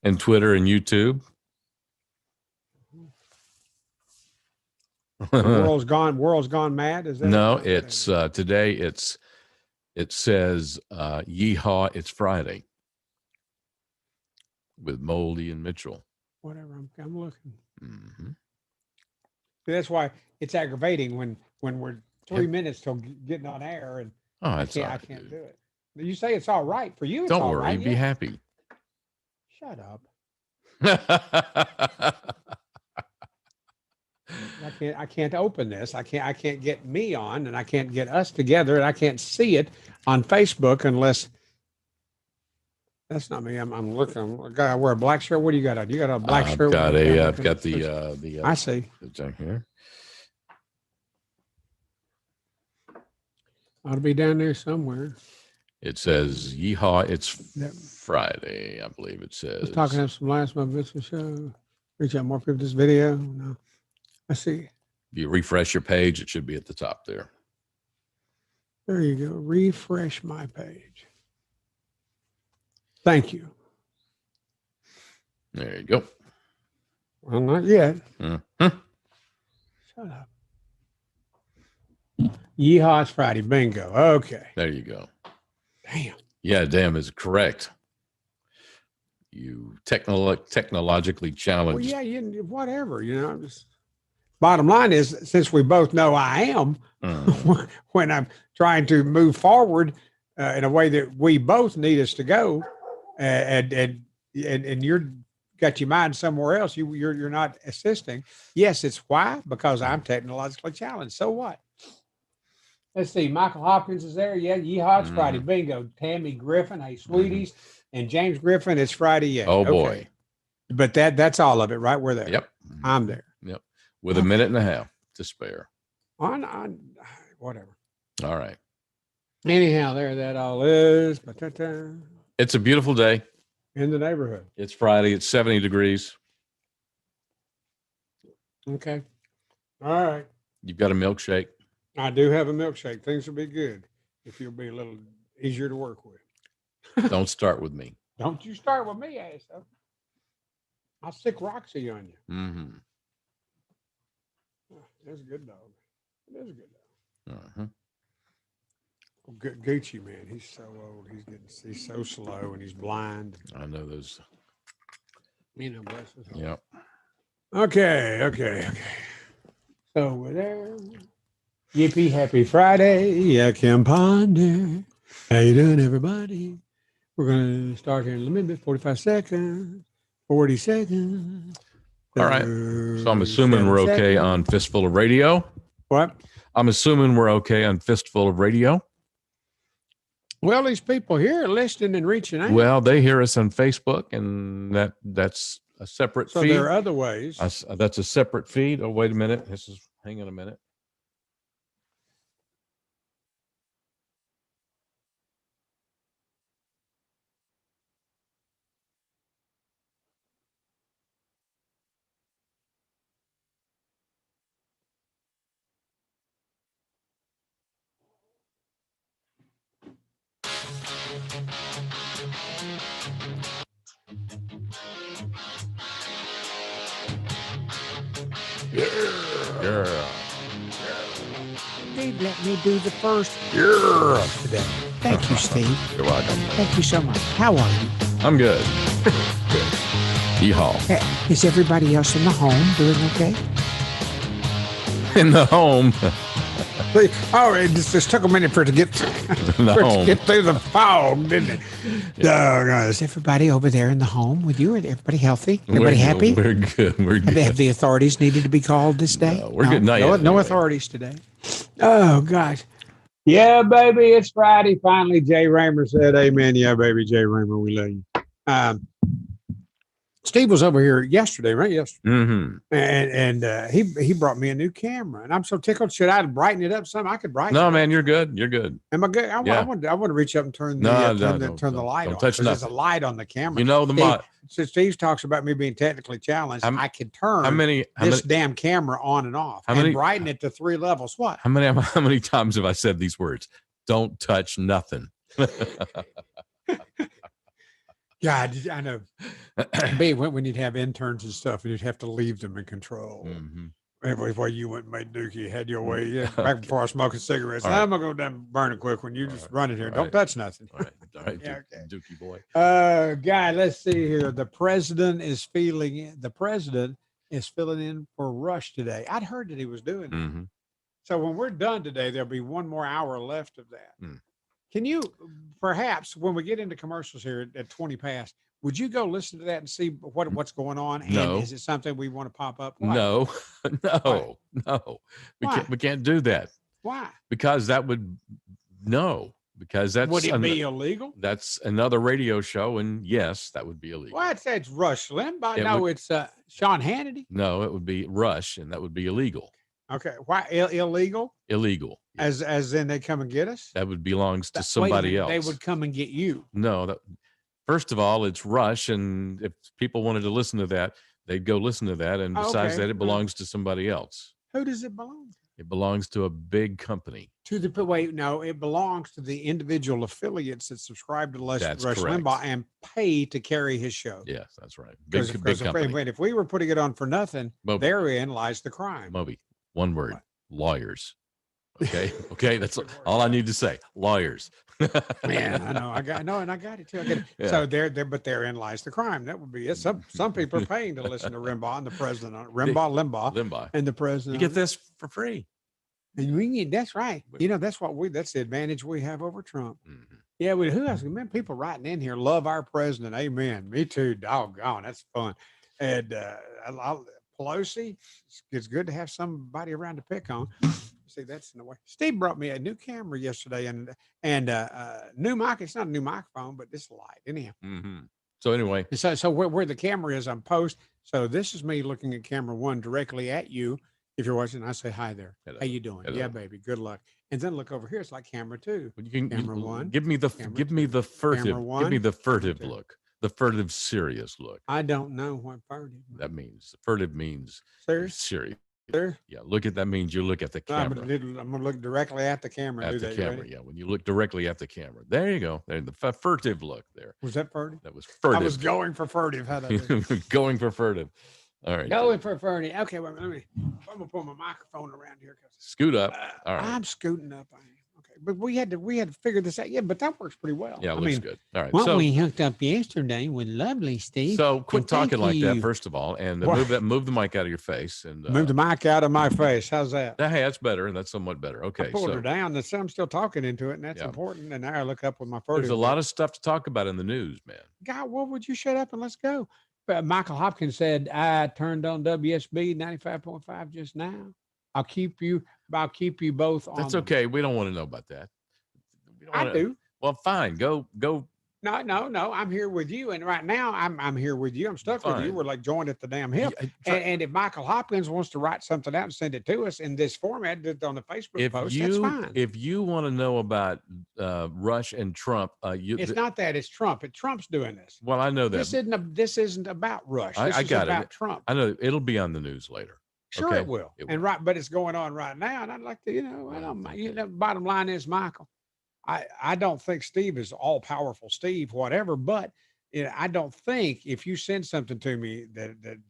And Twitter and YouTube. The world's gone mad. Is that no? It's today. It says Yeehaw. It's Friday with Moldy and Mitchell. Whatever. I'm looking. Mm-hmm. That's why it's aggravating when we're 3 minutes till getting on air and I can't do it. You say it's all right for you. It's Don't all worry. right. Be happy. Shut up. I can't open this. I can't get me on, and I can't get us together, and I can't see it on Facebook unless that's not me. I'm looking. I wear a black shirt. What do you got on? You got a black shirt? I've got the I see. The junk here. Ought to be down there somewhere. It says Yeehaw. It's Friday, I believe it says. I was talking to some last month show. Reach out more people this video. No. I see. If you refresh your page, it should be at the top there. There you go. Refresh my page. Thank you. There you go. Well, not yet. Mm-hmm. Shut up. Yeehaw, it's Friday. Bingo. Okay. There you go. Damn. Yeah, damn is correct. You technologically challenged. Well, yeah, whatever. I'm just. Bottom line is, since we both know I am, when I'm trying to move forward in a way that we both need us to go, and you're got your mind somewhere else, you're not assisting. Yes, it's why? Because I'm technologically challenged. So what? Let's see. Michael Hopkins is there. Yeah, Yeehaw, it's Friday. Bingo. Tammy Griffin, hey, sweeties. And James Griffin, it's Friday. Yeah. Oh, boy. Okay. But that's all of it, right? We're there. Yep. I'm there. Yep. With a minute and a half to spare. On whatever. All right. Anyhow, there that all is. It's a beautiful day. In the neighborhood. It's Friday. It's 70 degrees. Okay. All right. You've got a milkshake. I do have a milkshake. Things will be good if you'll be a little easier to work with. Don't start with me. Don't you start with me, asshole. I'll stick Roxy on you. Mm-hmm. That's a good dog. It is a good dog. Uh-huh. Gucci, man, he's so old. He's so slow and he's blind. I know those. Bless his heart. Yep. Okay. So we're there. Yippee, happy Friday. Yeah, Kim Ponder. How you doing, everybody? We're going to start here in a minute, 45 seconds, 40 seconds. All right. So I'm assuming we're okay on Fistful of Radio. What? I'm assuming we're okay on Fistful of Radio. Well, these people here are listening and reaching out. Well, they hear us on Facebook, and that's a separate feed. So there are other ways. That's a separate feed. Oh, wait a minute. Hang on a minute. Yeah. Steve, let me do the first today. Thank you, Steve. You're welcome. Thank you so much. How are you? I'm good. Good. Yeehaw. Hey, is everybody else in the home doing okay? In the home. Oh, it just took a minute for it to get through the fog, didn't it? Yeah. Is everybody over there in the home with you? Everybody healthy? Everybody happy? We're good. We're good. Have the authorities needed to be called this day? No, we're good. Not yet, no authorities today. Oh, gosh. Yeah, baby, it's Friday. Finally, Jay Raymer said, amen. Yeah, baby, Jay Raymer, we love you. Steve was over here yesterday, right? Yesterday. Mm-hmm. And he brought me a new camera, and I'm so tickled. Should I brighten it up some? I could brighten it up. No, man, you're good. You're good. Am I good? I want to reach up and turn the light on. Touch There's a light on the camera. You know since Steve talks about me being technically challenged, I can turn this damn camera on and off and brighten it to 3 levels. What? How many times have I said these words? Don't touch nothing. God, I know. Be when you'd have interns and stuff, and you'd have to leave them in control. Mhm. Every way you went and made Dookie, you had your Mm, way. Yeah, back okay. before I was smoking cigarettes. All right. I'm gonna go down and burn a quick one. You All just right. run in here. All Don't right. touch nothing. All right. All right. Yeah, okay. Dookie boy. Guy, let's see here. The president is filling in for Rush today. I'd heard that he was doing that. Mhm. So when we're done today, there'll be one more hour left of that. Mm. Can you perhaps, when we get into commercials here at 20 past, would you go listen to that and see what's going on? And No. is it something we want to pop up? Why? No. No. No. Why? We can't do that Why? because that would because that's Would it be illegal? that's another radio show, and yes, that would be illegal. Well, it's Rush Limbaugh. No, it's Sean Hannity. No, it would be Rush, and that would be illegal. Okay, why illegal? Illegal. As in they come and get us? That would belongs to Wait a somebody minute, else. They would come and get you. No, first of all, it's Rush, and if people wanted to listen to that, they'd go listen to that. And besides Okay. that, it belongs to somebody else. Who does it belong to? It belongs to a big company. No, it belongs to the individual affiliates that subscribe to Rush That's Limbaugh and pay to carry his show. Yes, that's right. Because Big company. if we were putting it on for nothing, Moby. therein lies the crime. Moby, one word: What? lawyers. Okay, okay, that's all I need to say. Lawyers. Man, I know. I got it too. I get it. Yeah. So but therein lies the crime. That would be it. Some people are paying to listen to Limbaugh and the president, Limbaugh. and the president. You get this for free. And we need. That's right. You know, that's the advantage we have over Trump. Mm-hmm. Yeah. Who else? Man, people writing in here love our president. Amen. Me too. Doggone. That's fun. And Pelosi. It's good to have somebody around to pick on. See, that's in the way. Steve brought me a new camera yesterday and new mic. It's not a new microphone, but this light. Anyhow. Mm-hmm. So anyway, so where the camera is, I'm post. So this is me looking at camera one directly at you. If you're watching, I say hi there. Hello. How you doing? Hello. Yeah, baby. Good luck. And then look over here. It's like camera two. Camera one. Give me the furtive. one, Give me the furtive camera two. look. The furtive, serious look. I don't know what furtive means. That means furtive means Serious? serious. There. Yeah, that means you look at the camera. I'm gonna look directly at the camera. At the camera, yeah. When you look directly at the camera, there you go. There, the furtive look there. Was that furtive? That was furtive. I was going for furtive. How'd I do? Going for furtive. All right. Going for furtive. Okay, well, I'm gonna put my microphone around here because Scoot up. All right. I'm scooting up. Okay, but we had to figure this out. Yeah, but that works pretty well. Yeah, it looks good. All right. What we hooked up yesterday with lovely Steve. So quit Thank talking like that, you. first of all, and What? move the mic out of your face. And Move the mic out of my face. How's that? hey, that's better. That's somewhat better. I Okay. pulled So her down. I'm still talking into it, and that's Yeah. important. And now I look up with my photo. there's a lot of stuff to talk about in the news, man. God, what would you shut up and let's go? But Michael Hopkins said, I turned on WSB 95.5 just now. I'll keep you both on. That's okay. We don't want to know about that. We don't I wanna- do. Well, fine. Go. No. I'm here with you. And right now I'm here with you. I'm stuck with you. Fine. We're like joined at the damn hip. Yeah, And if Michael Hopkins wants to write something out and send it to us in this format on the Facebook post, that's fine. If you want to know about Rush and Trump, It's not that, it's Trump. Trump's doing this. well, I know that. This isn't about Rush. This I is got it. about Trump. I know it'll be on the news later. Sure, Okay. it will. It And will. but it's going on right now. And I'd like to, bottom line is, Michael, I don't think Steve is all powerful, Steve, whatever, but I don't think if you send something to me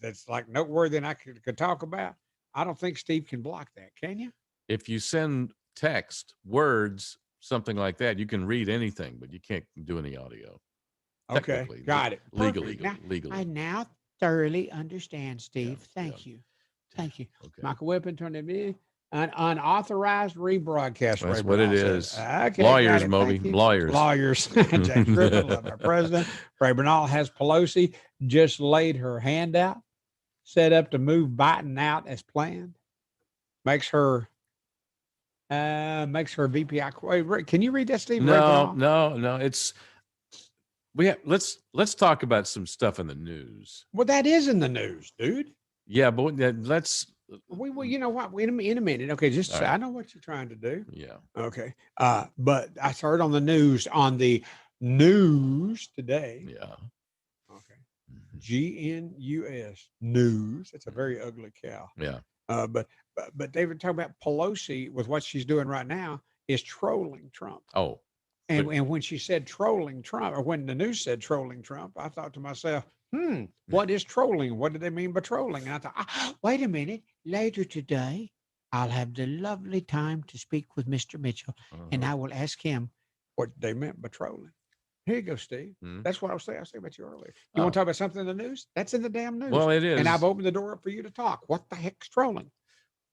that's like noteworthy and I could talk about, I don't think Steve can block that. Can you? If you send text, words, something like that, you can read anything, but you can't do any audio. Okay. Technically, Got it. Legally. Perfect. I Legally. now thoroughly understand, Steve. Thank you. Thank you. Okay. Michael Whippen turned it in. An unauthorized rebroadcast. That's Ray what it Bernal is. says. Okay, Lawyers, got it. Moby. Thank you. Lawyers. Lawyers. Jack Griffin, love our president. Ray Bernal has Pelosi just laid her hand out, set up to move Biden out as planned. Makes her VP. Can you read that, Steve? Ray Bernal? No. Let's talk about some stuff in the news. Well, that is in the news, dude. Yeah, but let's. You know what? In a minute. Okay, just All say, right. I know what you're trying to do. Yeah. Okay. But I heard on the news today. Yeah. Okay. GNUS news. That's a very ugly cow. Yeah. But they were talking about Pelosi with what she's doing right now is trolling Trump. Oh, And when she said trolling Trump, or when the news said trolling Trump, I thought to myself, what is trolling? What do they mean by trolling? And I thought, wait a minute. Later today, I'll have the lovely time to speak with Mr. Mitchell, and I will ask him what they meant by trolling. Here you go, Steve. That's what I was saying. I was saying about you earlier. You want to talk about something in the news? That's in the damn news. Well, it is. And I've opened the door up for you to talk. What the heck's trolling?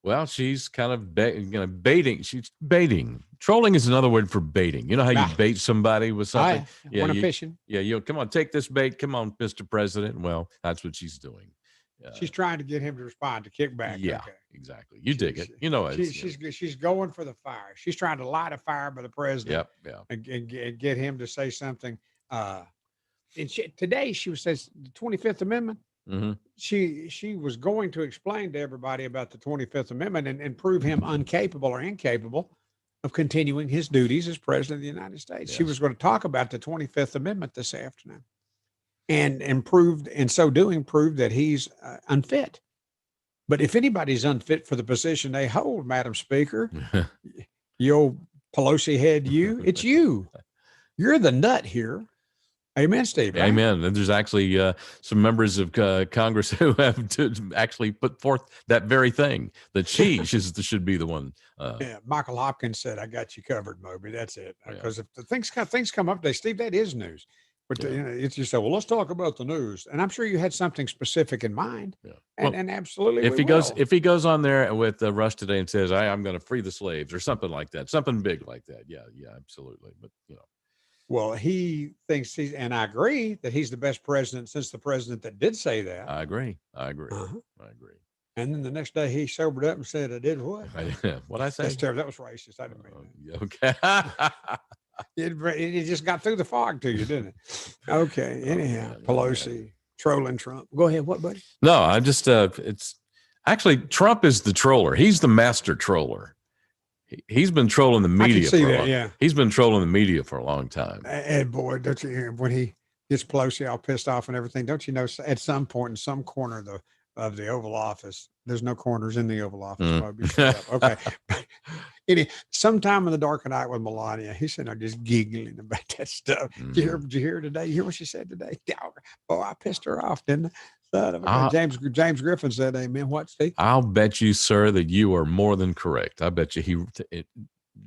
Well, she's kind of baiting. She's baiting. Trolling is another word for baiting. You know how you bait somebody with something? When I'm fishing. Yeah, come on, take this bait. Come on, Mr. President. Well, that's what she's doing. She's trying to get him to respond, to kick back. Yeah, okay. Exactly. You dig it. You know it. She's going for the fire. She's trying to light a fire by the president. Yep. And get him to say something. And today she says the 25th Amendment. She was going to explain to everybody about the 25th Amendment and prove him incapable of continuing his duties as president of the United States. Yes. She was going to talk about the 25th Amendment this afternoon, and in so doing, proved that he's unfit. But if anybody's unfit for the position they hold, Madam Speaker, you old Pelosi head, it's you. You're the nut here. Amen, Steve. Right? Amen. And there's actually some members of Congress who have actually put forth that very thing, that she should be the one. Michael Hopkins said, "I got you covered, Moby." That's it. Because if the things come up today, Steve, that is news. But it's just say, well, let's talk about the news. And I'm sure you had something specific in mind. Yeah. And absolutely, if he goes on there with Rush today and says, I'm going to free the slaves or something like that, something big like that. Yeah, absolutely. But well, he thinks and I agree that he's the best president since the president that did say that. I agree. Uh-huh. I agree. And then the next day he sobered up and said, I did what? What'd I say? That's terrible. That was racist. I didn't mean that. Okay. It just got through the fog to you, didn't it? Okay. Anyhow, Pelosi trolling Trump. Go ahead. What, buddy? No, I just, it's actually Trump is the troller. He's the master troller. He's been trolling the media. He's been trolling the media for a long time. And boy, don't you hear when he gets Pelosi all pissed off and everything? Don't you know? At some point, in some corner of the Oval Office, there's no corners in the Oval Office. Okay. Sometime in the dark of night with Melania, he's sitting there just giggling about that stuff. Did you hear today? You hear what she said today? Oh, I pissed her off, didn't I? James Griffin said, amen. What, Steve? I'll bet you, sir, that you are more than correct. I bet you he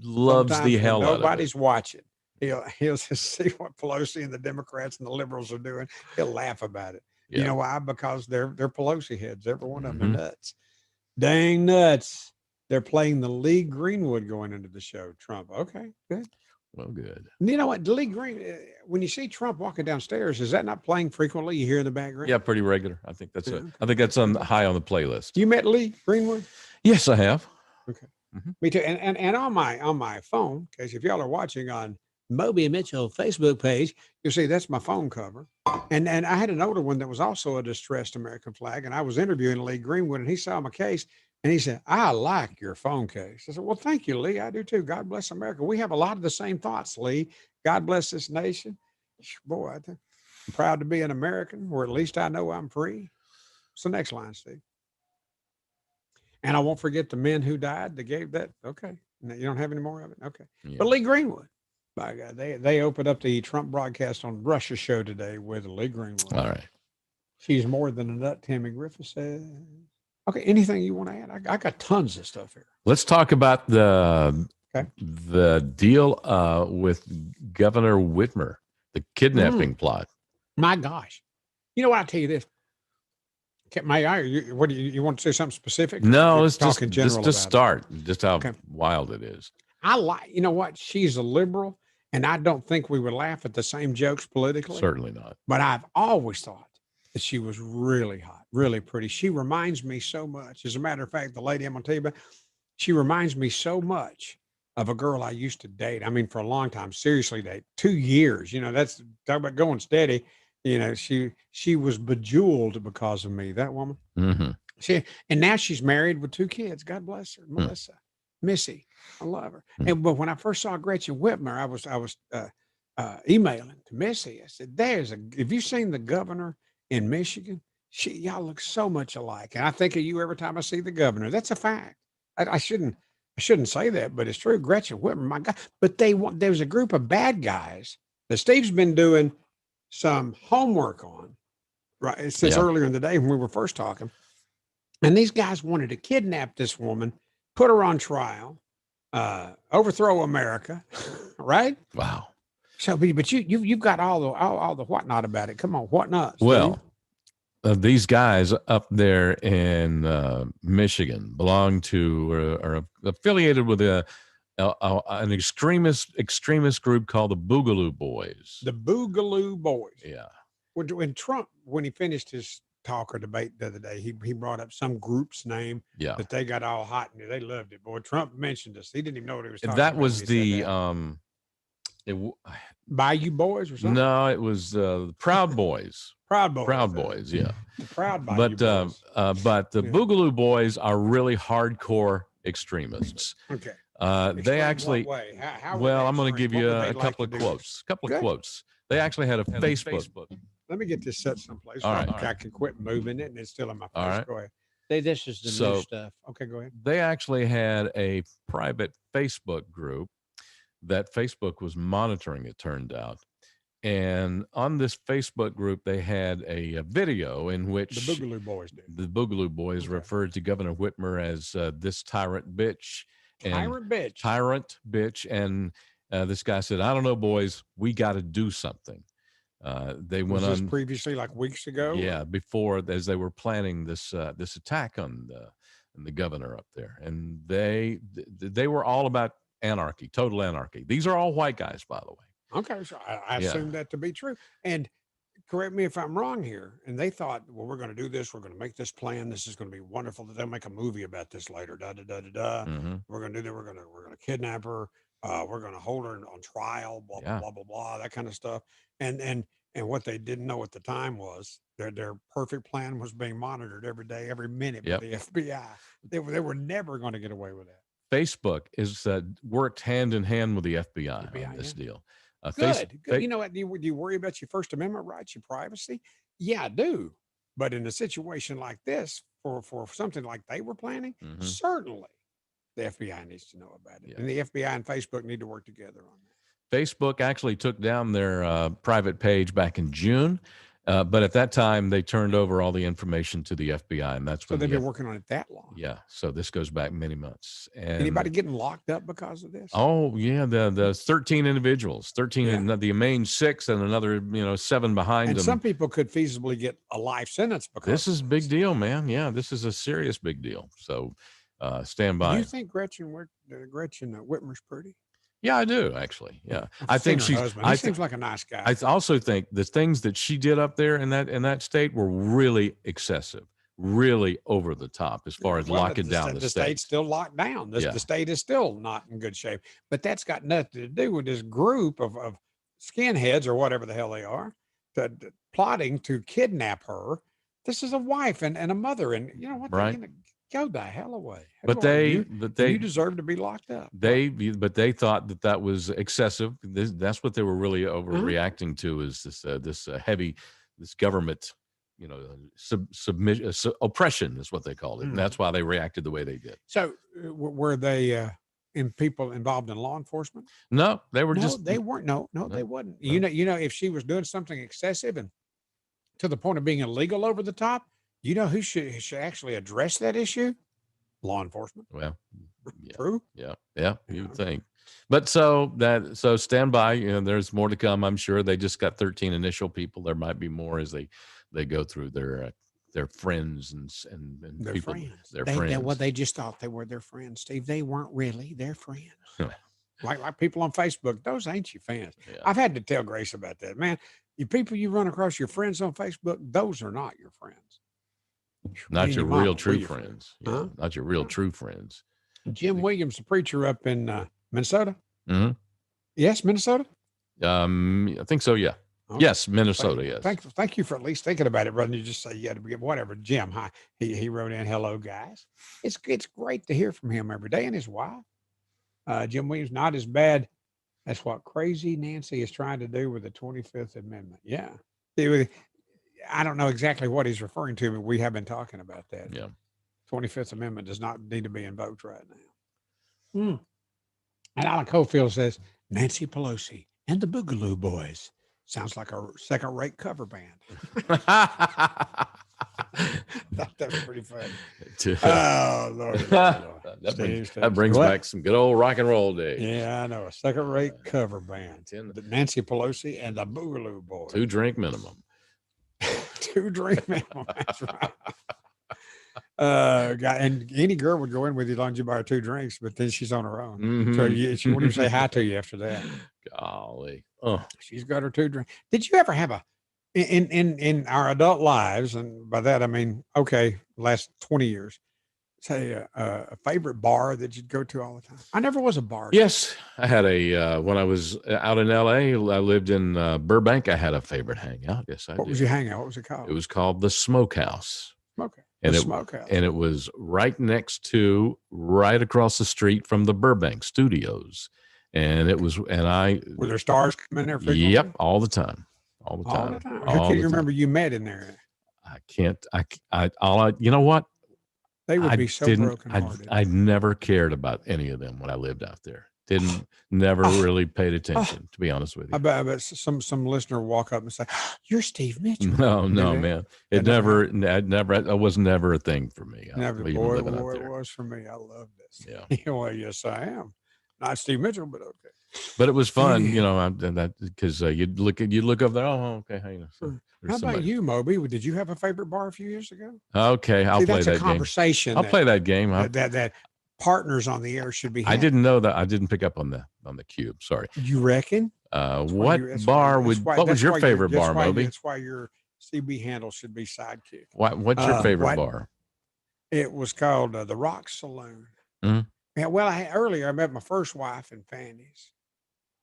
loves sometimes the hell out of it. Nobody's watching. He'll just see what Pelosi and the Democrats and the liberals are doing. He'll laugh about it. Yeah. You know why? Because they're Pelosi heads. Every one of them are nuts. Dang nuts. They're playing the Lee Greenwood going into the show. Trump. Okay, good. Well, good. You know what? Lee Green, when you see Trump walking downstairs, is that not playing frequently? You hear in the background? Yeah, pretty regular. I think that's high on the playlist. You met Lee Greenwood? Yes, I have. Okay. Me too. And on my phone, because if y'all are watching on Moby and Mitchell Facebook page, you'll see that's my phone cover. And I had an older one that was also a distressed American flag, and I was interviewing Lee Greenwood, and he saw my case. And he said, I like your phone case. I said, well, thank you, Lee. I do too. God bless America. We have a lot of the same thoughts, Lee. God bless this nation. Boy, I'm proud to be an American, or at least I know I'm free. What's the next line, Steve? And I won't forget the men who died. They gave that. Okay. You don't have any more of it? Okay. Yeah. But Lee Greenwood, by God, they opened up the Trump broadcast on Russia's show today with Lee Greenwood. All right. She's more than a nut, Tammy Griffin says. Okay, anything you want to add? I got tons of stuff here. Let's talk about the deal with Governor Whitmer, the kidnapping plot. My gosh. You know what? I'll tell you this. What do you want to say something specific? No, let's talk in general. Just start. Just how wild it is. You know what? She's a liberal, and I don't think we would laugh at the same jokes politically. Certainly not. But I've always thought that she was really hot, really pretty. She reminds me so much. As a matter of fact, the lady I'm going to tell you about, she reminds me so much of a girl I used to date. I mean, for a long time, seriously date, 2 years. That's talk about going steady. She was bejeweled because of me, that woman. Mm-hmm. And now she's married with 2 kids. God bless her, Melissa, Missy. I love her. But when I first saw Gretchen Whitmer, I was emailing to Missy. I said, have you seen the governor in Michigan? Y'all look so much alike. And I think of you every time I see the governor. That's a fact. I shouldn't I shouldn't say that, but it's true. Gretchen Whitmer, my God. But there was a group of bad guys that Steve's been doing some homework on, right, since earlier in the day when we were first talking. And these guys wanted to kidnap this woman, put her on trial, overthrow America, right? Wow. So, but you've got all the whatnot about it. Come on, whatnot? Well, these guys up there in Michigan belong to or are affiliated with an extremist group called the Boogaloo Boys. The Boogaloo Boys. Yeah. When Trump, when he finished his talk or debate the other day, he brought up some group's name that they got all hot and they loved it. Boy, Trump mentioned us. He didn't even know what he was talking about. That was the Bayou Boys or something? No, it was the Proud Boys. Proud Boys. Proud Boys, yeah. The Proud Bayou Boys. But the Boogaloo Boys are really hardcore extremists. Okay. They actually, how well, I'm going to give you a couple of quotes. Quotes. They actually had a Facebook. Let me get this set someplace. All right. I can quit moving it and it's still in my face. All right. Go ahead. This is the new stuff. Okay, go ahead. They actually had a private Facebook group that Facebook was monitoring, it turned out. And on this Facebook group, they had a video in which the Boogaloo Boys did. The Boogaloo Boys referred to Governor Whitmer as this tyrant bitch. Tyrant bitch. And this guy said, I don't know, boys, we got to do something. They went on previously, like weeks ago. Yeah, before, as they were planning this attack on the governor up there, and they were all about anarchy, total anarchy. These are all white guys, by the way. Okay, so I assume that to be true. And correct me if I'm wrong here. And they thought, well, we're going to do this. We're going to make this plan. This is going to be wonderful. They'll make a movie about this later. Da da da da da. Mm-hmm. We're going to do that. We're going to kidnap her. We're going to hold her on trial. Blah blah blah blah blah. That kind of stuff. And what they didn't know at the time was their perfect plan was being monitored every day, every minute by the FBI. They were never going to get away with that. Facebook is worked hand in hand with the FBI on this deal. Good. You know what? Do you worry about your First Amendment rights, your privacy? Yeah, I do. But in a situation like this, for something like they were planning, certainly the FBI needs to know about it. And the FBI and Facebook need to work together on that. Facebook actually took down their private page back in June. But at that time, they turned over all the information to the FBI, and that's when they've been working on it that long. Yeah, so this goes back many months. And anybody getting locked up because of this? Oh yeah, the 13 individuals, 13, and the main 6, and another 7 behind them. And some people could feasibly get a life sentence because this is a big deal, man. Yeah, this is a serious big deal. So stand by. Do you think Gretchen Whitmer's pretty? Yeah, I do actually. Yeah, I think she seems like a nice guy. I also think the things that she did up there in that state were really excessive, really over the top as far as locking down the state. The state's still locked down. The state is still not in good shape. But that's got nothing to do with this group of skinheads or whatever the hell they are, plotting to kidnap her. This is a wife and a mother, and you know what? Right. Go the hell away. You deserve to be locked up. They thought that was excessive. That's what they were really overreacting to, is this heavy, this government, oppression is what they called it. And that's why they reacted the way they did. So were they people involved in law enforcement? No, they were they weren't. No, they wouldn't. No. You know, if she was doing something excessive and to the point of being illegal over the top, you know who should actually address that issue? Law enforcement. Well, true. Yeah, you would think. But so stand by. There's more to come. I'm sure they just got 13 initial people. There might be more as they go through their friends and their people. Friends. Their friends. Well, they just thought they were their friends, Steve. They weren't really their friends. like people on Facebook. Those ain't your fans. Yeah. I've had to tell Grace about that, man. You people you run across your friends on Facebook, those are not your friends. Not your real true friends. Huh? Not your real true friends. Jim Williams, the preacher up in Minnesota. Mm-hmm. Yes, Minnesota. I think so. Yeah. Okay. Yes, Minnesota. Yes. Thank you for at least thinking about it, rather than you just say you had to be whatever. Jim, hi. He wrote in, "Hello, guys." It's great to hear from him every day, and his wife. Jim Williams, not as bad as what crazy Nancy is trying to do with the 25th Amendment. Yeah. I don't know exactly what he's referring to, but we have been talking about that. Yeah. 25th Amendment does not need to be invoked right now. And Alan Cofield says, Nancy Pelosi and the Boogaloo Boys. Sounds like a second-rate cover band. Thought that was pretty funny. Oh, Lord. That brings back some good old rock and roll days. Yeah, I know. A second-rate cover band. The Nancy Pelosi and the Boogaloo Boys. 2 drink minimum. 2 drink minimum. That's right. And any girl would go in with you as long as you buy her 2 drinks, but then she's on her own. So she wouldn't even say hi to you after that. Golly. She's got her 2 drinks. Did you ever have in our adult lives, and by that I mean, okay, last 20 years, say a favorite bar that you'd go to all the time? I never was a bar guy. Yes, I had when I was out in LA, I lived in Burbank. I had a favorite hangout. Yes, I did. What was your hangout? What was it called? It was called the Smokehouse. Smokehouse. And Smokehouse. And it was right across the street from the Burbank studios. And it was, were there stars coming there frequently? Yep, all the time. All the time. How can you remember you met in there? I can't, you know what? They would be so brokenhearted. I never cared about any of them when I lived out there. Never really paid attention, to be honest with you. I bet some listener walk up and say, "You're Steve Mitchell." No, man. It was never a thing for me. Never, boy, it was for me. I love this. Yeah. Well, yes, I am. Not Steve Mitchell, but okay. But it was fun, because you'd look up there. Oh, okay. How about you, Moby? Did you have a favorite bar a few years ago? Okay, I'll play that game. That's a conversation. I'll play that game. That partners on the air should be having. I didn't know that. I didn't pick up on the cube. Sorry. You reckon? What was your favorite bar, Moby? That's why your CB handle should be Sidekick. What's your favorite bar? It was called the Rock Saloon. Mm-hmm. Yeah, well, earlier I met my first wife in Fanny's.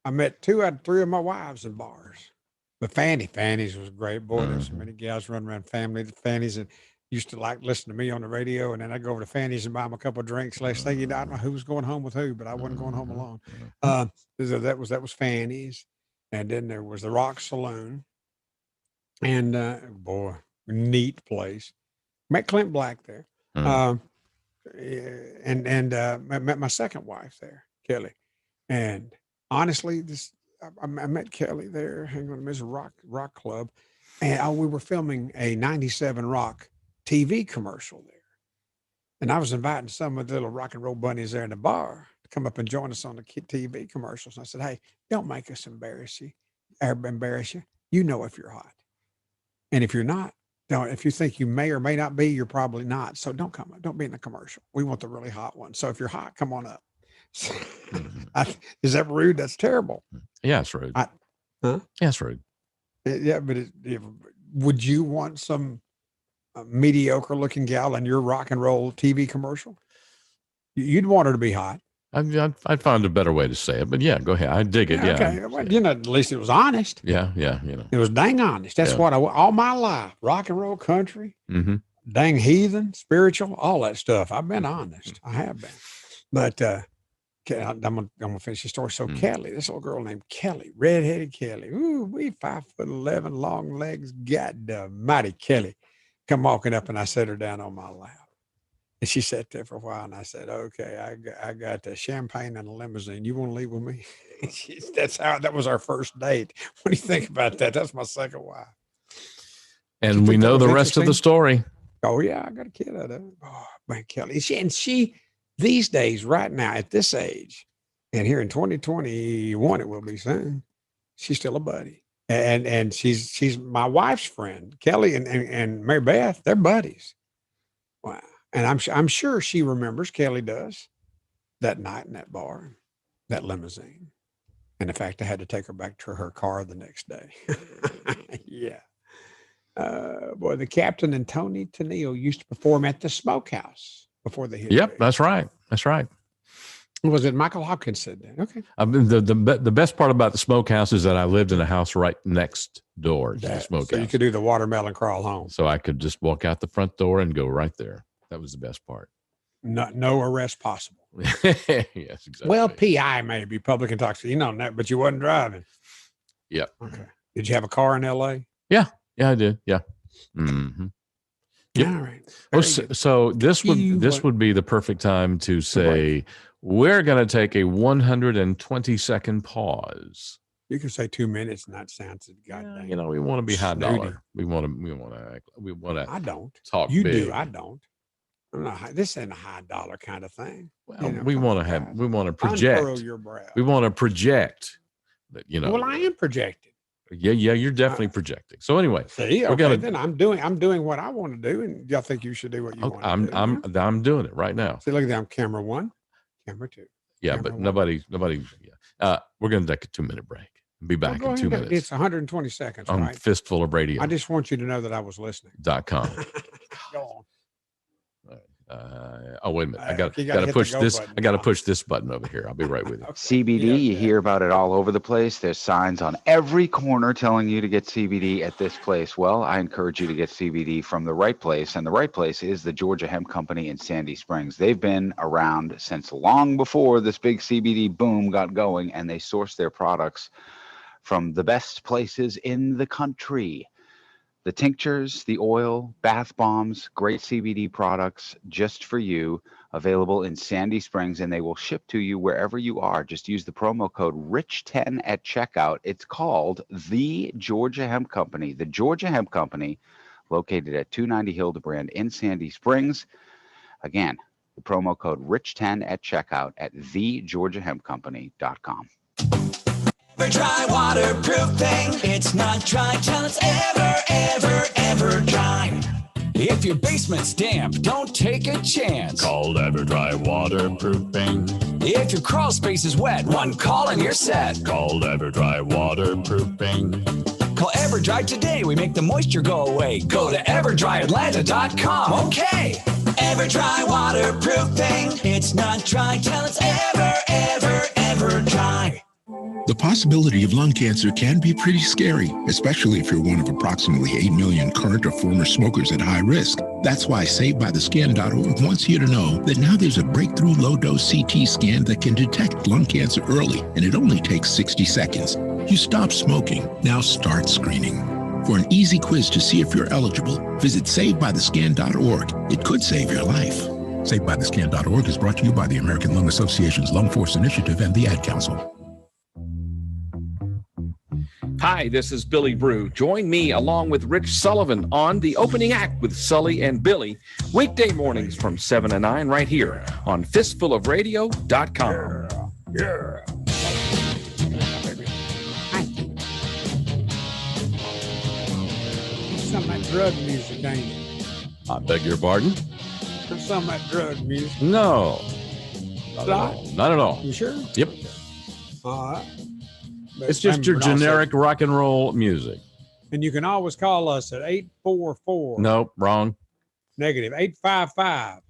I met 2 out of 3 of my wives in bars. But Fanny's was great. Boy, there's so many gals running around Fanny's and used to like listen to me on the radio. And then I'd go over to Fanny's and buy them a couple of drinks. Last thing you know, I don't know who was going home with who, but I wasn't going home alone. That was Fanny's. And then there was the Rock Saloon. And boy, neat place. Met Clint Black there. Met my second wife there, Kelly. And honestly, I met Kelly there, hanging on Mr. Rock Club, and we were filming a 97 Rock TV commercial there. And I was inviting some of the little rock and roll bunnies there in the bar to come up and join us on the TV commercials. And I said, "Hey, don't make us embarrass you. You know if you're hot. And if you're not, if you think you may or may not be, you're probably not. So don't be in the commercial. We want the really hot one. So if you're hot, come on up." Is that rude? That's terrible. Yeah, it's rude. Yeah, it's rude. Yeah, but would you want some mediocre looking gal in your rock and roll TV commercial? You'd want her to be hot. I'd find a better way to say it, but yeah, go ahead. I dig it. Yeah. Okay. Well, at least it was honest. Yeah. It was dang honest. That's what all my life, rock and roll, country, dang heathen, spiritual, all that stuff. I've been honest. I have been. But I'm gonna finish the story. So Kelly, this little girl named Kelly, redheaded Kelly. Ooh, we 5'11", long legs. God almighty, Kelly, come walking up, and I set her down on my lap. And she sat there for a while, and I said, "Okay, I got the champagne and a limousine. You want to leave with me?" That was our first date. What do you think about that? That's my second wife. And we know the rest of the story. Oh yeah, I got a kid out of it. Oh man, Kelly. She these days, right now, at this age, and here in 2021, it will be soon. She's still a buddy, and she's my wife's friend, Kelly and Mary Beth. They're buddies. Wow. And I'm sure she remembers, Kelly does, that night in that bar, that limousine. And in fact, I had to take her back to her car the next day. Yeah. Boy, the Captain and Tony Tennille used to perform at the Smokehouse before they hit. Yep, that's right. That's right. Was it Michael Hopkins said that? Okay. The best part about the Smokehouse is that I lived in a house right next door to the Smokehouse. So you could do the watermelon crawl home. So I could just walk out the front door and go right there. That was the best part. No arrest possible. Yes, exactly. Well, PI maybe, public intoxication, that, but you wasn't driving. Yep. Okay. Did you have a car in LA? Yeah, I did. Yeah. Mm-hmm. Yep. All right. Well, so this would be the perfect time to say, we're going to take a 120-second pause. You can say 2 minutes and that sounds goddamn. You know, we want to be high snooty. dollar. We want to I don't. talk You big. do. I don't. I'm not this ain't a high dollar kind of thing. Well, we want to project. Unfurl your brow. We want to project that, you know. Well, I am projecting. Yeah, you're definitely projecting. So anyway, see, okay, then I'm doing what I want to do, and y'all think you should do what you want to do. I'm doing it right now. See, look at that. I'm camera 1, camera 2. Yeah, camera but 1. nobody. Yeah. We're going to take a 2-minute break. Be back in 2 minutes. It's 120 seconds, on right? Fistful of Radio. I just want you to know that I was listening. .com. Go on. Wait a minute. I got to push this. I got to push this button over here. I'll be right with you. CBD, you hear about it all over the place. There's signs on every corner telling you to get CBD at this place. Well, I encourage you to get CBD from the right place, and the right place is the Georgia Hemp Company in Sandy Springs. They've been around since long before this big CBD boom got going, and they source their products from the best places in the country. The tinctures, the oil, bath bombs, great CBD products just for you, available in Sandy Springs, and they will ship to you wherever you are. Just use the promo code RICH10 at checkout. It's called the Georgia Hemp Company. The Georgia Hemp Company, located at 290 Hildebrand in Sandy Springs. Again, the promo code RICH10 at checkout at thegeorgiahempcompany.com. Dry waterproofing. It's not dry till it's ever dry. If your basement's damp, don't take a chance. Call EverDry Waterproofing. If your crawl space is wet, one call and you're set. Call EverDry Waterproofing. Call EverDry today. We make the moisture go away. Go to EverDryAtlanta.com. Okay. EverDry Waterproofing. It's not dry till it's ever dry. The possibility of lung cancer can be pretty scary, especially if you're one of approximately 8 million current or former smokers at high risk. That's why SaveByTheScan.org wants you to know that now there's a breakthrough low-dose CT scan that can detect lung cancer early, and it only takes 60 seconds. You stop smoking, now start screening. For an easy quiz to see if you're eligible, visit SaveByTheScan.org. It could save your life. SaveByTheScan.org is brought to you by the American Lung Association's Lung Force Initiative and the Ad Council. Hi, this is Billy Brew. Join me along with Rich Sullivan on The Opening Act with Sully and Billy, weekday mornings from 7 to 9 right here on fistfulofradio.com. Yeah. Some of that drug music, ain't it? I beg your pardon? There's some of that drug music. No. Not at all. You sure? Yep. All right. But It's just your remember, generic rock and roll music. And you can always call us at 844. Nope, wrong. Negative 855.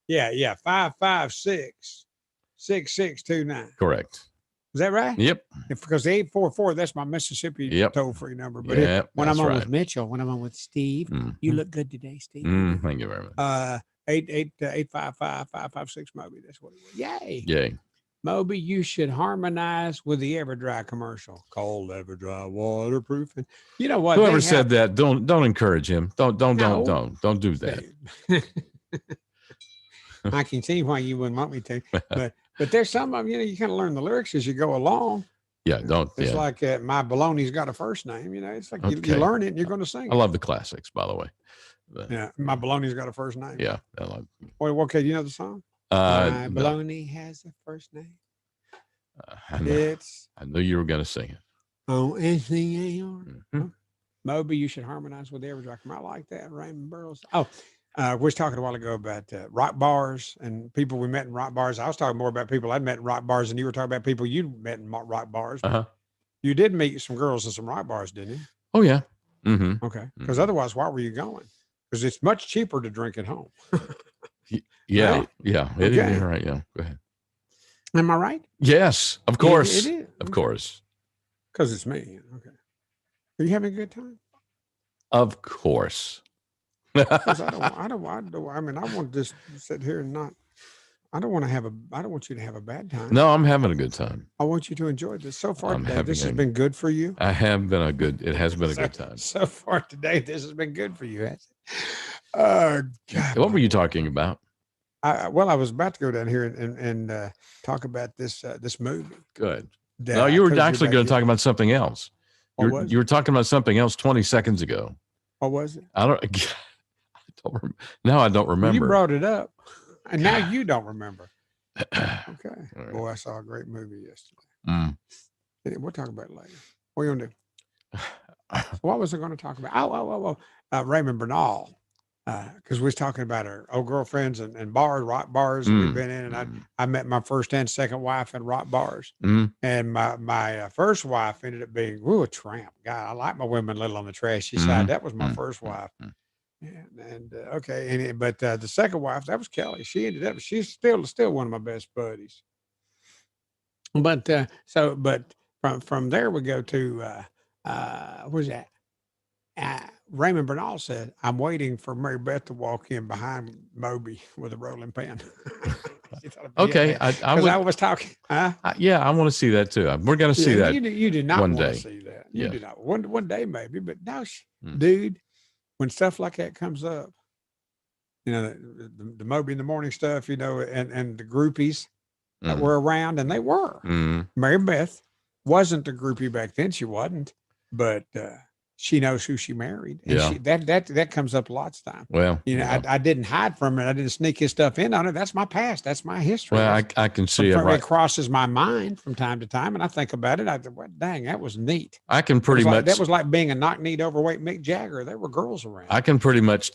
Yeah. 556-6629. Correct. Is that right? Yep. Because the 844, that's my Mississippi Yep. toll-free number. But Yep, when I'm that's on right. with Mitchell, when I'm on with Steve, you look good today, Steve. Thank you very much. 855-556 Moby. That's what it is. Yay. Yay. Moby, you should harmonize with the EverDry commercial. Called EverDry Waterproofing. You know what? Whoever said that, don't encourage him. Don't do that. I can see why you wouldn't want me to, but there's some of them, you kind of learn the lyrics as you go along. Yeah, don't. It's yeah. like my baloney's got a first name. It's like you Okay. learn it and you're going to sing. I love the classics, by the way. But, Yeah, my baloney's got a first name. yeah. I love. Wait, okay, you know the song? My No, baloney has a first name. I knew you were going to sing it. Oh, NCAR. Mhm. Moby, you should harmonize with EverDry. I like that. Raymond Burroughs. Oh, we was talking a while ago about rock bars and people we met in rock bars. I was talking more about people I'd met in rock bars, and you were talking about people you met in rock bars. Uh-huh. You did meet some girls in some rock bars, didn't you? Oh, yeah. Mm-hmm. Okay. Because otherwise, why were you going? Because it's much cheaper to drink at home. Yeah. Right? Yeah. Okay. You're right. Yeah. Go ahead. Am I right? Yes, of course. It is. Of course. Because it's me. Okay. Are you having a good time? Of course. 'Cause I mean, I want to just sit here and not. I don't want you to have a bad time. No, I'm having a good time. I want you to enjoy this. So far I'm today, having this has a- been good for you. It has been a good time. So far today, this has been good for you, has it? Oh, God. What were you talking about? Well, I was about to go down here and talk about this movie. Good. that No, I you were told actually about going to talk yesterday. about something else. What was You it? were talking about something else 20 seconds ago. What was it? I don't. Now I don't Well, remember. you brought it up, and now you don't remember. Okay. All right. Boy, I saw a great movie yesterday. Mm. We'll talk about it later. What are you gonna do? So what was I going to talk about? Raymond Bernal. Because we was talking about our old girlfriends and bars, rock bars that we've been in, and I met my first and second wife in rock bars, and my first wife ended up being a tramp. God, I like my women a little on the trashy side. That was my first wife. But the second wife, that was Kelly. She ended up, she's still one of my best buddies. But from there we go to where's that? Raymond Bernal said, "I'm waiting for Mary Beth to walk in behind Moby with a rolling pin." Okay, I was talking. Yeah, I want to see that too. We're going to see that. You do not one want day. to see that. Yes. Do not. One day maybe, but no, dude. When stuff like that comes up, the Moby in the morning stuff, and the groupies that were around, and they were. Mary Beth wasn't the groupie back then. She wasn't, but she knows who she married. And that comes up lots of times. Well, I didn't hide from it. I didn't sneak his stuff in on it. That's my past. That's my history. Well, I can see it. Right. It crosses my mind from time to time, and I think about it. I said, well, dang, that was neat. I can pretty much. That was like being a knock-kneed, overweight Mick Jagger. There were girls around. I can pretty much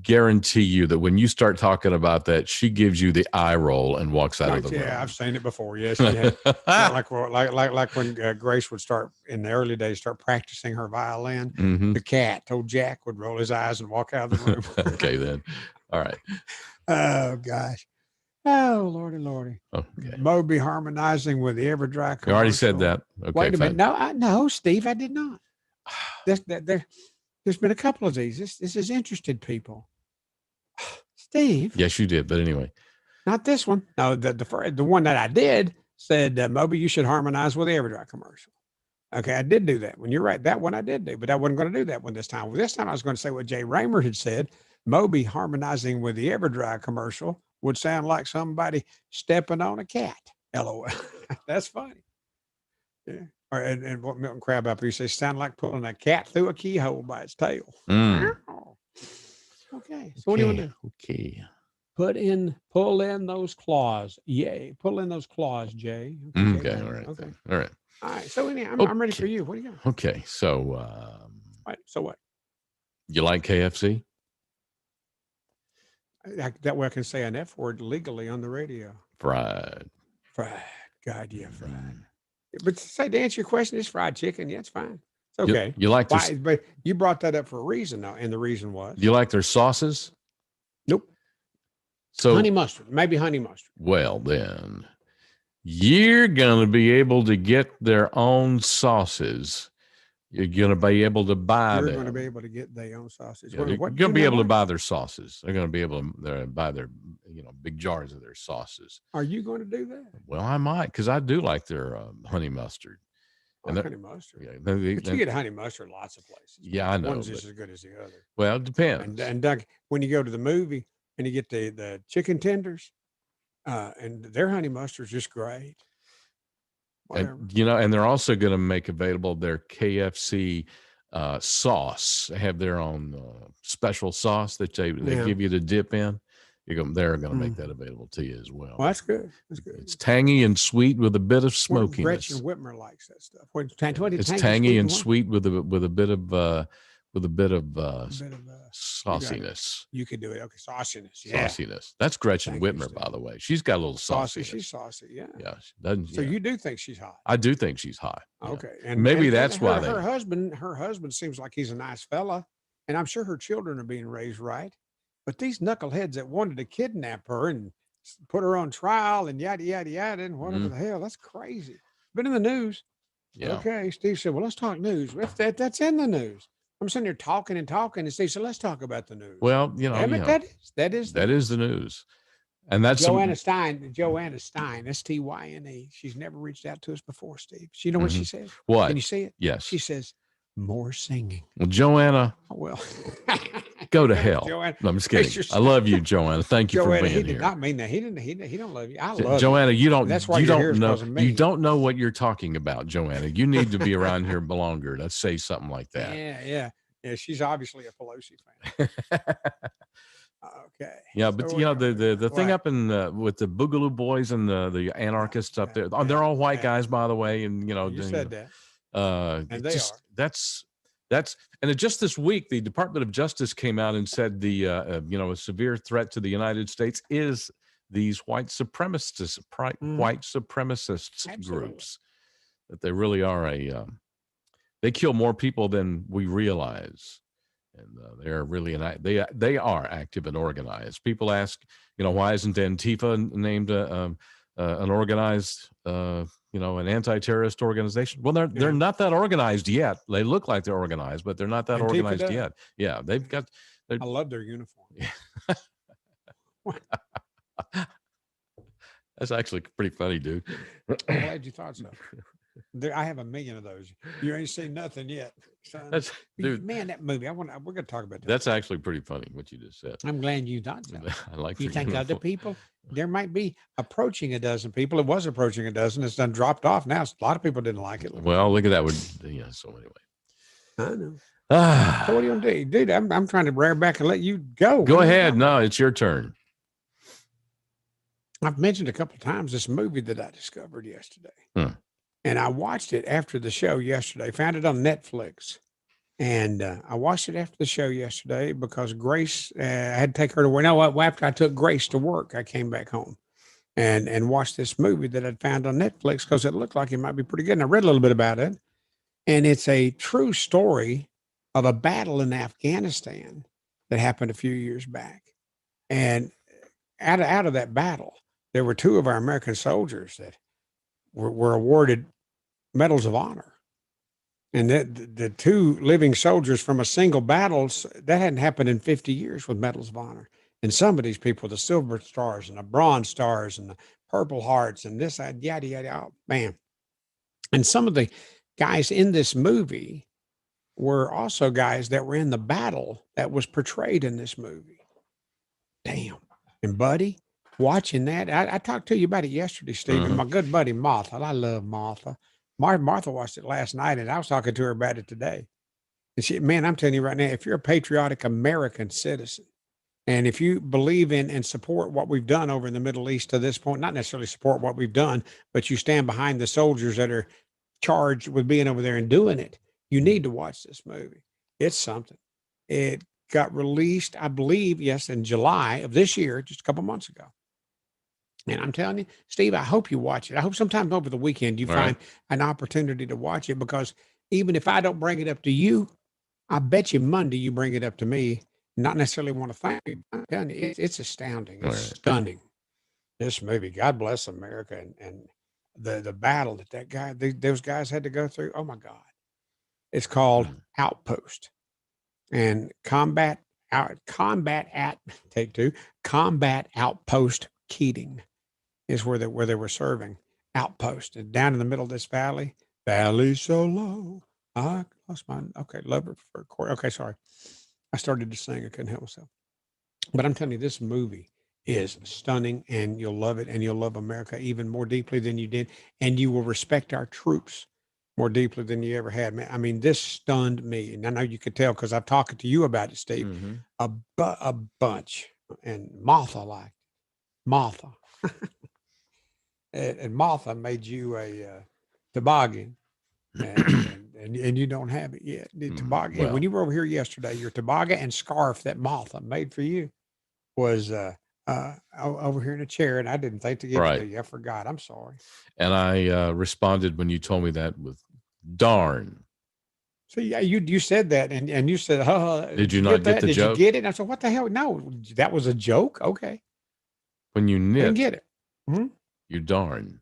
guarantee you that when you start talking about that, she gives you the eye roll and walks out of the room. Yeah, I've seen it before. Yes, she had. like when Grace would start in the early days, start practicing her violin. The cat, old Jack, would roll his eyes and walk out of the room. Okay, then. All right. Oh, gosh. Oh, Lordy. Okay. Moby harmonizing with the Everdry commercial. You already said that. Okay, wait a minute. No, Steve, I did not. There's been a couple of these. This has interested people. Steve. Yes, you did. But anyway. Not this one. No, the one that I did said, Moby, you should harmonize with the Everdry commercial. Okay, I did do that one. You're right. That one I did do, but I wasn't going to do that one this time. This time I was going to say what Jay Raymer had said. Moby harmonizing with the Everdry commercial would sound like somebody stepping on a cat. LOL. That's funny. Yeah. And what Milton Crabapple used to say, sound like pulling a cat through a keyhole by its tail. Okay. So what do you want to do? Okay. Pull in those claws. Yay. Pull in those claws, Jay. Okay. All right. Okay. All right. All right. So I'm ready for you. What do you got? Okay. So so what? You like KFC? That way I can say an F word legally on the radio. Fried. God, yeah, fried. But to answer your question, it's fried chicken. Yeah, it's fine. It's okay. You like this? But you brought that up for a reason, though, and the reason was. Do you like their sauces? Nope. So honey mustard, maybe honey mustard. Well, then you're going to be able to get their own sauces. You're going to be able to buy them. You're going to be able to get their own sausage. Yeah, you're going to be able to buy their sauces. They're going to be able to buy their, big jars of their sauces. Are you going to do that? Well, I might, because I do like their honey mustard. Honey mustard. Yeah, but you get honey mustard lots of places. Yeah, I know. One's just as good as the other. Well, it depends. And Doug, when you go to the movie and you get the chicken tenders, and their honey mustard is just great. And, and they're also going to make available their KFC sauce. They have their own special sauce that they give you to dip in. They're going to make that available to you as well. Well, that's good. That's good. It's tangy and sweet with a bit of smokiness. Gretchen Whitmer likes that stuff. It's tangy and sweet with a bit of sauciness. You could do it. Okay, sauciness. Yeah. Sauciness. That's Gretchen Whitmer, by the way. She's got a little saucy. She's saucy. Yeah. Yeah. She doesn't. So you do think she's hot? I do think she's hot. Okay. Yeah. And maybe that's why her husband seems like he's a nice fella, and I'm sure her children are being raised right. But these knuckleheads that wanted to kidnap her and put her on trial and yada yada yada and whatever the hell, that's crazy. Been in the news. Yeah. Okay. Steve said, "Well, let's talk news." That's in the news. I'm sitting there talking, and Steve said, "Let's talk about the news." Well, that is the news, and that's Joanna Stein, Styne. She's never reached out to us before, Steve. You know what she says? What? Can you see it? Yes. She says, more singing. Well, Joanna, Well, go to hell. Joanna, No, I'm just brace kidding. I yourself. love you, Joanna. Thank you Joanna, for he being did here. not mean that. He don't love you. I love Joanna, you don't. That's why you you're here don't is know. 'cause of me. You don't know what you're talking about, Joanna. You need to be around here longer to say something like that. Yeah. She's obviously a Pelosi fan. Okay. Yeah, but So you know the thing what? up in with the Boogaloo Boys and the anarchists up there. They're all white guys, by the way, and You said that. And they just, are. That's and just this week the Department of Justice came out and said the a severe threat to the United States is these white supremacists Absolutely. groups, that they really are they kill more people than we realize, and they're really they are active and organized. People ask, why isn't Antifa named an organized an anti-terrorist organization? Well, they're not that organized yet. They look like they're organized, but they're not that Antifa organized does. yet. Yeah, they've got. I love their uniform. That's actually pretty funny, dude. I'm glad you thought so. I have a million of those. You ain't seen nothing yet, son. Dude, man, that movie. We're gonna talk about that. That's actually pretty funny what you just said. I'm glad you thought so. I like. You think other people? There might be approaching a dozen people. It was approaching a dozen. It's done dropped off now. A lot of people didn't like it. Well, look at that. So anyway, I know. So what do you want to do, dude? I'm trying to rear back and let you go. Go ahead. No, it's your turn. I've mentioned a couple of times this movie that I discovered yesterday, and I watched it after the show yesterday. Found it on Netflix, and I watched it after the show yesterday because Grace, I had to take her to work. No, after I took Grace to work, I came back home and watched this movie that I'd found on Netflix because it looked like it might be pretty good. And I read a little bit about it, and it's a true story of a battle in Afghanistan that happened a few years back, and out of that battle, there were two of our American soldiers that were awarded medals of honor. And the two living soldiers from a single battle, that hadn't happened in 50 years with medals of honor. And some of these people, the silver stars and the bronze stars and the purple hearts and this, yada, yada, oh, man. And some of the guys in this movie were also guys that were in the battle that was portrayed in this movie. Damn. And buddy, watching that, I talked to you about it yesterday, Stephen. My good buddy Martha. I love Martha. Martha watched it last night, and I was talking to her about it today. And she, man, I'm telling you right now, if you're a patriotic American citizen, and if you believe in and support what we've done over in the Middle East to this point, not necessarily support what we've done, but you stand behind the soldiers that are charged with being over there and doing it, you need to watch this movie. It's something. It got released, I believe, yes, in July of this year, just a couple months ago. And I'm telling you, Steve, I hope you watch it. I hope sometime over the weekend you find an opportunity to watch it, because even if I don't bring it up to you, I bet you Monday you bring it up to me. Not necessarily want to thank you. I'm telling you, it's astounding. It's stunning. This movie, God bless America, and the battle that guy, those guys had to go through. Oh my God. It's called Outpost, and Combat Outpost Keating is where they were serving. Outpost, and down in the middle of this valley so low. I lost my lover for court. Okay, sorry. I started to sing. I couldn't help myself. But I'm telling you, this movie is stunning, and you'll love it, and you'll love America even more deeply than you did, and you will respect our troops more deeply than you ever had. Man, I mean, this stunned me, and I know you could tell because I've talked to you about it, Steve, a bunch, and Martha Martha, and Martha made you a toboggan, and you don't have it yet. The toboggan. Well, when you were over here yesterday, your toboggan and scarf that Martha made for you was over here in a chair, and I didn't think to give it to you. I forgot. I'm sorry. And I responded when you told me that with darn. So yeah, you said that, and you said, did you not get the joke? Did you get it? And I said, what the hell? No, that was a joke. Okay. When you knit, didn't get it. You darn.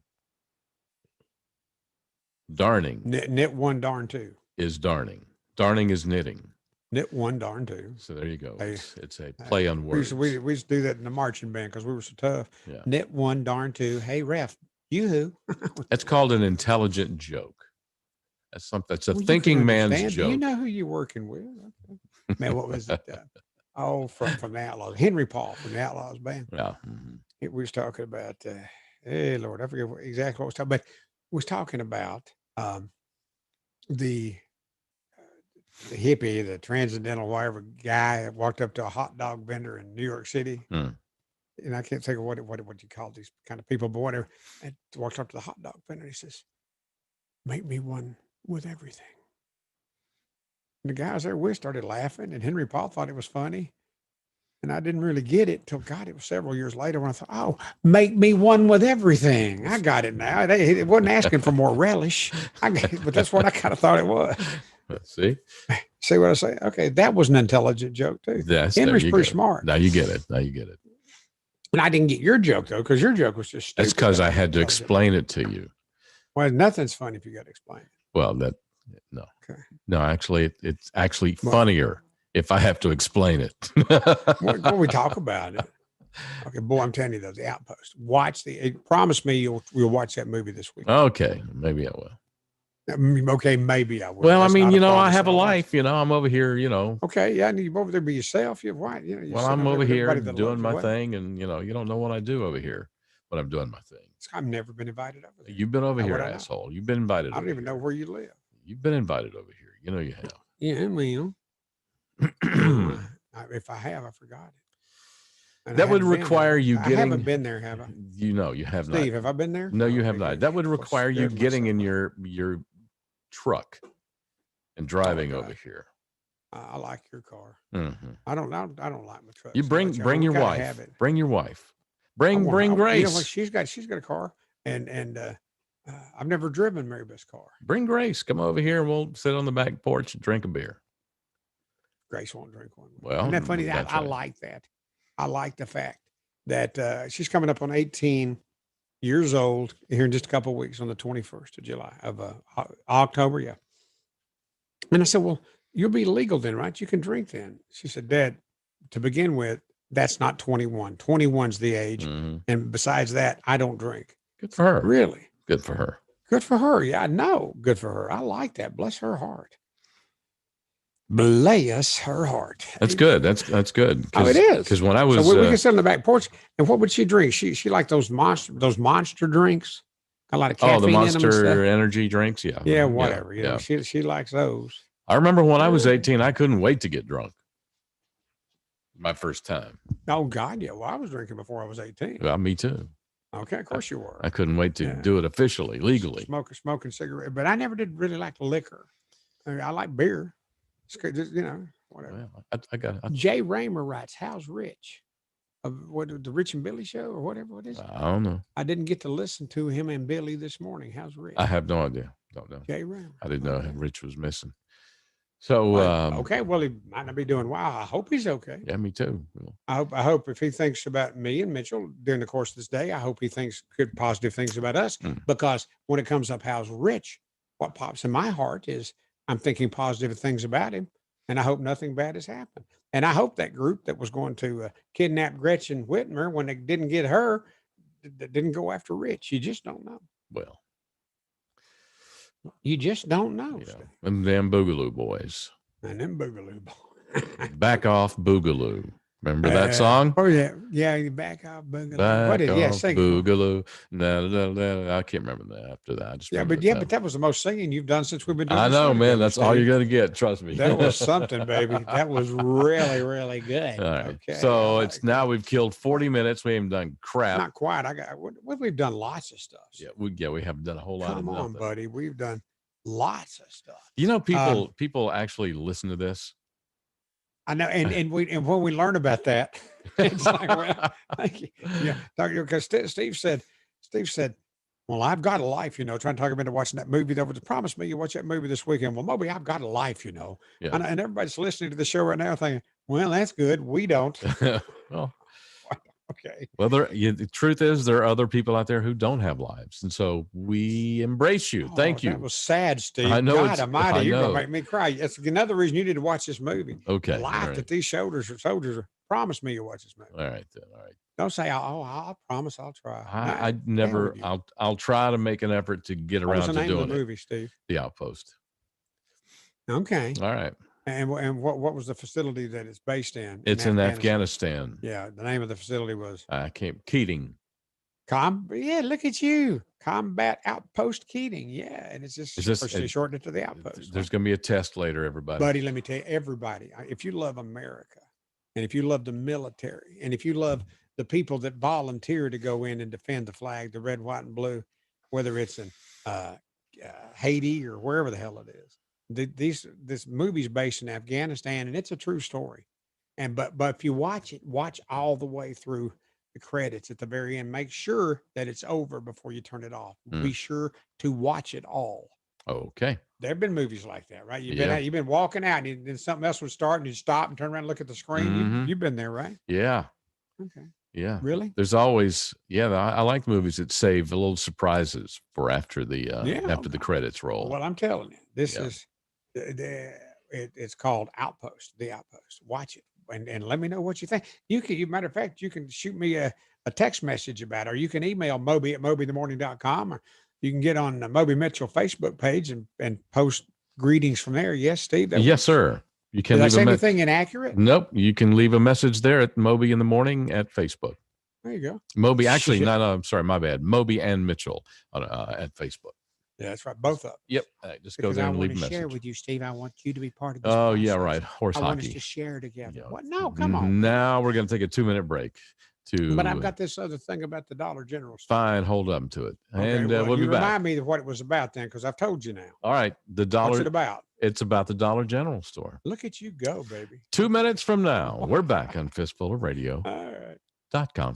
Darning. Knit one, darn two. Is darning. Darning is knitting. Knit one, darn two. So there you go. It's a play on words. We used to do that in the marching band because we were so tough. Yeah. Knit one, darn two. Hey, ref, yoo-hoo. That's called an intelligent joke. That's something. That's a Well, you thinking can man's understand. Do you joke. know who you're working with? Okay. Man, what was it? From the Outlaws. Henry Paul from the Outlaws band. Yeah. We was talking about, hey, Lord, I forget exactly what we was talking about. We was talking about the hippie, the transcendental, whatever guy that walked up to a hot dog vendor in New York City. Hmm. And I can't think of what you call these kind of people, but whatever. And walked up to the hot dog vendor. And he says, "Make me one with everything." And the guys there, we started laughing, and Henry Paul thought it was funny. And I didn't really get it till God, it was several years later when I thought, "Oh, make me one with everything." I got it now. It wasn't asking for more relish. I got it, but that's what I kind of thought it was. See? See what I say? Okay, that was an intelligent joke too. Yes. Henry's pretty smart. Now you get it. Now you get it. And I didn't get your joke though, because your joke was just stupid. That's because I had to explain it to you. Well, nothing's funny if you got to explain it. Well, no. Okay. No, actually, it's actually funnier if I have to explain it. When we talk about it. Okay, boy, I'm telling you though, The Outpost. Promise me you'll watch that movie this week. Okay, maybe I will. Okay, maybe I will. Well, That's I mean, not a I promise have a at all. life. I'm over here. Okay, yeah, and you over there by yourself. You why? You Well, sit I'm over with here everybody that doing loves my you. What? thing, and you don't know what I do over here, but I'm doing my thing. I've never been invited over there. You've been over How here, would I know? asshole. You've been invited. I don't over even know here. where you live. You've been invited over here. You have. Yeah, well, if I have, I forgot it. And That I would haven't been require there. you I getting. haven't been there, have I? You have Steve, not. have I been there? No, you have Okay, not. That would well, require you scared getting in myself. your truck and driving over gosh. here. I like your car. Mhm. I don't like my truck. You so bring much. your gotta wife. have it. Bring your wife. I Bring want- Grace. You know what? She's got a car, and I've never driven Mary Beth's car. Bring Grace. Come over here and we'll sit on the back porch and drink a beer. Grace won't drink one. Well, Isn't that funny? that's I right. like that. I like the fact that she's coming up on 18 years old here in just a couple of weeks on the 21st of July of October. Yeah. And I said, "Well, you'll be legal then, right? You can drink then." She said, "Dad, to begin with, that's not 21. 21's the age. Mhm. And besides that, I don't drink." Good for her. Really? Good for her. Good for her. Yeah, I know. Good for her. I like that. Bless her heart. Bless her heart. That's good. That's good. Oh, it is. Because when I was So we can sit on the back porch. And what would she drink? She liked those monster drinks. Got a lot of caffeine the in them and stuff. Monster energy drinks, yeah. Yeah, whatever. Yeah. She likes those. I remember when I was 18, I couldn't wait to get drunk. My first time. Oh God, yeah. Well, I was drinking before I was 18. Well, me too. Okay, of course you were. I couldn't wait to do it officially, legally. Smoking cigarette, but I never did really like liquor. I like beer. It's good, just, whatever. Well, I got. Jay Raymer writes, "How's Rich? What the Rich and Billy show or whatever? What is it? I don't know. I didn't get to listen to him and Billy this morning. How's Rich? I have no idea. Don't know. Jay Raymer. I didn't know Rich was missing. So okay, well, he might not be doing well. I hope he's okay. Yeah, me too. I hope if he thinks about me and Mitchell during the course of this day, I hope he thinks good positive things about us. Because when it comes up, how's Rich? What pops in my heart is I'm thinking positive things about him, and I hope nothing bad has happened. And I hope that group that was going to kidnap Gretchen Whitmer when they didn't get her, didn't go after Rich. You just don't know. Well, you just don't know. Yeah. Them damn Boogaloo boys. And them Boogaloo boys. Back off, Boogaloo. Remember that song? Oh yeah, you back off, Boogaloo. Back What is? Yeah, off, sing it. Boogaloo. No, I can't remember that after that. I just but that was the most singing you've done since we've been doing. I this know, show man. together, That's all Steve. you're gonna get. Trust me. That was something, baby. That was really, really good. All right. Okay. So it's now we've killed 40 minutes. We haven't done crap. Not quite. We've done lots of stuff. Yeah, we haven't done a whole lot. Come of on, nothing. buddy. We've done lots of stuff. People actually listen to this. I know, and when we learn about that, it's like, well, thank you. Yeah, because Steve said, "Well, I've got a life, trying to talk him into watching that movie. That was promised me you watch that movie this weekend. Well, Moby, I've got a life, Yeah. and everybody's listening to the show right now thinking, well, that's good. We don't. Well, Okay. Well, the truth is, there are other people out there who don't have lives, and so we embrace you. Thank you. That was sad, Steve. I know God it's- Almighty, I you're gonna know. make me cry. That's another reason you need to watch this movie. Okay, The life all right. that these soldiers promise me you'll watch this movie. All right, then. All right. Don't say, "Oh, I'll promise I'll try." I No, never. hell with you. I'll try to make an effort to get What was around the to name of doing the it. movie, Steve? The Outpost. Okay. All right. And what was the facility that it's based in? It's in Afghanistan. Yeah, the name of the facility was I can't. Keating. Yeah, look at you, Combat Outpost Keating. Yeah, and it's just shortened it to the Outpost. There's going to be a test later, everybody. Buddy, let me tell you, everybody, if you love America, and if you love the military, and if you love the people that volunteer to go in and defend the flag, the red, white, and blue, whether it's in Haiti or wherever the hell it is. This movie's based in Afghanistan, and it's a true story. And but if you watch it, watch all the way through the credits at the very end. Make sure that it's over before you turn it off. Be sure to watch it all. Okay. There have been movies like that, right? Yeah. You've been walking out, and then something else would start, and you stop and turn around and look at the screen. Mhm. You've been there, right? Yeah. Okay. Yeah. Really? There's always, I like movies that save a little surprises for after the credits roll. Well, I'm telling you, this Yeah. is it's called Outpost, The Outpost. Watch it and let me know what you think. Matter of fact, you can shoot me a text message about it, or you can email Moby at mobythemorning.com, or you can get on the Moby Mitchell Facebook page and post greetings from there. Yes, Steve? Yes, sir. You can Did I leave say a anything inaccurate? Nope. You can leave a message there at Moby in the Morning at Facebook. There you go. Moby, actually, Shit. no, I'm sorry, my bad. Moby and Mitchell at Facebook. Yeah, that's right. Both of them. Yep. Just go Because there I and want leave a to message. share with you, Steve. I want you to be part of this. Oh, yeah, process. right. Horse I want us hockey. to share together. Yeah. What? No, come on. Now we're going to take a 2-minute break. But I've got this other thing about the Dollar General stuff. Fine, hold up to it. Okay, And well, we'll you be back. remind me of what it was about then, because I've told you now. All right. What's it about? It's about the Dollar General store. Look at you go, baby. 2 minutes from now, we're back on Fistful of Radio. All right.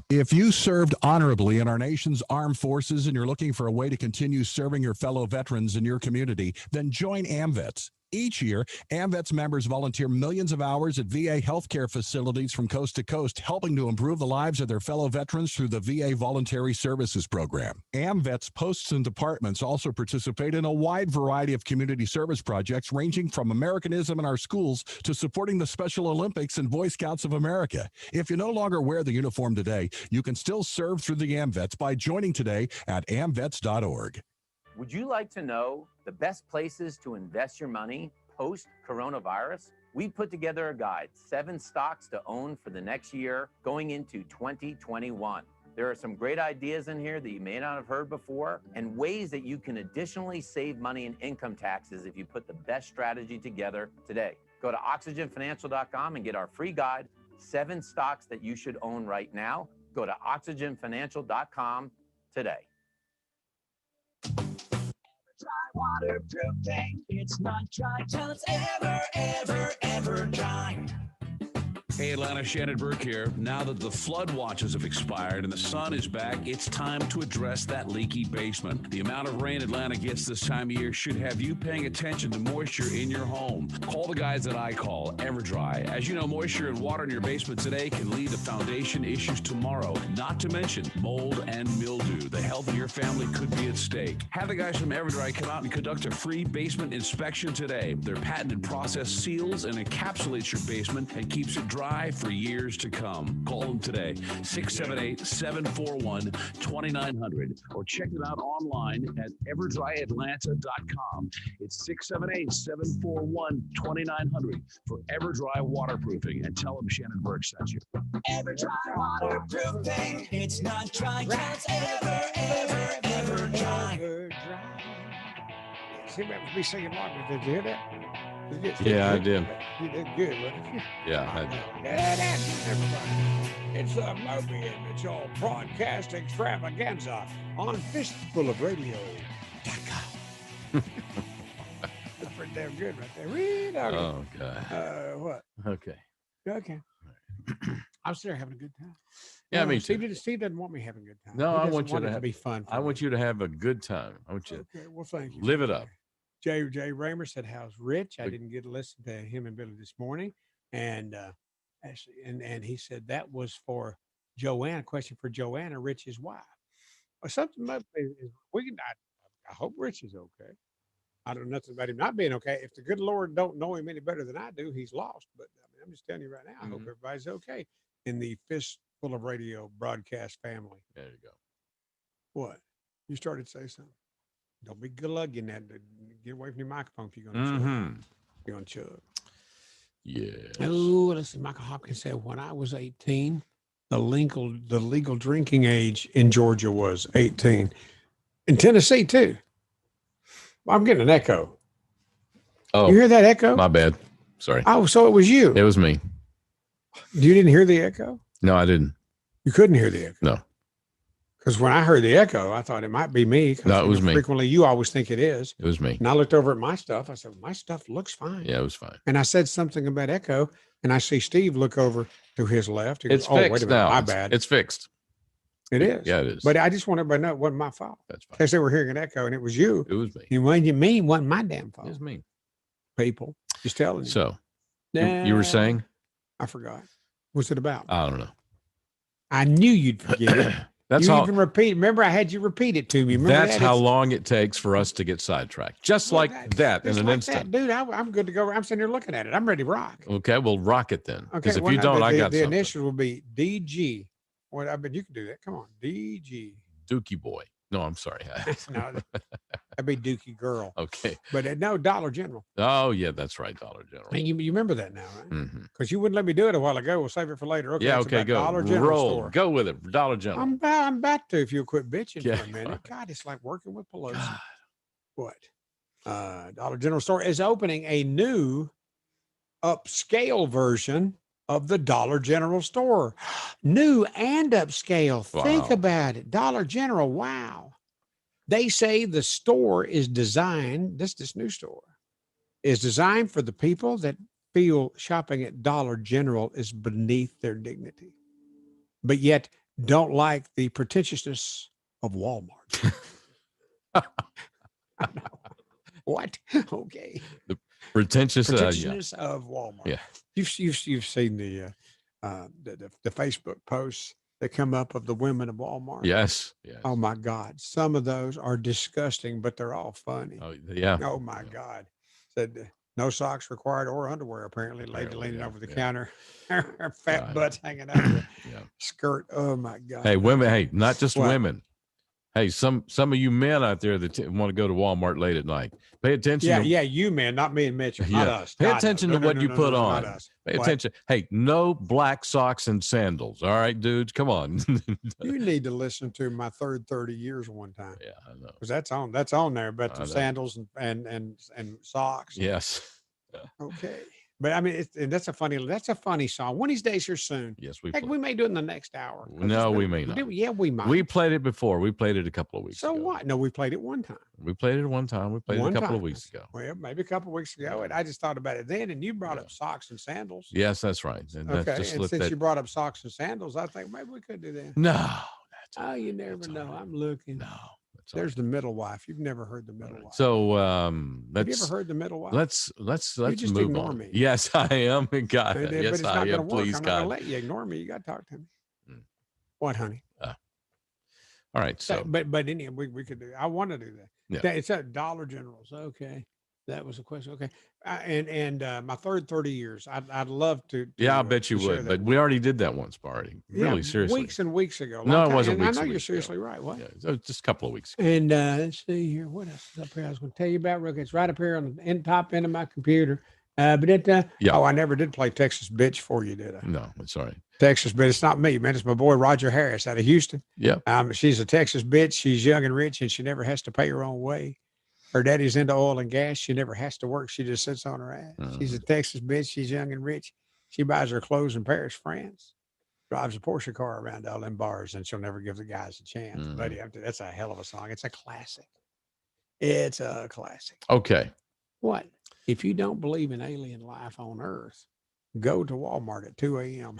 If you served honorably in our nation's armed forces and you're looking for a way to continue serving your fellow veterans in your community, then join AMVETS. Each year, AMVETS members volunteer millions of hours at VA healthcare facilities from coast to coast, helping to improve the lives of their fellow veterans through the VA Voluntary Services Program. AMVETS posts and departments also participate in a wide variety of community service projects, ranging from Americanism in our schools to supporting the Special Olympics and Boy Scouts of America. If you no longer wear the uniform today, you can still serve through the AMVETS by joining today at amvets.org. Would you like to know the best places to invest your money post-coronavirus? We put together a guide, 7 stocks to own for the next year going into 2021. There are some great ideas in here that you may not have heard before, and ways that you can additionally save money in income taxes if you put the best strategy together today. Go to oxygenfinancial.com and get our free guide, 7 stocks that you should own right now. Go to oxygenfinancial.com today. Waterproofing, it's not dry till it's ever dry. Hey, Atlanta, Shannon Burke here. Now that the flood watches have expired and the sun is back, it's time to address that leaky basement. The amount of rain Atlanta gets this time of year should have you paying attention to moisture in your home. Call the guys that I call, EverDry. As you know, moisture and water in your basement today can lead to foundation issues tomorrow, not to mention mold and mildew. The health of your family could be at stake. Have the guys from EverDry come out and conduct a free basement inspection today. Their patented process seals and encapsulates your basement and keeps it dry for years to come. Call them today, 678-741-2900, or check them out online at everdryatlanta.com. It's 678-741-2900 for EverDry Waterproofing, and tell them Shannon Burke sent you. EverDry Waterproofing, it's not dry till it's ever dry. See, that was me singing along. Did you hear that? Yeah, I did. You did good, wasn't you? Yeah, I did. Yeah, that's everybody. It's Moby and Mitchell broadcast extravaganza on fistfulofradio.com. That's pretty damn good right there. Read out. Oh, God. What? Okay. Okay. I'm still having a good time. Yeah, me too. Steve doesn't want me having a good time. No, He I doesn't want you to it have, be fun. I want you to have a good time. I want you Okay, well, thank you. live it up. Jay Raymer said, "How's Rich?" I didn't get to listen to him and Billy this morning, and actually, and he said that was for Joanna, question for Joanna, Rich's wife. Or something we can I hope Rich is okay. I don't know nothing about him not being okay. If the good Lord don't know him any better than I do, he's lost. But I mean, I'm just telling you right now, I hope everybody's okay in the Fistful of Radio broadcast family. There you go. What? You started to say something. Don't be good lugging that. Get away from your microphone if you're going to chug. You're going to chug. Yeah. Oh, let's see. Michael Hopkins said, when I was 18, the legal drinking age in Georgia was 18. In Tennessee, too. I'm getting an echo. Oh, you hear that echo? My bad. Sorry. Oh, so it was you. It was me. You didn't hear the echo? No, I didn't. You couldn't hear the echo? No. Because when I heard the echo, I thought it might be me. No, it was me. Frequently, you always think it is. It was me. And I looked over at my stuff. I said, my stuff looks fine. Yeah, it was fine. And I said something about echo, and I see Steve look over to his left. He goes, It's fixed wait a minute, now. my bad. It's fixed. It is. Yeah, it is. But I just want everybody to know it wasn't my fault. That's fine. Because they were hearing an echo, and it was you. It was me. And when you mean, it wasn't my damn fault. It was me. People. Just telling you. So, you were saying? I forgot. What's it about? I don't know. I knew you'd forget it. That's you how. even repeat. Remember, I had you repeat it to me. Remember That's that? how long it takes for us to get sidetracked. Just like that in Just an like instant. that, dude. I'm good to go. I'm sitting here looking at it. I'm ready to rock. Okay, well, rock it then. Okay, Because if you don't, I got the something. initial will be DG. Well, I bet you can do that. Come on, DG. Dookie boy. No, I'm sorry. No, that'd be Dookie girl. Okay. But no, Dollar General. Oh, yeah, that's right. Dollar General. And you remember that now, right? Mm-hmm. Because you wouldn't let me do it a while ago. We'll save it for later. Okay. Yeah, it's okay, about go. Dollar General Roll. store. Go with it. Dollar General. I'm about to if you'll quit bitching Yeah. for a minute. God, it's like working with Pelosi. What? Dollar General store is opening a new upscale version of the Dollar General store. New and upscale. Think Wow. about it. Dollar General. Wow. They say the store is designed, this new store is designed for the people that feel shopping at Dollar General is beneath their dignity, but yet don't like the pretentiousness of Walmart. I know. What? Okay. The pretentiousness of Walmart. Yeah. You've seen the Facebook posts that come up of the women of Walmart. Yes. Yes. Oh my God. Some of those are disgusting, but they're all funny. Oh, yeah. Oh my God. Said no socks required or underwear, apparently. Lady leaning over the counter, her fat butt's hanging out of the skirt. Oh my God. Hey, women. Hey, not just What? women. Hey, some of you men out there that want to go to Walmart late at night, pay attention. Yeah, you man, not me and Mitchell, not us. Pay God, attention no, to no, what no, you no, put no, on. not us. Pay What? attention. Hey, no black socks and sandals. All right, dudes, come on. You need to listen to my third 30 years one time. Yeah, I know. Because that's on there, but I the know. sandals and socks. Yes. Okay. But I mean, that's a funny song. One of these days here soon. Yes, we. Heck, we may do it in the next hour. No, we may not. Yeah, we might. We played it before. We played it a couple of weeks So ago. what? No, we played it one time. We played it one time. We played it a couple of weeks ago. Well, maybe a couple of weeks ago. And I just thought about it then. And you brought up socks and sandals. Yes, that's right. And that's Okay. just And let since that. you brought up socks and sandals, I think maybe we could do that. No. Oh, you never know. I'm looking. No. There's the middle wife. You've never heard the middle wife. So Have you let's ever heard the middle wife? let's just move ignore on. me. Yes, I am. God, But yes, it's not I going to am. work. Please, I'm not going to God. let you ignore me. You got to talk to me. Mm. What, honey? All right. So But anyway, we could do. I want to do that. Yeah. It's at Dollar Generals. Okay, that was a question. Okay, and my third 30 years. I'd love to. yeah, I bet you to share would. that But with we already did that once, Barty. you. Really, Yeah, seriously. weeks and weeks ago. No, Long it time. wasn't And weeks I know and you're weeks ago. seriously right. What? Yeah, so just a couple of weeks ago. And let's see here. What else is up here? I was going to tell you about. Look, it's right up here on the top end of my computer. But it. Yeah. Oh, I never did play Texas Bitch for you, did I? No, it's all right. Texas, but it's not me, man. It's my boy Roger Harris out of Houston. Yeah. She's a Texas bitch. She's young and rich, and she never has to pay her own way. Her daddy's into oil and gas. She never has to work. She just sits on her ass. She's a Texas bitch. She's young and rich. She buys her clothes in Paris, France. Drives a Porsche car around all them bars, and she'll never give the guys a chance. Buddy, that's a hell of a song. It's a classic. It's a classic. Okay. What? If you don't believe in alien life on Earth, go to Walmart at 2 a.m.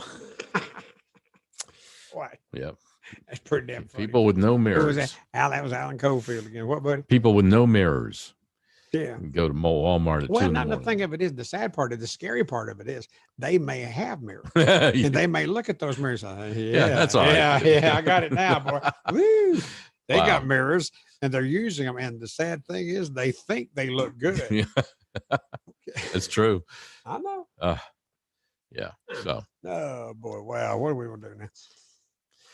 What? Yep. That's pretty damn funny. People with no Who was mirrors. that? That was Alan Cofield again. What, buddy? People with no mirrors. Yeah. You go to Walmart at 2 Well, in the now the morning. thing of it is, the sad part of the scary part of it is they may have mirrors, Yeah. and they may look at those mirrors. Yeah, that's all right. Yeah, I got it now, boy. Woo! They got Wow. mirrors, and they're using them. And the sad thing is, they think they look good. Yeah. It's true. I know. Yeah. So Oh boy, wow! What are we gonna do now?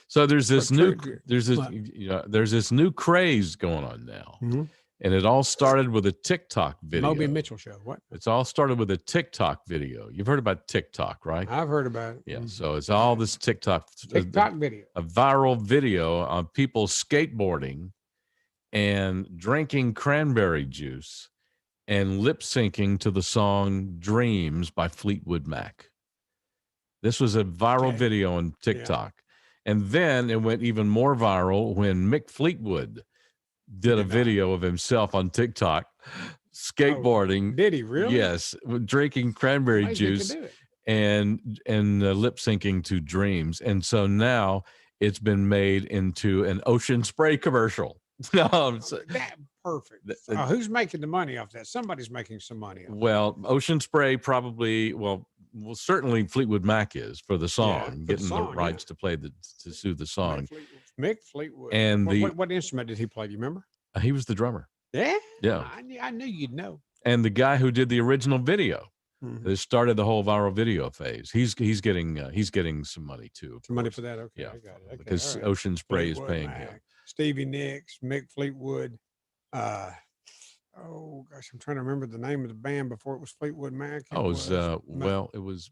so there's this new What? there's this new craze going on now. Mhm. And it all started with a TikTok video. Moby Mitchell show. What? It's all started with a TikTok video. You've heard about TikTok, right? I've heard about it. Yeah. Mhm. So it's all this TikTok video. a viral video of people skateboarding and drinking cranberry juice and lip syncing to the song Dreams by Fleetwood Mac. This was a viral video on TikTok. And then it went even more viral when Mick Fleetwood did a video of himself on TikTok skateboarding. Did he really? Yes, drinking cranberry juice and lip syncing to Dreams. And so now it's been made into an Ocean Spray commercial. Perfect. Who's making the money off that? Somebody's making some money off Well, Ocean Spray probably, well, certainly Fleetwood Mac is for the song, getting the rights to play to sue the song. Mick Fleetwood. And what instrument did he play? Do you remember? He was the drummer. Yeah. Yeah. I knew you'd know. And the guy who did the original video, Mhm. that started the whole viral video phase, he's getting some money too. Some money for that. Okay. Yeah. I got it. Okay, Because all right. Ocean Spray is Fleetwood paying Mac, him. Stevie Nicks, Mick Fleetwood. Oh gosh, I'm trying to remember the name of the band before it was Fleetwood Mac. It it was.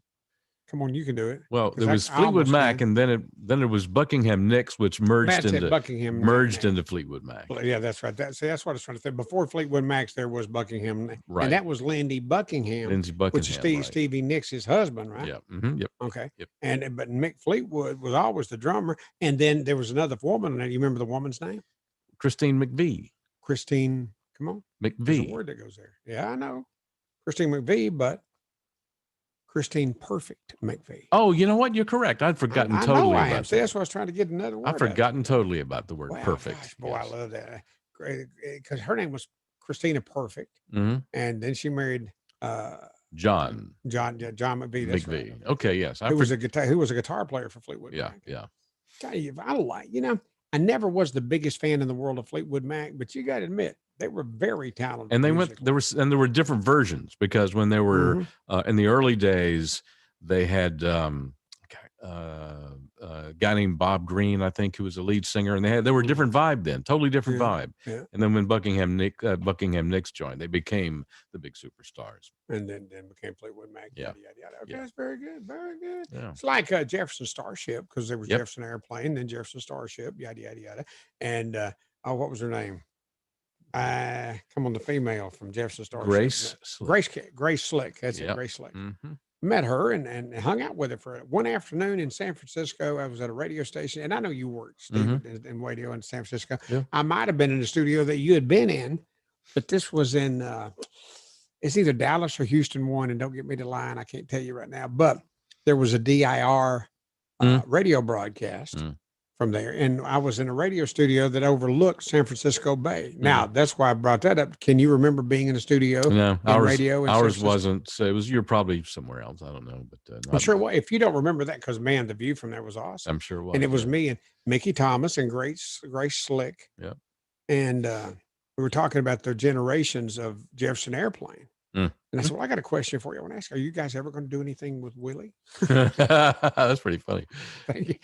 Come on, you can do it. Well, 'Cause it was I Fleetwood almost Mac, can. and then it was Buckingham Nicks, which merged That's it, into Buckingham into Fleetwood Mac. Yeah, that's right. That's what I was trying to say. Before Fleetwood Macs, there was Buckingham, Right. and that was Lindy Buckingham, Lindsey which is Buckingham, right. Stevie Nicks' husband, right? Yeah. Mm-hmm, yep. Okay. Yep. But Mick Fleetwood was always the drummer, and then there was another woman. You remember the woman's name? Christine McVie. Christine. Come on. There's a McVie. word that goes there. Yeah, I know. Christine McVie, but Christine Perfect McVie. Oh, you know what? You're correct. I'd forgotten I totally know I am. about See, that. that's why I was trying to get another word. I've forgotten totally about the word Wow, perfect. gosh, boy, Yes. I love that. Great, because her name was Christina Perfect, Mhm. and then she married John John McVie. That's McVie. right. Okay, yes. Who was a guitar player for Fleetwood Yeah, Mac. yeah. I never was the biggest fan in the world of Fleetwood Mac, but you got to admit they were very talented. And they musically. there were different versions, because when they were in the early days, they had a guy named Bob Green, I think, who was a lead singer, and they were a different vibe then, totally different vibe. Yeah. And then when Buckingham Nicks joined, they became the big superstars. And then became Fleetwood Mac. Yeah. Yada, yada, yada. Okay, that's very good. Very good. Yeah. It's like Jefferson Starship, because there was Yep. Jefferson Airplane, then Jefferson Starship, yada, yada, yada. And what was her name? Come on, the female from Jefferson Starship. Grace Slick. Grace Slick. That's it, Yep. Grace Slick. Mm-hmm. Met her and hung out with her for one afternoon in San Francisco. I was at a radio station, and I know you worked, Steve, in radio in San Francisco. Yeah. I might have been in the studio that you had been in, but this was in it's either Dallas or Houston one, and don't get me to line, I can't tell you right now, but there was a DIR radio broadcast from there, and I was in a radio studio that overlooked San Francisco Bay. Now that's why I brought that up. Can you remember being in a studio? No, radio in San ours Francisco? wasn't. So it was. You're probably somewhere else. I don't know, but I'm sure. Well, if you don't remember that, because man, the view from there was awesome. I'm sure it was. And it was me and Mickey Thomas and Grace Slick. Yeah. And we were talking about the generations of Jefferson Airplane. And I said, well, I got a question for you. I want to ask, are you guys ever going to do anything with Willie? That's pretty funny. Thank you.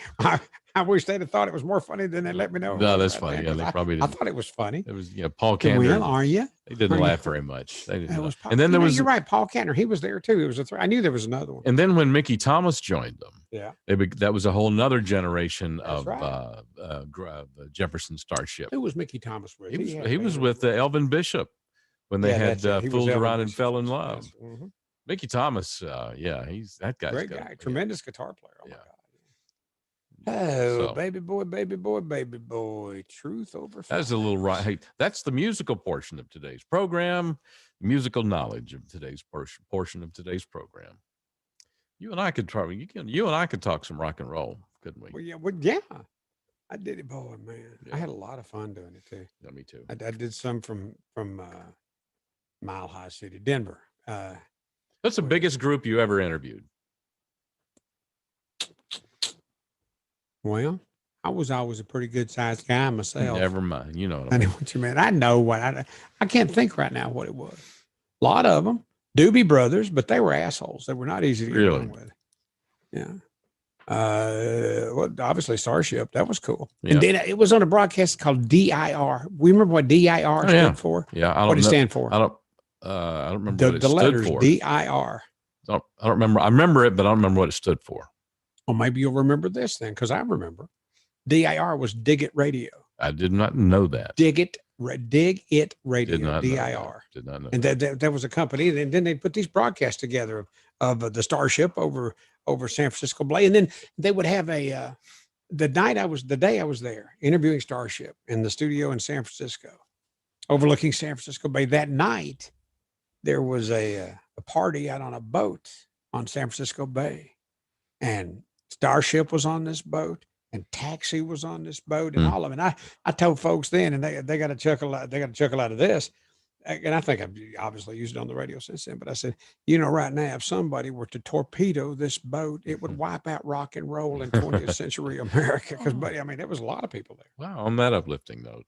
I wish they'd have thought it was more funny than they let me know. No, that's funny. Yeah, they probably I didn't. thought it was funny. It was, Paul Will, Kantner. are you? They didn't Are you? laugh very much. They didn't. It was And then there was. you're right. Paul Kantner. He was there too. It was I knew there was another one. And then when Mickey Thomas joined them, Yeah. that was a whole nother generation That's of the Jefferson Starship. Who was Mickey Thomas with? He was with Elvin Bishop when they had that's it. He was fooled Elvin around and Bishop. fell in love. Yes. Mhm. Mickey Thomas, he's that guy's Great got guy, tremendous guitar player. Oh Yeah. my God. Oh, So- baby boy, baby boy, baby boy. Truth over. That's a little right. Hey, that's the musical portion of today's program. Musical knowledge of today's portion of today's program. You and I could talk some rock and roll, couldn't we? Well, yeah. I did it, boy, man. Yeah. I had a lot of fun doing it too. Yeah, me too. I did some from Mile High City, Denver. That's the biggest group you ever interviewed. Well, I was always a pretty good sized guy myself. Never mind. You know what I I know mean. what you mean. I know what I can't think right now what it was. A lot of them, Doobie Brothers, but they were assholes. They were not easy to get along with. Yeah. Well, obviously Starship, that was cool. Yeah. And then it was on a broadcast called DIR. We remember what DIR stood for? Yeah, I don't what did it know. stand for? I don't remember what it the stood letters for. DIR. I don't remember. I remember it, but I don't remember what it stood for. Well, maybe you'll remember this then, because I remember. DIR was Dig It Radio. I did not know that. Dig It Radio. Did not DIR. Did not know. And that was a company, and then they put these broadcasts together of the Starship over San Francisco Bay, and then they would have the day I was there interviewing Starship in the studio in San Francisco, overlooking San Francisco Bay. That night, there was a party out on a boat on San Francisco Bay, and Starship was on this boat, and Taxi was on this boat, and all of it. And I told folks then, and they got a chuckle out of this. And I think I've obviously used it on the radio since then, but I said, right now, if somebody were to torpedo this boat, it would wipe out rock and roll in 20th century America. Because, buddy, I mean, there was a lot of people there. Wow, on that uplifting note.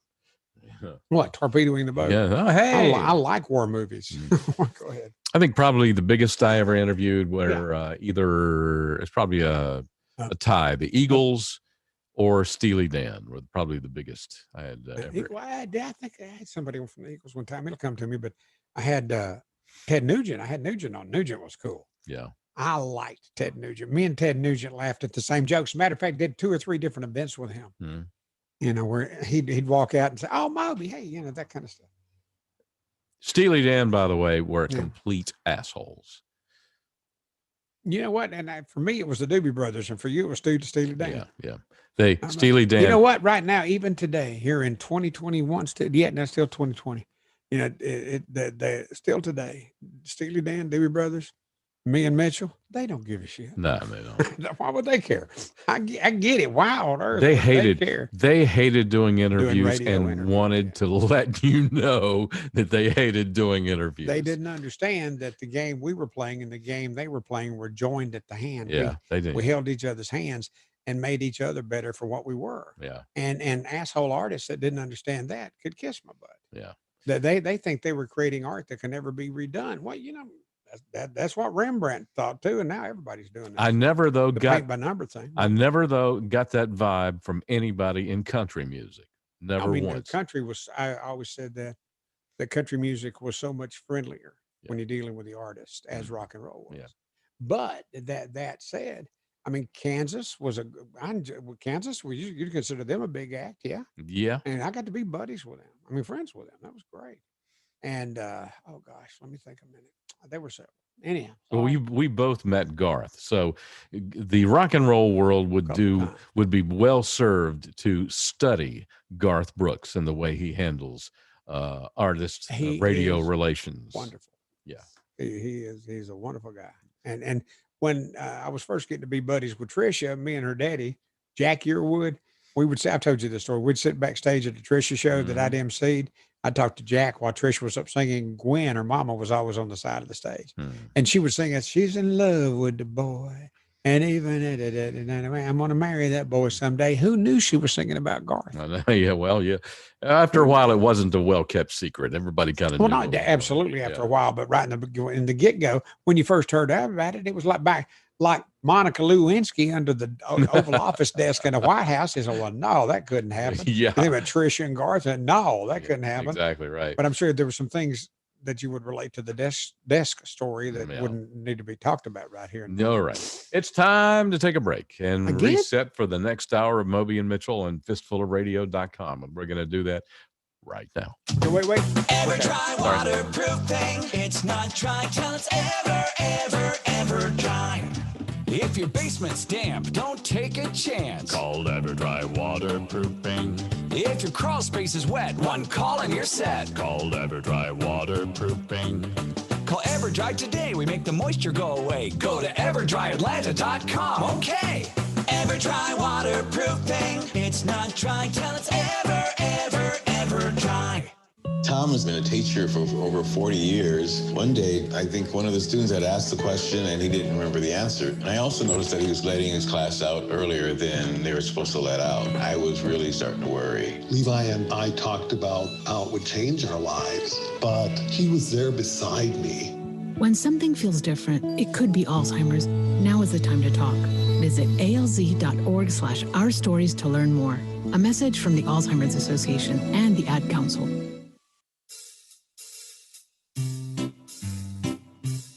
What, torpedoing the boat? Yeah. Oh, hey. I like war movies. Go ahead. I think probably the biggest I ever interviewed were either it's probably a tie, the Eagles or Steely Dan were probably the biggest I had ever. I think I had somebody from the Eagles one time. It'll come to me, but I had Ted Nugent. I had Nugent on. Nugent was cool. Yeah. I liked Ted Nugent. Me and Ted Nugent laughed at the same jokes. Matter of fact, did 2 or 3 different events with him. Mm-hmm. Where he'd walk out and say, "Oh, Moby, hey," that kind of stuff. Steely Dan, by the way, were complete assholes. You know what? And for me, it was the Doobie Brothers, and for you, it was Steely Dan. Yeah. Steely Dan. You know what? Right now, even today, here in 2021, still 2020. Still today, Steely Dan, Doobie Brothers, me and Mitchell, they don't give a shit. No, they don't. Why would they care? I get it. Why on earth? They care? hated doing interviews and wanted to let you know that they hated doing interviews. They didn't understand that the game we were playing and the game they were playing were joined at the hand. Yeah, they did. We held each other's hands and made each other better for what we were. Yeah. And asshole artists that didn't understand that could kiss my butt. Yeah. That they think they were creating art that can never be redone. Well, that's what Rembrandt thought too, and now everybody's doing that. I never though got paint by number thing. I never though got that vibe from anybody in country music. Never once. Country was. I always said that country music was so much friendlier when you're dealing with the artist as rock and roll was. Yeah. But that said, I mean, Kansas was Kansas. You'd consider them a big act, yeah. Yeah. And I got to be buddies with them. I mean, friends with them. That was great. And oh gosh, let me think a minute. There were several. Anyhow, well, we both met Garth, so the rock and roll world would be well served to study Garth Brooks and the way he handles artist radio relations. Wonderful. Yeah, he's a wonderful guy. And when I was first getting to be buddies with Tricia, me and her daddy, Jack Yearwood, we would say, I've told you this story. We'd sit backstage at the Tricia show that I'd emceed. I'd talk to Jack while Tricia was up singing. Gwen, her mama, was always on the side of the stage. And she would sing, she's in love with the boy. And even I'm going to marry that boy someday. Who knew she was singing about Garth? Yeah, well, yeah. After a while, it wasn't a well-kept secret. Everybody kind of knew. Well, not absolutely after a while, but right in the get-go, when you first heard about it, it was like Monica Lewinsky under the Oval Office desk in the White House. He said, well, no, that couldn't happen. Yeah. And then with Tricia and Garth, and no, that couldn't happen. Exactly right. But I'm sure there were some things that you would relate to the desk story that wouldn't need to be talked about right here. All right. It's time to take a break and reset for the next hour of Moby and Mitchell on fistfulofradio.com. And we're going to do that right now. Wait. Ever try waterproofing? It's not dry till it's ever dry. If your basement's damp, don't take a chance. Call EverDry Waterproofing. If your crawl space is wet, one call and you're set. Call EverDry Waterproofing. Call EverDry today. We make the moisture go away. Go to EverDryAtlanta.com. Okay. EverDry Waterproofing. It's not dry till it's ever dry. Tom has been a teacher for over 40 years. One day, I think one of the students had asked the question and he didn't remember the answer. And I also noticed that he was letting his class out earlier than they were supposed to let out. I was really starting to worry. Levi and I talked about how it would change our lives, but he was there beside me. When something feels different, it could be Alzheimer's. Now is the time to talk. Visit alz.org/ourstories to learn more. A message from the Alzheimer's Association and the Ad Council.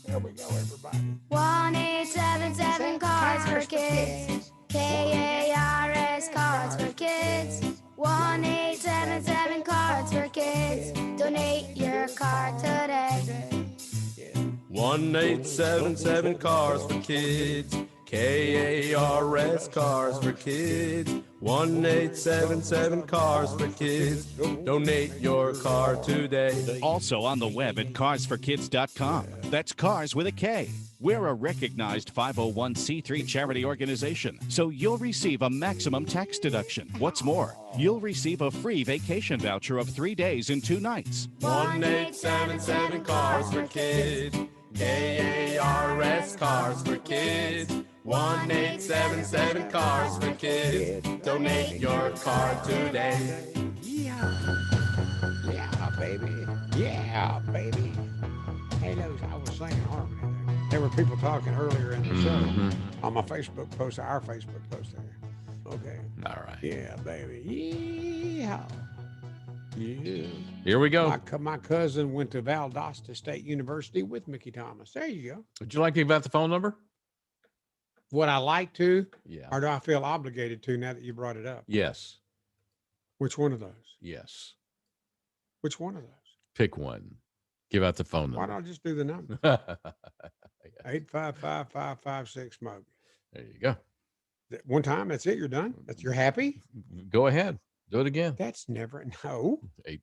There we go, everybody. 1-877 Cards for Kids. KARS Cards for Kids. 1-877 Cards for Kids. Donate your card today. 1-877 Cars for Kids. KARS Cars for Kids. 1-877 Cars for Kids. Donate your car today. Also on the web at carsforkids.com. That's Cars with a K. We're a recognized 501c3 charity organization, so you'll receive a maximum tax deduction. What's more, you'll receive a free vacation voucher of 3 days and 2 nights. 1-877 Cars for Kids. KARS Cars for Kids. 1-877 Cars for Kids. Donate your car today. Yeah, baby. Yeah, baby. Hey, those, I was singing harmony there. There were people talking earlier in the show on my Facebook post, our Facebook post there. Okay. All right. Yeah, baby. Yeah. Yeah. Here we go. My cousin went to Valdosta State University with Mickey Thomas. There you go. Would you like to give out the phone number? Would I like to? Yeah. Or do I feel obligated to now that you brought it up? Yes. Which one of those? Yes. Which one of those? Pick one. Give out the phone number. Why don't I just do the number? 855-556 Moby. There you go. One time, that's it. You're done. You're happy? Go ahead. Do it again. That's never, no.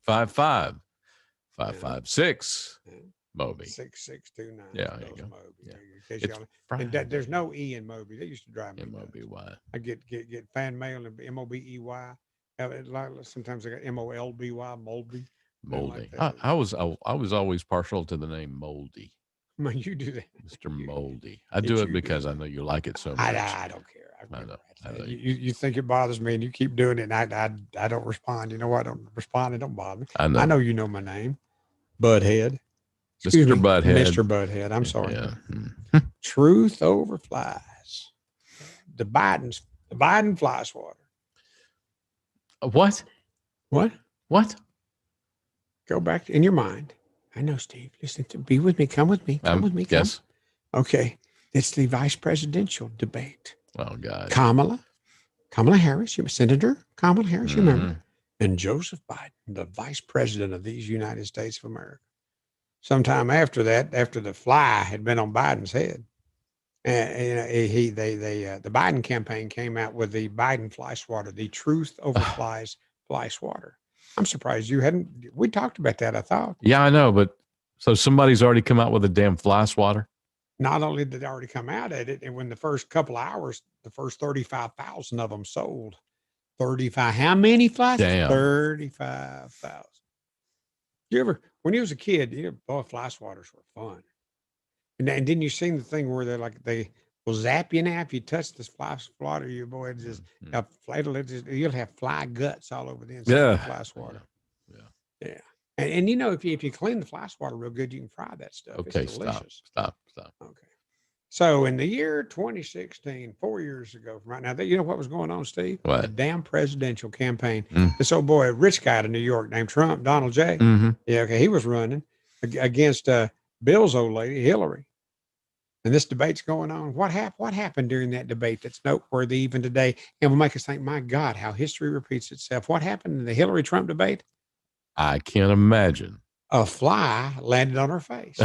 855-556 Moby. 6629. Yeah, there you go. Moby. Yeah. And there's no E in Moby. That used to drive me nuts. M-O-B-Y. I get fan mail and M-O-B-E-Y. Sometimes I got M-O-L-B-Y, Moldy. Moldy. I was always partial to the name Moldy. Man, you do that. Mr. Moldy. I do it because I know you like it so much. I don't care. I know. You think it bothers me and you keep doing it and I don't respond. You know what? I don't respond. It don't bother me. I know. I know you know my name. Budhead. Mr. Budhead. Mr. Budhead. I'm sorry. Yeah. Truth over flies. The Biden fly swatter. What? Go back in your mind. I know, Steve. Listen to be with me. Come with me. Come with me. Come. Yes. Okay. It's the vice presidential debate. Oh, God. Kamala Harris, Senator Kamala Harris, you remember? And Joseph Biden, the vice president of these United States of America. Sometime after that, after the fly had been on Biden's head, the Biden campaign came out with the Biden fly swatter, the truth over flies fly swatter. I'm surprised you hadn't. We talked about that, I thought. Yeah, I know, but so somebody's already come out with a damn fly swatter. Not only did they already come out at it, and when the first couple hours, the first 35,000 of them sold. 35. How many flies? Damn. 35,000. You ever, when you was a kid, boy, fly swatters were fun. And didn't you see the thing where they will zap you now if you touch this fly swatter, you boy, it just you'll have fly guts all over the inside of the fly swatter. Yeah. And if you clean the fly swatter real good, you can fry that stuff. Okay, it's delicious. Stop. Okay. So in the year 2016, 4 years ago from right now, you know what was going on, Steve? What? The damn presidential campaign. This old boy, rich guy to New York named Trump, Donald J. Yeah, okay, he was running against Bill's old lady, Hillary. And this debate's going on. What happened during that debate that's noteworthy even today and will make us think, my God, how history repeats itself. What happened in the Hillary-Trump debate? I can't imagine. A fly landed on her face.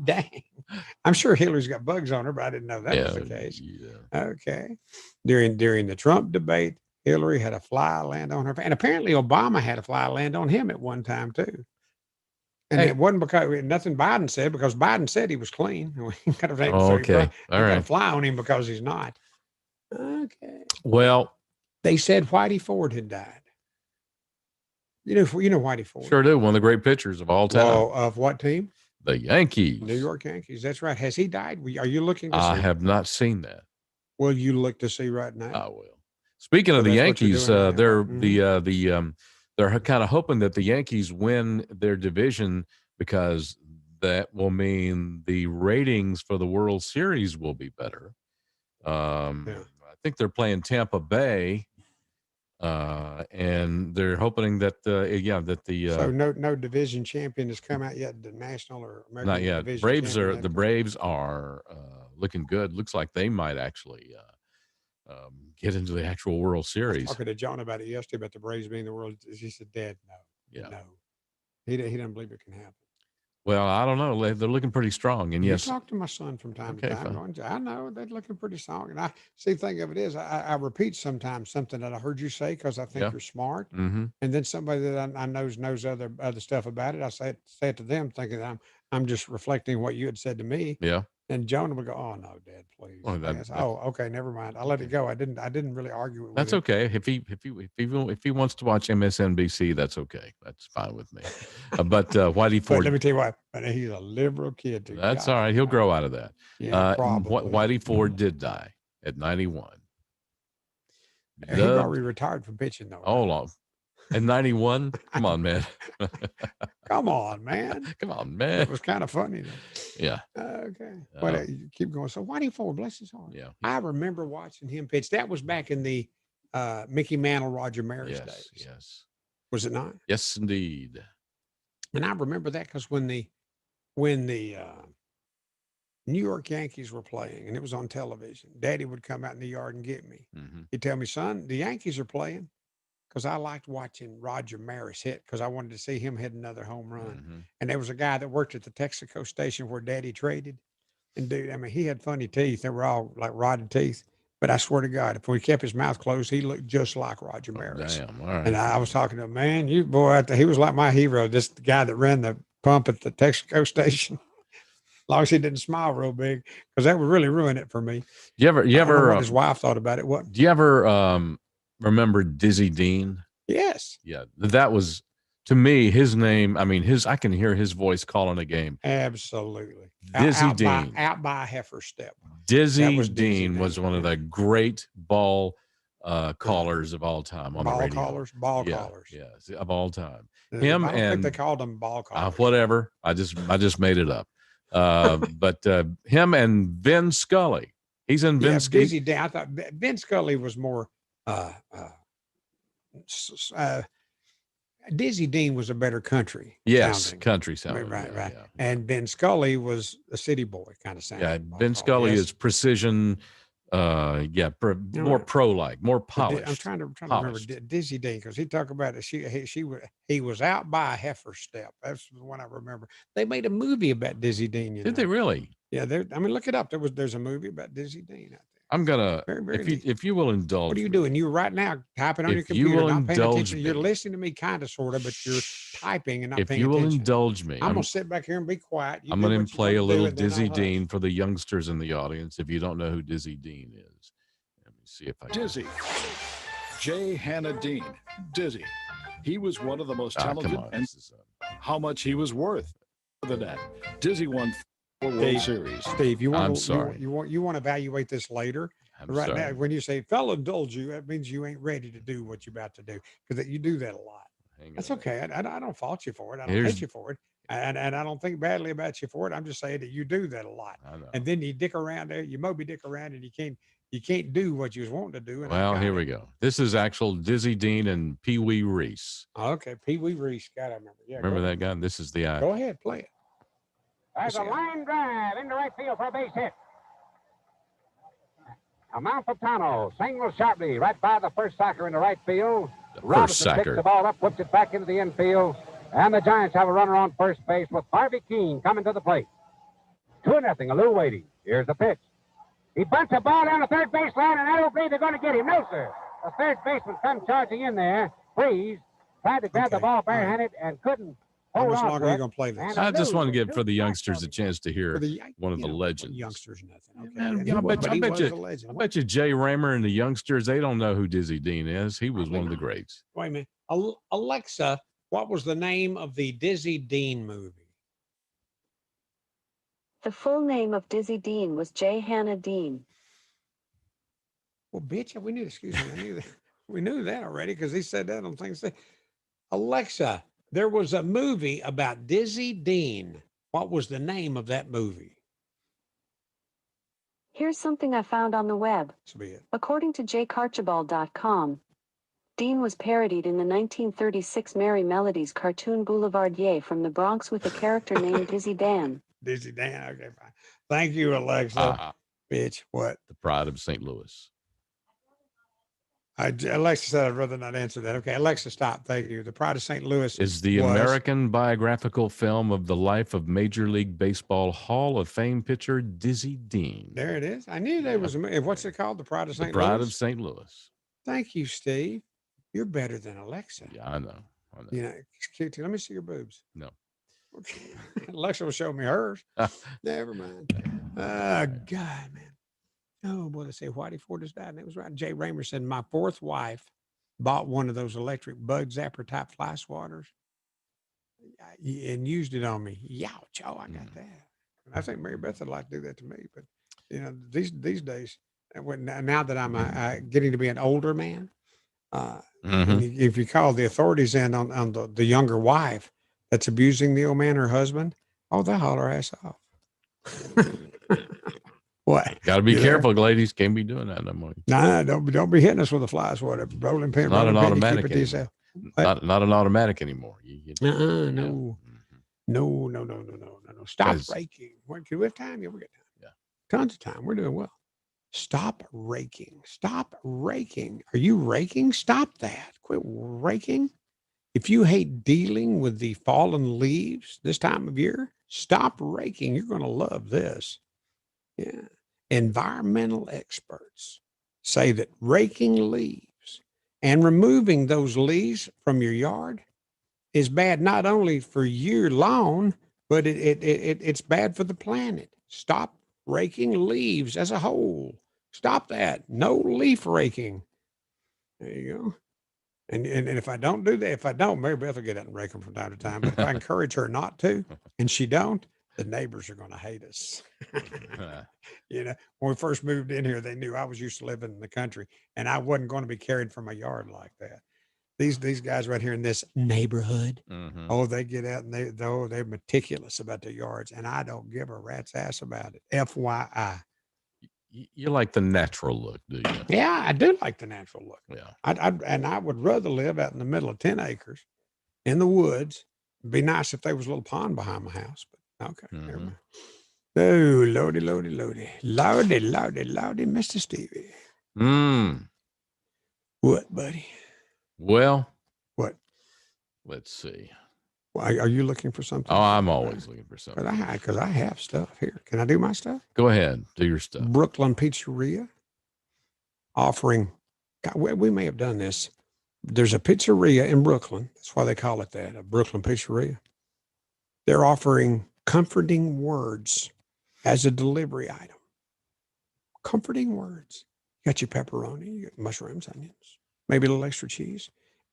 Dang. I'm sure Hillary's got bugs on her, but I didn't know that was the case. Yeah. Okay. During the Trump debate, Hillary had a fly land on her face. And apparently Obama had a fly land on him at one time too. And it wasn't because nothing Biden said, because Biden said he was clean. Okay. All right. right. A fly on him because he's not. Okay. Well, they said Whitey Ford had died. You know Whitey Ford. Sure do. One of the great pitchers of all time. Well, of what team? The Yankees. New York Yankees. That's right. Has he died? Are you looking to see? I have not seen that. Will you look to see right now? I will. Speaking of the Yankees, they're Mm-hmm. they're kind of hoping that the Yankees win their division because that will mean the ratings for the World Series will be better. I think they're playing Tampa Bay, and they're hoping that so no division champion has come out yet. The national or American not yet. division The Braves are looking good. Looks like they might actually get into the actual World I Series. was talking to John about it yesterday about the Braves being the World. He said, "Dad, no, no, he doesn't believe it can happen." Well, I don't know. They're looking pretty strong, and yes, You talk to my son from time Okay, to time. fine. I know they're looking pretty strong, and I see. The thing of it is, I repeat sometimes something that I heard you say because I think Yeah. you're smart, Mhm. and then somebody that I knows other stuff about it. I say it to them, thinking that I'm just reflecting what you had said to me. Yeah. And Jonah would go, "Oh no, Dad, please." Well, I guess, oh, okay, never mind. I let it go. I didn't really argue it with That's him. okay. If he wants to watch MSNBC, that's okay. That's fine with me. But Whitey But Ford, let me tell you what, but he's a liberal kid too. that's all right. He'll grow out of that. Yeah, probably. Whitey Ford did die at 91. He's already retired from pitching though. Hold on. At 91? Come on, man. Come on, man. Come on, man. It was kind of funny though. Yeah. Okay. But you keep going. So Whitey Ford, bless his heart. Yeah. I remember watching him pitch. That was back in the Mickey Mantle, Roger Maris days. Yes. Was it not? Yes, indeed. And I remember that because when the New York Yankees were playing and it was on television, Daddy would come out in the yard and get me. Mm-hmm. He'd tell me, "Son, the Yankees are playing," because I liked watching Roger Maris hit because I wanted to see him hit another home run. Mm-hmm. And there was a guy that worked at the Texaco station where Daddy traded. And dude, I mean, he had funny teeth. They were all like rotted teeth. But I swear to God, if he kept his mouth closed, he looked just like Roger Maris. Damn. All right. And I was talking to him, "Man, you boy, he was like my hero, this guy that ran the pump at the Texaco station." As long as he didn't smile real big, because that would really ruin it for me. You I don't know ever what his wife thought about it? What? do you ever remember Dizzy Dean? Yes, Yeah. That was, to me, his name. I mean, I can hear his voice calling a game. absolutely. Dizzy Dean. Out by a heifer step. Dizzy was Dizzy Dean Dean, was one of the great ball callers of all time on the Ball radio. callers. Yes, of all time. I Him don't think and they called them ball callers. whatever. I just made it up. But him and Vin Scully. He's in Vin Scully. Dizzy Dean. I thought Vin Scully was more. Dizzy Dean was a better country. Yes, sounding. country sounding. Right. Yeah. And Ben Scully was a city boy kind of sound. Yeah, Ben Scully is precision. More pro-like, more polished. I'm trying to remember Dizzy Dean because he talked about it. He was out by a heifer step. That's the one I remember. They made a movie about Dizzy Dean. Did they really? Yeah, I mean, look it up. There's a movie about Dizzy Dean out there. I'm gonna Very if you will indulge. What are you me, doing? You right now typing on your If you computer, will not paying indulge attention. You're me. listening to me, kind of, sort of, but you're typing and not If paying you will attention. indulge me, I'm gonna sit back here and be quiet. You I'm do going what to you play a wanna do, little and then I'll Dizzy hush. Dean for the youngsters in the audience. If you don't know who Dizzy Dean is, let me see if I can. Dizzy. J. Hannah Dean. Dizzy. He was one of the most talented, come on. and how much he was worth. Other than that, Dizzy won 4 World Series. Steve, you want I'm to sorry. you want to evaluate this later. I'm Right sorry. now, when you say "fellow indulge you," that means you ain't ready to do what you're about to do because you do that a lot. Hang That's on. okay. I don't fault you for it. I don't Here's- hate you for it, and I don't think badly about you for it. I'm just saying that you do that a lot, I know. and then you dick around there, you Moby dick around, and you can't do what you was wanting to do. And Well, here we go. This is actual Dizzy Dean and Pee Wee Reese. Okay, Pee Wee Reese. Got to remember. Yeah, Remember go that guy? This is the Go ahead, play it. There's a line drive into right field for a base hit. Amalfitano singles sharply right by the first sucker into right field. Robinson picks the ball up, puts it back into the infield, and the Giants have a runner on first base with Harvey Keene coming to the plate. 2-0, Lou waiting. Here's the pitch. He bunts a ball down the third base line, and I don't believe they're going to get him. No, sir. The third baseman come charging in there. Freeze. Tried to grab the ball barehanded and couldn't How hold much on longer to are you it. going to play this? I just want to give for the youngsters a chance to hear For the- one of the you know, legends. Youngsters, nothing. Okay. Man, And I he was- bet, but I he bet was you, a legend. I bet you Jay Raymer and the youngsters, they don't know who Dizzy Dean is. He was one of the greats. Wait a minute. Alexa, What was the name of the Dizzy Dean movie? The full name of Dizzy Dean was J. Hannah Dean. Well, bitch, we knew. Excuse me, I knew that. We knew that already because he said that on things. Alexa, there was a movie about Dizzy Dean. What was the name of that movie? Here's something I found on the web. This will be it. According to jcarchibald.com, Dean was parodied in the 1936 Merry Melodies cartoon Boulevard Yay from the Bronx with a character named Dizzy Dan. Dizzy Dan. Okay, fine. Thank you, Alexa. Bitch, what? The Pride of St. Louis. Alexa said I'd rather not answer that. Okay, Alexa, stop. Thank you. The Pride of St. Louis is the American biographical film of the life of Major League Baseball Hall of Fame pitcher Dizzy Dean. There it is. I knew there was a movie. What's it called? The Pride of St. Louis? The Pride of St. Louis. Thank you, Steve. You're better than Alexa. Yeah, I know. You know, it's cute too. Let me see your boobs. No. Okay. Alexa will show me hers. Never mind. Oh, God, man. Oh, boy, they say Whitey Ford has died. And it was right. Jay Raymer said, my fourth wife bought one of those electric bug zapper type fly swatters and used it on me. Youch. Oh, I got that. I think Mary Beth would like to do that to me. But, you know, these days, now that I'm getting to be an older man, if you call the authorities in on the younger wife that's abusing the old man, her husband, oh, they'll haul her ass off. What? Got to be careful, ladies. Can't be doing that no more. No, don't be hitting us with a fly swatter. Rolling pin, not an automatic. Keep it to yourself. Not an automatic anymore. No. Stop raking. Do we have time? Yeah, we got time. Yeah. Tons of time. We're doing well. Stop raking. Stop raking. Are you raking? Stop that. Quit raking. If you hate dealing with the fallen leaves this time of year, stop raking. You're going to love this. Yeah. Environmental experts say that raking leaves and removing those leaves from your yard is bad not only for your lawn, but it's bad for the planet. Stop raking leaves as a whole. Stop that. No leaf raking. There you go. And if I don't do that, Mary Beth will get out and rake them from time to time. But if I encourage her not to, and she don't, the neighbors are going to hate us. You know, when we first moved in here, they knew I was used to living in the country, and I wasn't going to be carried from a yard like that. These guys right here in this neighborhood, they get out and they're meticulous about their yards, and I don't give a rat's ass about it. FYI. You like the natural look, do you? Yeah, I do like the natural look. Yeah. I would rather live out in the middle of 10 acres in the woods. It'd be nice if there was a little pond behind my house, but okay. Never mind. Oh, lordy, Mr. Stevie. What, buddy? Well, what? Let's see. Well, are you looking for something? Oh, I'm always looking for something. Because I have stuff here. Can I do my stuff? Go ahead. Do your stuff. Brooklyn Pizzeria offering, God, we may have done this. There's a pizzeria in Brooklyn. That's why they call it that, a Brooklyn Pizzeria. They're offering comforting words as a delivery item. Comforting words. You got your pepperoni, you got mushrooms, onions, maybe a little extra cheese,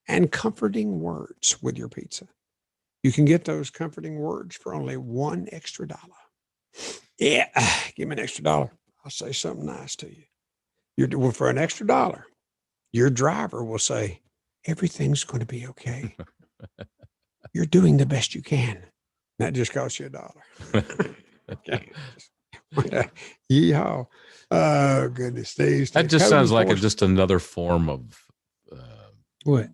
and comforting words with your pizza. You can get those comforting words for only $1 extra. Yeah, give me an extra $1. I'll say something nice to you. For an extra $1, your driver will say, everything's going to be okay. You're doing the best you can. That just costs you $1. Okay. Yeehaw. Oh, goodness. That just sounds like just another form of what?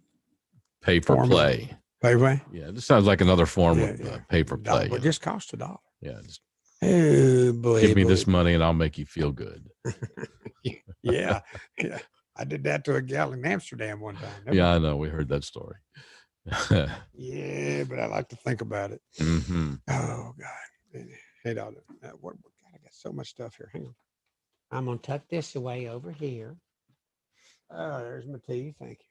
Pay for play. Pay for play? Yeah, this sounds like another form of pay for play. But just cost $1. Yeah. Just oh, boy. Give me this money and I'll make you feel good. Yeah. I did that to a gal in Amsterdam one time. I know. We heard that story. Yeah, but I like to think about it. Mm-hmm. Oh, God. Hey, God, I got so much stuff here. Hang on. I'm going to tuck this away over here. Oh, there's my tea. Thank you.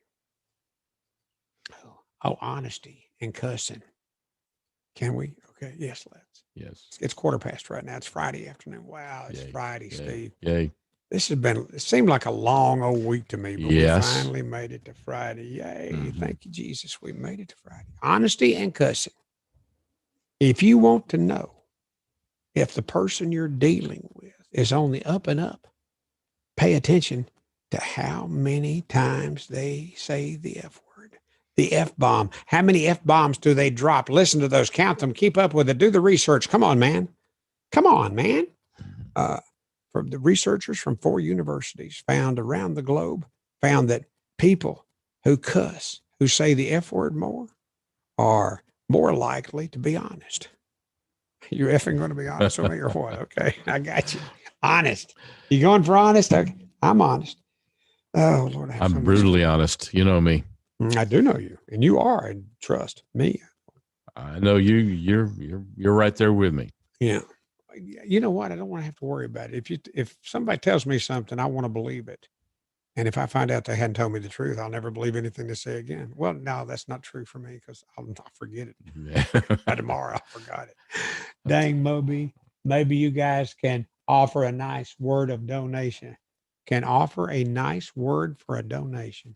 Oh, honesty and cussing. Can we? Okay. Yes, let's. Yes. It's 1:15 right now. It's Friday afternoon. Wow. It's Friday, Steve. Yay. It seemed like a long old week to me, but Yes. we finally made it to Friday. Yay. Thank you, Jesus. We made it to Friday. Honesty and cussing. If you want to know if the person you're dealing with is on the up and up, pay attention to how many times they say the F word, the F bomb. How many F bombs do they drop? Listen to those, count them, keep up with it, do the research. Come on, man. Come on, man. From the researchers from 4 universities found around the globe, found that people who cuss, who say the F word more, are more likely to be honest. You're effing going to be honest with me or what? Okay, I got you. Honest. You going for honest? Okay, I'm honest. Oh, Lord. I'm brutally honest. You know me. I do know you, and you are, and trust me. I know you. You're right there with me. Yeah. You know what? I don't want to have to worry about it. If somebody tells me something, I want to believe it. And if I find out they hadn't told me the truth, I'll never believe anything they say again. Well, no, that's not true for me because I'll not forget it. By tomorrow, I forgot it. Dang, Moby, maybe you guys can offer a nice word of donation. Can offer a nice word for a donation.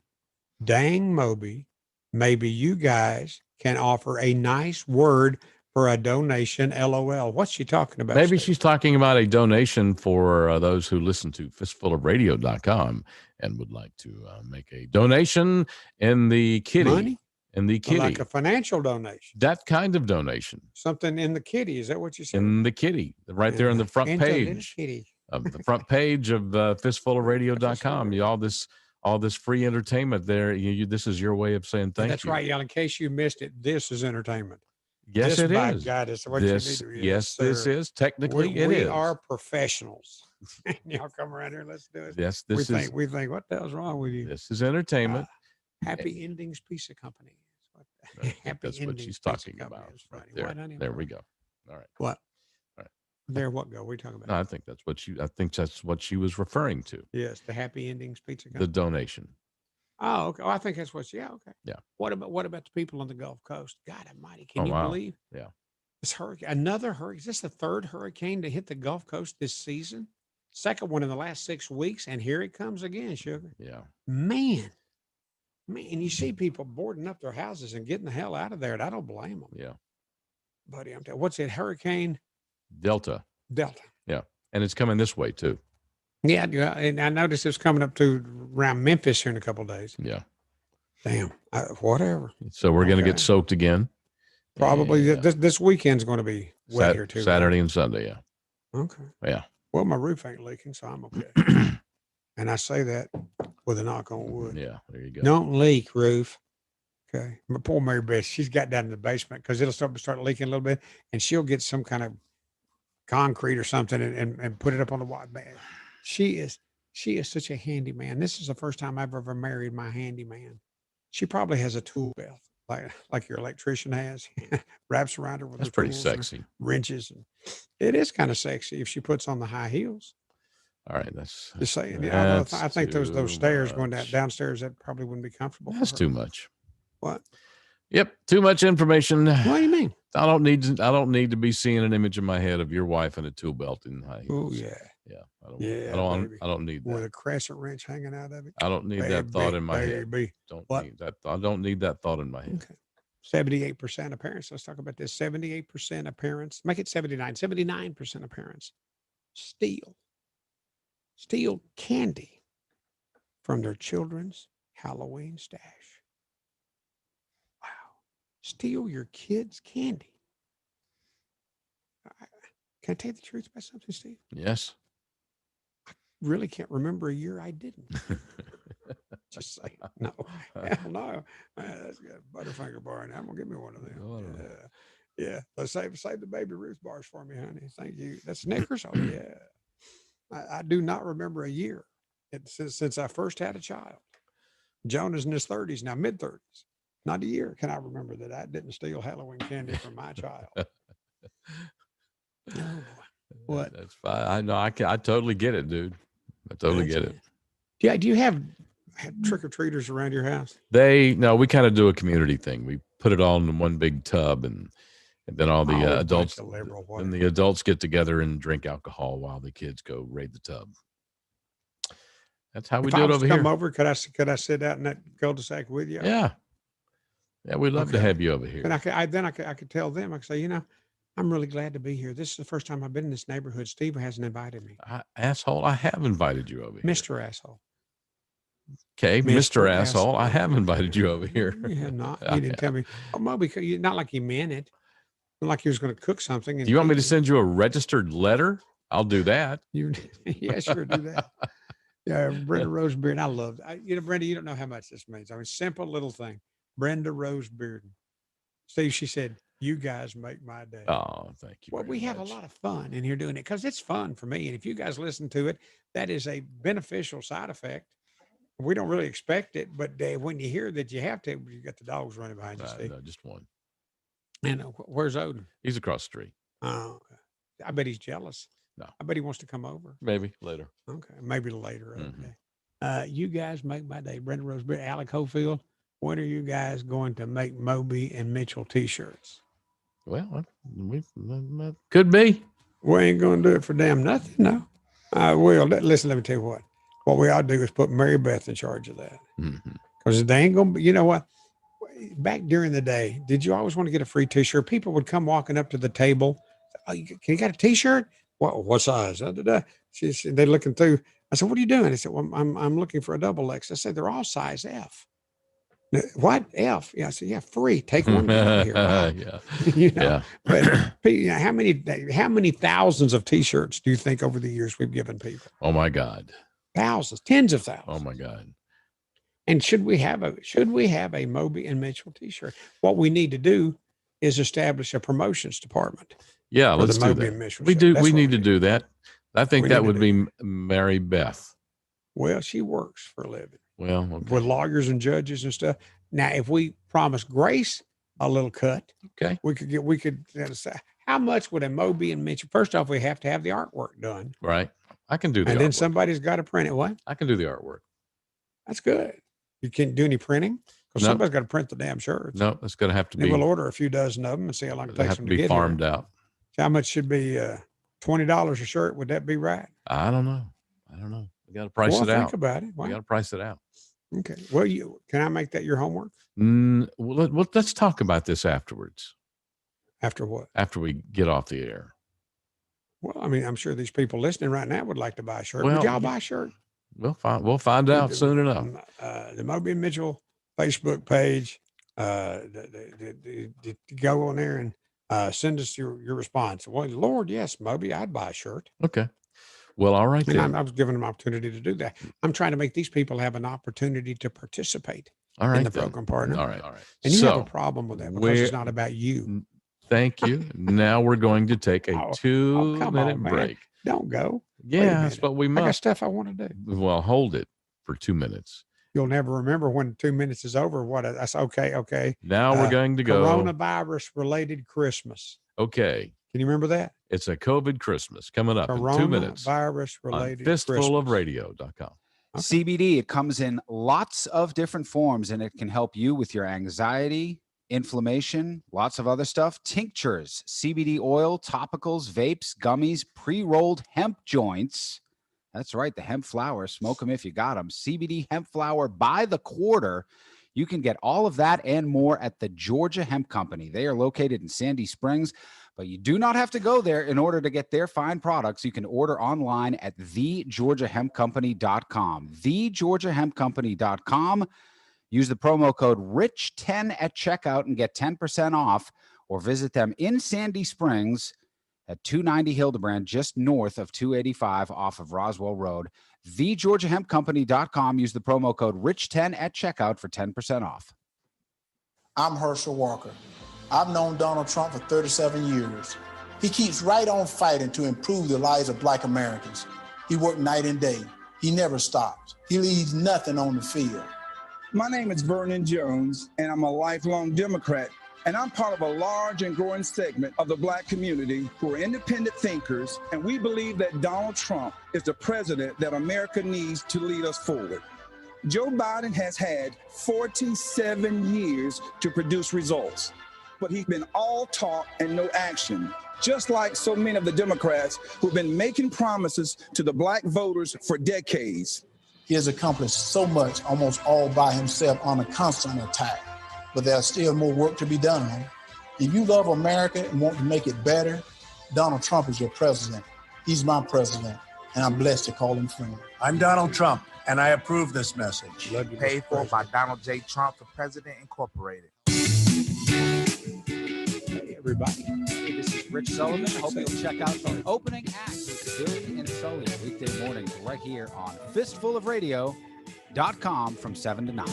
Dang, Moby, maybe you guys can offer a nice word for a donation. LOL. What's she talking about? Maybe Steve? she's talking about a donation for those who listen to fistfulofradio.com and would like to make a donation in the kitty. Money? In the kitty. Like a financial donation. That kind of donation. Something in the kitty. Is that what you said? In the kitty. Right there in the front page. Of the front page of fistfulofradio.com. All this free entertainment there. This is your way of saying thank you. That's right, y'all. In case you missed it, this is entertainment. Yes, this, it by is. God, is what this, you need to yes, this is. Technically, we are professionals. Y'all come around here. Let's do it. Yes, we think, what the hell's wrong with you? This is entertainment. Happy Endings Pizza Company. That's what she's talking about. Right there. There we go. All right. What? All right. There, what go? We talking about? No, I think that's what she was referring to. Yes, the Happy Endings Pizza Company. The donation. Oh, okay. Oh, I think that's what's. Yeah, okay. Yeah. What about the people on the Gulf Coast? God Almighty, can you believe? Yeah. This hurricane, another hurricane. Is this the third hurricane to hit the Gulf Coast this season? Second one in the last 6 weeks, and here it comes again, sugar. Yeah. Man, you see people boarding up their houses and getting the hell out of there, and I don't blame them. Yeah. Buddy, I'm telling you, what's it? Hurricane Delta. Yeah. And it's coming this way too. Yeah, and I noticed it's coming up to around Memphis here in a couple of days. Yeah. Damn. Whatever. So we're going to get soaked again. Probably this weekend's going to be wet here too. Saturday and Sunday. Yeah. Okay. Yeah. Well, my roof ain't leaking, so I'm okay. And I say that with a knock on wood. Yeah. There you go. Don't leak, roof. Okay. My poor Mary Beth, she's got down in the basement because it'll start leaking a little bit, and she'll get some kind of concrete or something and put it up on the wall. She is such a handyman. This is the first time I've ever married my handyman. She probably has a tool belt like your electrician has. Wraps around her with That's her pretty tools sexy. and wrenches. And it is kind of sexy if she puts on the high heels. All right, that's just saying. Yeah, I think those stairs going downstairs, that probably wouldn't be comfortable. That's too much. What? Yep, too much information. What do you mean? I don't need to be seeing an image in my head of your wife in a tool belt in high heels. Oh yeah. Yeah. I don't need that. With a crescent wrench hanging out of it. I don't need that thought in my head. Need that. I don't need that thought in my head. Okay. 78% of parents. Let's talk about this. 78% of parents. Make it 79. 79% of parents steal candy from their children's Halloween stash. Wow. Steal your kids' candy. Can I tell you the truth about something, Steve? Yes. I really can't remember a year I didn't. Just say no. Hell no. That's got a Butterfinger bar, and I'm gonna give me one of them. Yeah. Let's save the Baby Ruth bars for me, honey. Thank you. That's Snickers. Oh yeah. I do not remember a year since I first had a child. Jonah's in his 30s now, mid 30s. Not a year can I remember that I didn't steal Halloween candy from my child. Oh, what? That's fine. I know. I totally get it, dude. I totally get it. Yeah. Do you have trick or treaters around your house? No, we kind of do a community thing. We put it all in one big tub, and then all the adults and the adults get together and drink alcohol while the kids go raid the tub. That's how we If do I it was over to come here. over, could I sit out in that cul-de-sac with you? Yeah. Yeah, we'd love to Okay. have you over here. And I could tell them, I could say, you know, I'm really glad to be here. This is the first time I've been in this neighborhood. Steve hasn't invited me. Asshole, I have invited you over here. Mr. Asshole. Okay, Mr. Mr. Asshole, I have invited you over here. You have not. You didn't tell me. Oh, Moby, not like you meant it. Not like you was going to cook something. And Do you want me to feed send you a registered letter? I'll do that. Yeah, sure, do that. Yeah, Brenda Rose Bearden. I love it. You know, Brenda, you don't know how much this means. I mean, simple little thing. Brenda Rose Bearden. Steve, she said, you guys make my day. Oh, thank you. Well, we have a lot of fun in here doing it because it's fun for me. And if you guys listen to it, that is a beneficial side effect. We don't really expect it, but when you hear that you have to, you got the dogs running behind you, Steve. No, just one. And where's Odin? He's across the street. Oh, I bet he's jealous. No. I bet he wants to come over. Maybe later. Okay, maybe later. Okay. You guys make my day. Brenda Roseberry, Alec Hofield. When are you guys going to make Moby and Mitchell T-shirts? Well, we could be. We ain't going to do it for damn nothing. No. I will. Listen, let me tell you what. What we ought to do is put Mary Beth in charge of that. Because they ain't going to be, you know what? Back during the day, did you always want to get a free T-shirt? People would come walking up to the table. Oh, can you got a T-shirt? What size? They're looking through. I said, what are you doing? I said, well, I'm looking for a double X. I said, they're all size F. What? F? Yeah. I said, yeah, free. Take one down here. Yeah. You know, but you know, how many thousands of T-shirts do you think over the years we've given people? Oh my God. Thousands, tens of thousands. Oh my God. And should we have a Moby and Mitchell T-shirt? What we need to do is establish a promotions department. Yeah, let's do Moby that. and Mitchell We shirt. do. That's We what need to do that. I think that would be Mary Beth. Well, she works for a living. Well, okay. With lawyers and judges and stuff. Now, if we promise Grace a little cut, okay, we could say, how much would a Moby and Mitchell? First off, we have to have the artwork done. Right. I can do the and artwork. then somebody's got to print it. What? I can do the artwork. That's good. You can't do any printing because No. somebody's got to print the damn shirts. No, it's going to have to Then be. we'll order a few dozen of them and see how long it They takes have them to to be get farmed here. out. So how much should be $20 a shirt? Would that be right? I don't know. We got to price it out. Think about it. We got to price it out. Okay. Well, can I make that your homework? Well, let's talk about this afterwards. After what? After we get off the air. Well, I mean, I'm sure these people listening right now would like to buy a shirt. Well, Would y'all buy a shirt? We'll find out soon enough. The Moby and Mitchell Facebook page. Go on there and send us your response. Well, Lord, yes, Moby, I'd buy a shirt. Okay. Well, all right. And I was given them an opportunity to do that. I'm trying to make these people have an opportunity to participate All right, in the then. program, partner. All right. And you have a problem with that because it's not about you. Thank you. Now we're going to take a come 2-minute on, man. break. Don't go. Wait a Yes, minute. but we I got must. stuff I want to do. Well, hold it for 2 minutes. You'll never remember when 2 minutes is over. What I said, okay. Now we're going to go. Coronavirus related Christmas. Okay. Can you remember that? It's a COVID Christmas coming up in 2 minutes. Coronavirus related Fistfulofradio.com. CBD, it comes in lots of different forms and it can help you with your anxiety, inflammation, lots of other stuff. Tinctures, CBD oil, topicals, vapes, gummies, pre-rolled hemp joints. That's right, the hemp flower. Smoke them if you got them. CBD hemp flower by the quarter. You can get all of that and more at the Georgia Hemp Company. They are located in Sandy Springs, but you do not have to go there in order to get their fine products. You can order online at thegeorgiahempcompany.com. Thegeorgiahempcompany.com. Use the promo code RICH10 at checkout and get 10% off, or visit them in Sandy Springs at 290 Hildebrand, just north of 285 off of Roswell Road. TheGeorgiaHempCompany.com. Use the promo code RICH10 at checkout for 10% off. I'm Herschel Walker. I've known Donald Trump for 37 years. He keeps right on fighting to improve the lives of Black Americans. He worked night and day. He never stops. He leaves nothing on the field. My name is Vernon Jones, and I'm a lifelong Democrat. And I'm part of a large and growing segment of the Black community who are independent thinkers, and we believe that Donald Trump is the president that America needs to lead us forward. Joe Biden has had 47 years to produce results, but he's been all talk and no action, just like so many of the Democrats who've been making promises to the Black voters for decades. He has accomplished so much almost all by himself on a constant attack, but there's still more work to be done. If you love America and want to make it better, Donald Trump is your president. He's my president, and I'm blessed to call him friend. I'm Donald Trump, and I approve this message. Paid for by Donald J. Trump for President Incorporated. Hey, everybody. Hey, this is Rich Sullivan. Hope you'll check out the opening act with Billy and Sully weekday mornings right here on fistfulofradio.com from 7 to 9.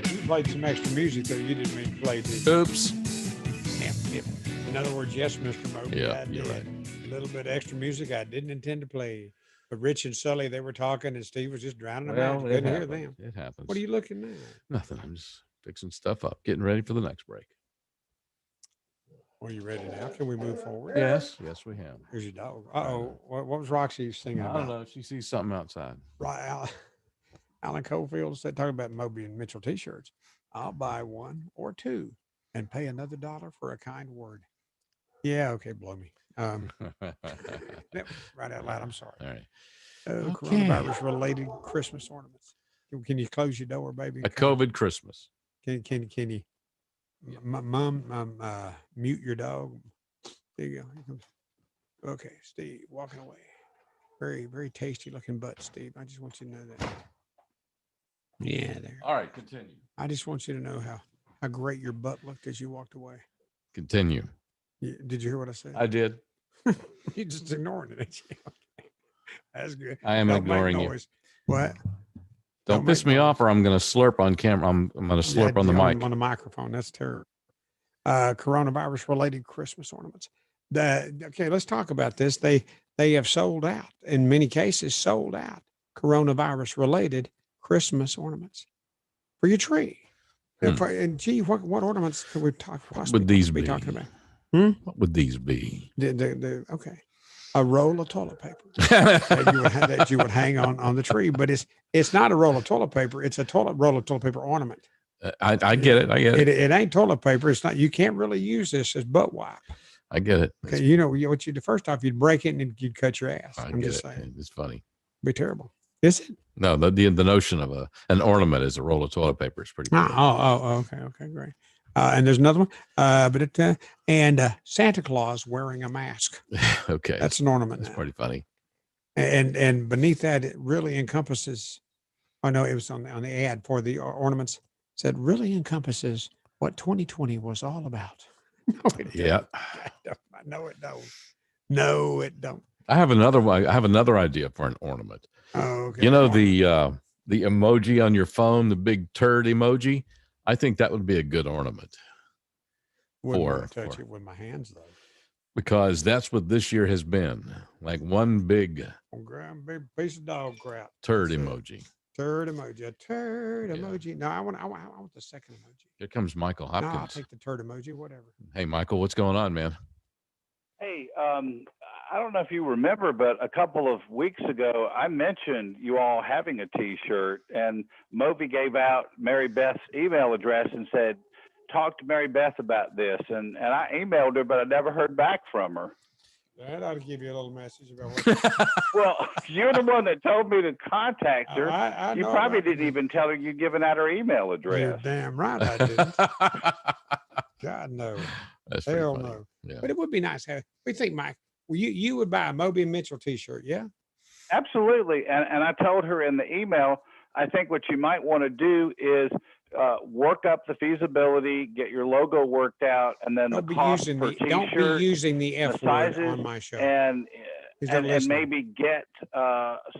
You played some extra music that you didn't mean to play, did you? Oops. In other words, yes, Mr. Moby. Yeah, I did. you're right. A little bit of extra music I didn't intend to play. But Rich and Sully, they were talking, and Steve was just drowning them out. Couldn't hear them. It happens. What are you looking at? Nothing. I'm just fixing stuff up, getting ready for the next break. Are you ready now? Can we move forward? Yes, we have. Here's your dog. Uh-oh. What was Roxy singing about? I don't know. She sees something outside. Right. Alan Cofield said, talking about Moby and Mitchell t-shirts. I'll buy one or two and pay another $1 for a kind word. Yeah, okay, blow me. Right out loud, I'm sorry. All right. Coronavirus-related Christmas ornaments. Can you close your door, baby? A COVID Christmas. Can you, Mom, mute your dog? There you go. Here comes. Okay, Steve, walking away. Very, very tasty looking butt, Steve. I just want you to know that. Yeah, there. All right, continue. I just want you to know how great your butt looked as you walked away. Continue. Did you hear what I said? I did. You just ignoring it, ain't you? Okay. That's good. I am ignoring you. What? Don't piss me off, or I'm going to slurp on camera. I'm going to slurp on the mic. On the microphone. That's terrible. Coronavirus-related Christmas ornaments. Okay, let's talk about this. They have sold out, in many cases, sold out coronavirus-related Christmas ornaments for your tree. And gee, what ornaments could we would these be talking about? What would these be? Okay, a roll of toilet paper that you would hang on the tree, but it's not a roll of toilet paper. It's a roll of toilet paper ornament. I get it. I get it. It ain't toilet paper. It's not. You can't really use this as butt wipe. I get it. Okay, you know what you do first off, you'd break it and you'd cut your ass. I'm just saying. It's funny. Be terrible. Is it? No, the notion of an ornament as a roll of toilet paper is pretty good. Okay, great. And there's another one, Santa Claus wearing a mask. Okay, that's an ornament. That's pretty funny. And beneath that, it really encompasses. Oh no, it was on the ad for the ornaments. It said really encompasses what 2020 was all about. No, it don't. Yeah. No, it don't. No, it don't. I have another idea for an ornament. Oh, okay. You know the emoji on your phone, the big turd emoji. I think that would be a good ornament. Wouldn't touch it with my hands though. Because that's what this year has been. Like one big piece of dog crap. Turd emoji. Turd emoji. A turd emoji. No, I want the second emoji. Here comes Michael Hopkins. No, I'll take the turd emoji, whatever. Hey Michael, what's going on, man? Hey, I don't know if you remember, but a couple of weeks ago, I mentioned you all having a T-shirt, and Moby gave out Mary Beth's email address and said, talk to Mary Beth about this. And I emailed her, but I never heard back from her. That ought to give you a little message about what. Well, you're the one that told me to contact her. I you know probably about didn't even tell her you'd given out her email address. You're damn right I didn't. God, no. That's hell funny. no. Yeah. But it would be nice. What do you think, Mike? Well, you would buy a Moby and Mitchell T-shirt, yeah? Absolutely. And I told her in the email, I think what you might want to do is work up the feasibility, get your logo worked out, and then the cost per T-shirt. Don't be using the F word on my show. And maybe get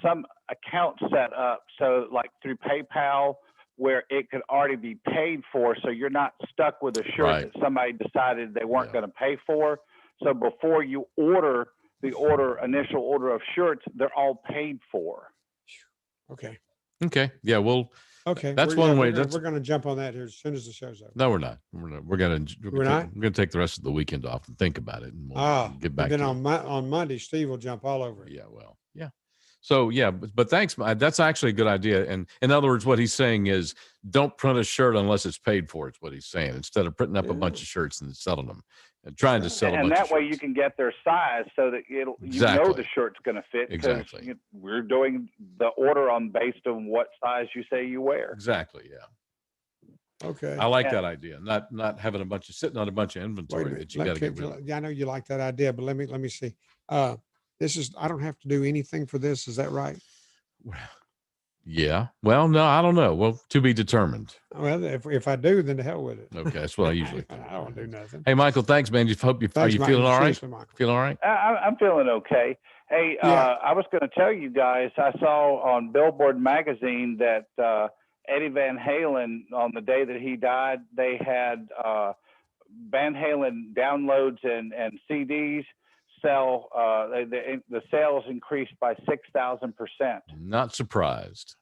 some account set up, so like through PayPal, where it could already be paid for, so you're not stuck with a shirt that somebody decided they weren't going to pay for. So before you order the initial order of shirts, they're all paid for. Okay. Yeah, well, okay. That's one way. We're going to jump on that here as soon as the show's over. No, we're not. We're going to take the rest of the weekend off and think about it, and we'll get back. Then to on Monday, Steve will jump all over it. Yeah, well, yeah. So yeah, but thanks. That's actually a good idea. And in other words, what he's saying is, don't print a shirt unless it's paid for. It's what he's saying. Instead of printing up a bunch of shirts and selling them, and trying to sell a and bunch that of way shirts. you can get their size so that you know the shirt's going to fit because Exactly. we're doing the order based on what size you say you wear. Exactly. Yeah. Okay. I like that idea. Not having sitting on a bunch of inventory that you got to get rid of. Yeah, I know you like that idea, but let me see. This is, I don't have to do anything for this. Is that right? Yeah. Well, no, I don't know. Well, to be determined. Well, if I do, then the hell with it. Okay, that's what I usually do. I don't want to do nothing. Hey, Michael, thanks, man. Are you feeling all right? Feeling all right? I'm feeling okay. Hey, I was going to tell you guys, I saw on Billboard magazine that Eddie Van Halen, on the day that he died, they had Van Halen downloads and CDs sell. The sales increased by 6,000%. Not surprised.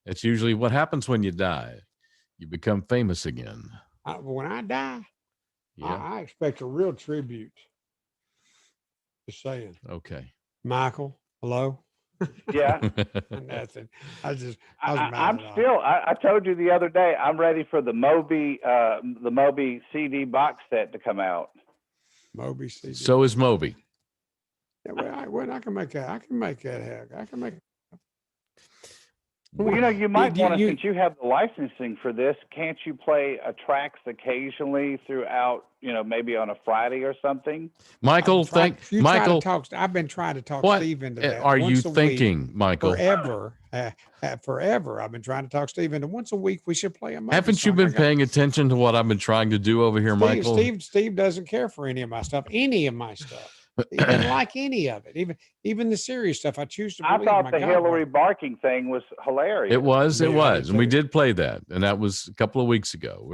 That's usually what happens when you die. You become famous again. When I die, yeah. I expect a real tribute. Just saying. Okay. Michael, hello. Yeah. Nothing. I told you the other day, I'm ready for the Moby CD box set to come out. Moby CD. So is Moby. Yeah, well, I can make that. I can make that happen. I can make. Well, you might want to, since you have the licensing for this, can't you play tracks occasionally throughout, maybe on a Friday or something? Michael, Michael. I've been trying to talk Steve into that. Are you thinking, Michael? Forever. Forever. I've been trying to talk Steve into once a week we should play a Moby Haven't you been paying attention to what I've been trying to do over here, Michael? Steve doesn't care for any of my stuff. He didn't like any of it, even the serious stuff. I choose to believe. I thought the Hillary barking thing was hilarious. It was, and we did play that, and that was a couple of weeks ago.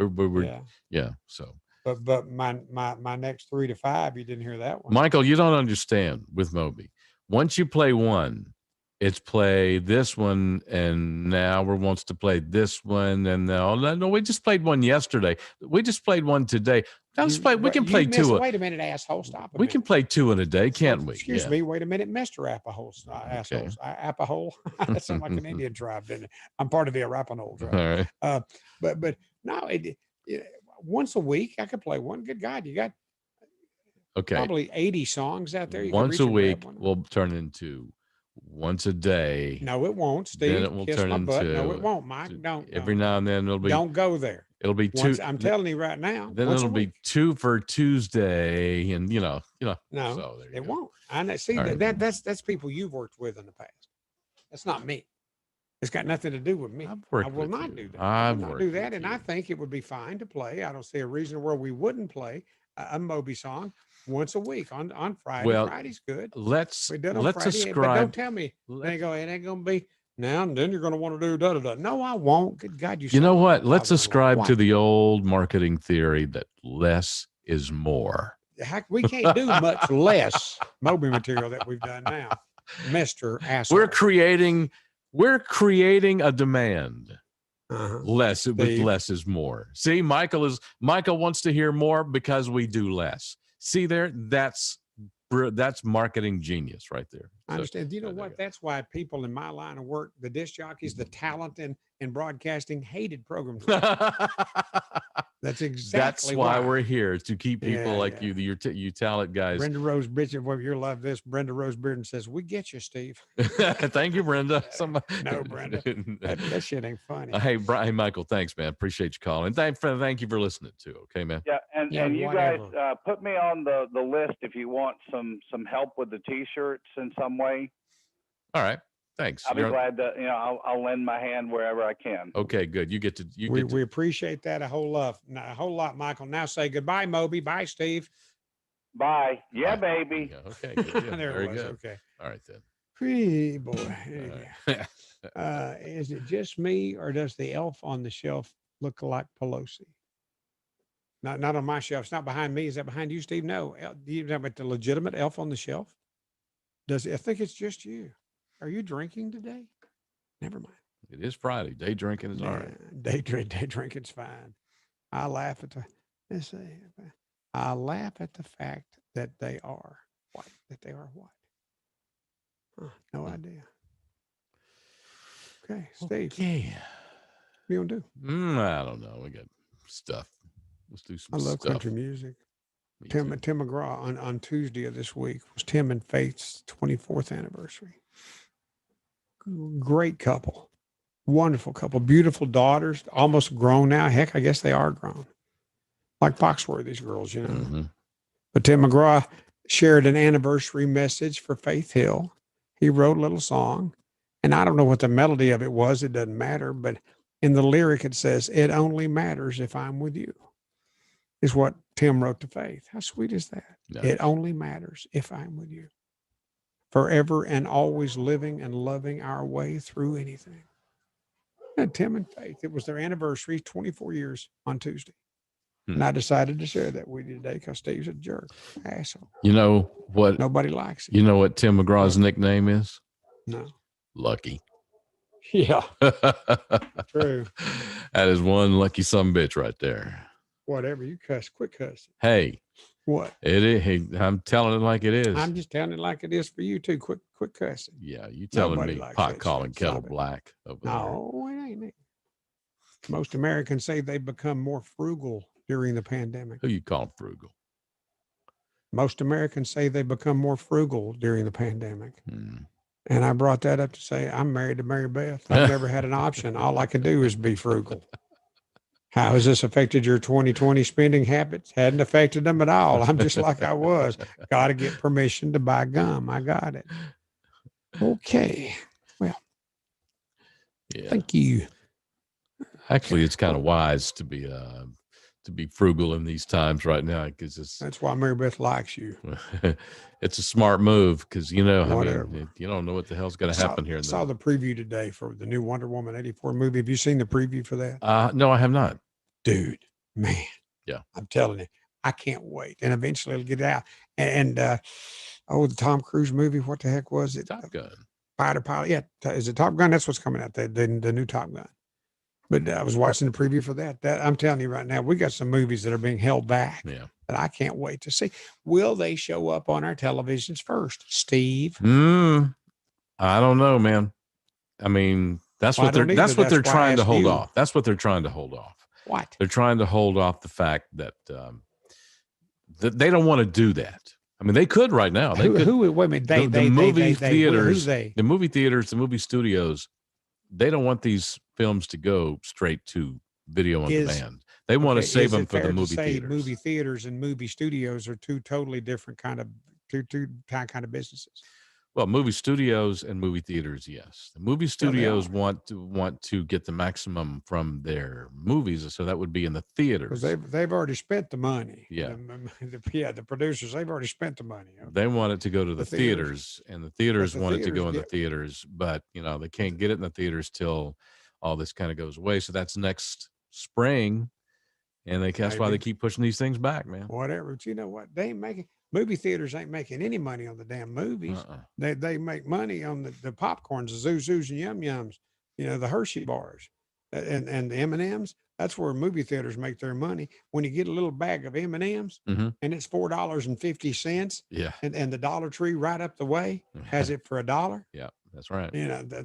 So. But my next 3 to 5, you didn't hear that one. Michael, you don't understand with Moby. Once you play one, it's play this one, and now we wants to play this one, and no, we just played one yesterday. We just played one today. We can play two. Wait a minute, asshole! Stop. We can play two in a day, can't we? Excuse me. Wait a minute, Mr. Apahole. Assholes. Apahole. That sounds like an Indian tribe, didn't it? I'm part of the Arapaho tribe. All right. But no, once a week I could play one. Good God, you got probably 80 songs out there. Once a week will turn into once a day. No, it won't, Steve. Then it will turn into. No, it won't, Mike. Don't. Every now and then it'll be. Don't go there. It'll be two. I'm telling you right now. Then it'll be 2 for Tuesday, and No, so it won't. I know. See, that's people you've worked with in the past. That's not me. It's got nothing to do with me. I will not do that. I will not do that, and I think it would be fine to play. I don't see a reason where we wouldn't play a Moby song once a week on Friday. Well, Friday's good. Let's Friday, ascribe. But don't tell me it ain't gonna be now and then. You're gonna want to do da da da. No, I won't. Good God, you know what? Let's ascribe to the old marketing theory that less is more. Heck, we can't do much less Moby material that we've done now, Mr. Asshole. We're creating a demand. Less with less is more. See, Michael wants to hear more because we do less. See there, that's marketing genius right there. I understand. You know what? That's why people in my line of work, the disc jockeys, the talent in broadcasting, hated programs. That's exactly That's why we're here, to keep people like you, you talent guys. Brenda Rose Bishop, well, you'll love this. Brenda Rose Bearden says, "We get you, Steve." Thank you, Brenda. No, Brenda, that shit ain't funny. Hey, Michael, thanks, man. Appreciate you calling. Thank you for listening too. Okay, man. Yeah, and you guys put me on the list if you want some help with the T-shirts in some way. All right. Thanks. I'll be glad to, I'll lend my hand wherever I can. Okay, good. We appreciate that a whole lot, Michael. Now say goodbye, Moby. Bye, Steve. Bye. Yeah, baby. Yeah, okay. Good. Very good. Okay. All right then. Hey, boy. Is it just me, or does the elf on the shelf look like Pelosi? Not on my shelf. It's not behind me. Is that behind you, Steve? No. You have the legitimate elf on the shelf? I think it's just you. Are you drinking today? Never mind. It is Friday. Day drinking is all right. Day drinking's fine. I laugh at the fact that they are white. Huh, no idea. Okay, Steve. Okay. What you gonna do? I don't know. We got stuff. Let's do some stuff. I love country music. Tim McGraw on Tuesday of this week was Tim and Faith's 24th anniversary. Great couple. Wonderful couple. Beautiful daughters, almost grown now. Heck, I guess they are grown. Like Foxworthy's girls, you know. Mm-hmm. But Tim McGraw shared an anniversary message for Faith Hill. He wrote a little song, and I don't know what the melody of it was. It doesn't matter. But in the lyric, it says, "It only matters if I'm with you," is what Tim wrote to Faith. How sweet is that? Nice. It only matters if I'm with you. Forever and always living and loving our way through anything. And Tim and Faith, it was their anniversary, 24 years on Tuesday. And I decided to share that with you today because Steve's a jerk. Asshole. You know what? Nobody likes it. You know what Tim McGraw's nickname is? No. Lucky. Yeah. True. That is one lucky sumbitch right there. Whatever. You cuss. Quit cussing. Hey. What? It is. Hey, I'm telling it like it is. I'm just telling it like it is for you too. Quit cussing. Yeah, you telling Nobody me likes pot that calling shit. kettle Stop it. black over there. No, it ain't. Most Americans say they've become more frugal during the pandemic. Who you call frugal? Most Americans say they've become more frugal during the pandemic. And I brought that up to say I'm married to Mary Beth. I've never had an option. All I can do is be frugal. How has this affected your 2020 spending habits? Hadn't affected them at all. I'm just like I was. Got to get permission to buy gum. I got it. Okay. Well, yeah. Thank you. Actually, it's kind of wise to be frugal in these times right now because that's why Mary Beth likes you. It's a smart move because Whatever. I mean, you don't know what the hell's going to happen here. I saw the preview today for the new Wonder Woman 84 movie. Have you seen the preview for that? No, I have not. Dude, man. Yeah. I'm telling you, I can't wait. And eventually it'll get out. And the Tom Cruise movie, what the heck was it? Top Gun. Fighter pilot. Yeah. Is it Top Gun? That's what's coming out, the new Top Gun. But I was watching the preview for that. I'm telling you right now, we got some movies that are being held back that I can't wait to see. Will they show up on our televisions first, Steve? I don't know, man. I mean, that's what they're trying to hold off. That's what they're trying to hold off. What? They're trying to hold off the fact that that they don't want to do that. I mean, they could right now. They could. Wait a minute. The movie theaters, the movie studios, they don't want these films to go straight to video on demand. They want to save them for the movie theaters. Movie theaters and movie studios are two totally different kind of businesses. Well, movie studios and movie theaters, yes. The movie studios want to get the maximum from their movies, so that would be in the theaters. Because they've already spent the money. Yeah. The producers, they've already spent the money. Okay. They want it to go to the theaters, and the theaters want it to go in the theaters, but they can't get it in the theaters till all this kind of goes away. So that's next spring, and that's why they keep pushing these things back, man. Whatever. But you know what? They ain't making movie theaters ain't making any money on the damn movies. They make money on the popcorns, the Zoos and Yum Yums, the Hershey bars and the M&Ms. That's where movie theaters make their money. When you get a little bag of M&Ms and it's $4.50, and the Dollar Tree right up the way has it for $1. Yeah, that's right.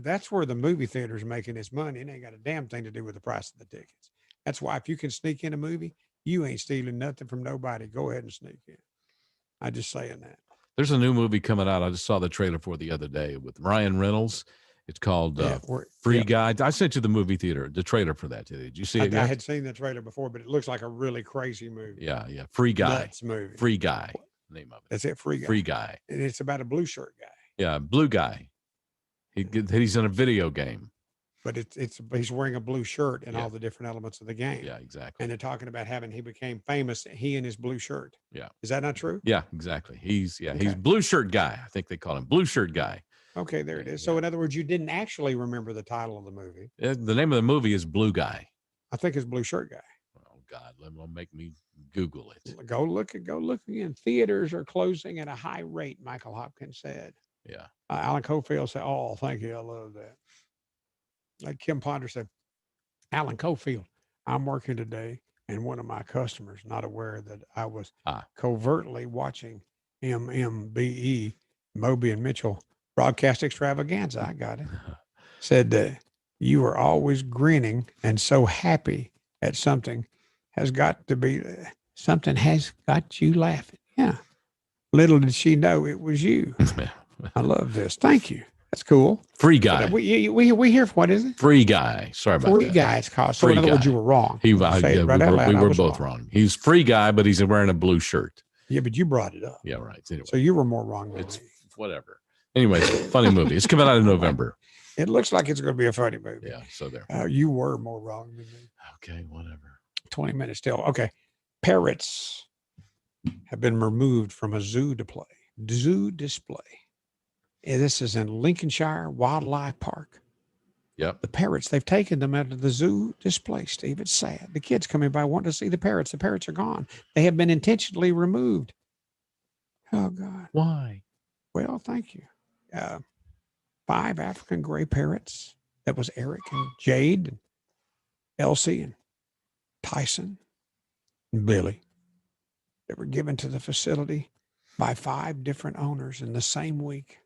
That's where the movie theater is making its money. It ain't got a damn thing to do with the price of the tickets. That's why if you can sneak in a movie, you ain't stealing nothing from nobody. Go ahead and sneak in. I'm just saying that. There's a new movie coming out. I just saw the trailer for the other day with Ryan Reynolds. It's called Free Guy. I sent you the trailer for that. Did you see it? I had seen the trailer before, but it looks like a really crazy movie. Yeah. Free Guy. Nuts movie. Free Guy. Name of it. That's it. Free Guy. Free Guy. And it's about a blue shirt guy. Yeah, blue guy. He's in a video game. But he's wearing a blue shirt and all the different elements of the game. Yeah, exactly. And they're talking about he became famous, he and his blue shirt. Yeah. Is that not true? Yeah, exactly. He's blue shirt guy. I think they call him blue shirt guy. Okay, there it is. So in other words, you didn't actually remember the title of the movie. The name of the movie is Blue Guy. I think it's Blue Shirt Guy. Oh God, let me make me Google it. Go look again. Theaters are closing at a high rate, Michael Hopkins said. Yeah. Alan Cofield said, "Oh, thank you. I love that." Like Kim Ponder said, Alan Cofield, I'm working today, and one of my customers, not aware that I was covertly watching MMBE, Moby and Mitchell broadcast extravaganza. I got it. Said that you are always grinning and so happy at something has got to be Something has got you laughing. Yeah. Little did she know it was you. I love this. Thank you. That's cool. Free guy. We hear for what is it? Free guy. Sorry about Free that. guy. It's called. So Free in other words, guy. you were wrong. We Right were both wrong. He's free guy, but he's wearing a blue shirt. Yeah, but you brought it up. Yeah, right. Anyway, so you were more wrong than it's me. whatever. Anyway, it's a funny movie. It's coming out in November. It looks like it's going to be a funny movie. Yeah, so there. You were more wrong than me. Okay, whatever. 20 minutes still. Okay. Parrots have been removed from a zoo display. And this is in Lincolnshire Wildlife Park. Yep. The parrots, they've taken them out of the zoo display, Steve. It's sad. The kids coming by want to see the parrots. The parrots are gone. They have been intentionally removed. Oh, God. Why? Well, thank you. 5 African gray parrots. That was Eric and Jade and Elsie and Tyson and Billy. They were given to the facility by 5 different owners in the same week.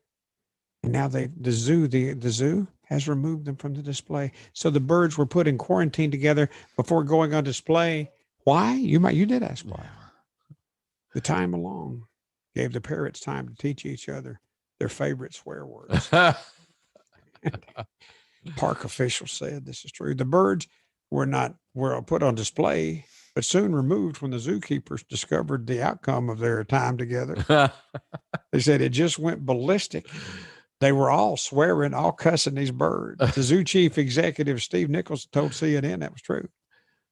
And now the zoo has removed them from the display. So the birds were put in quarantine together before going on display. Why? You did ask why. The time alone gave the parrots time to teach each other their favorite swear words. Park officials said this is true. The birds were put on display, but soon removed when the zookeepers discovered the outcome of their time together. They said it just went ballistic. They were all swearing, all cussing these birds. The zoo chief executive, Steve Nichols, told CNN that was true.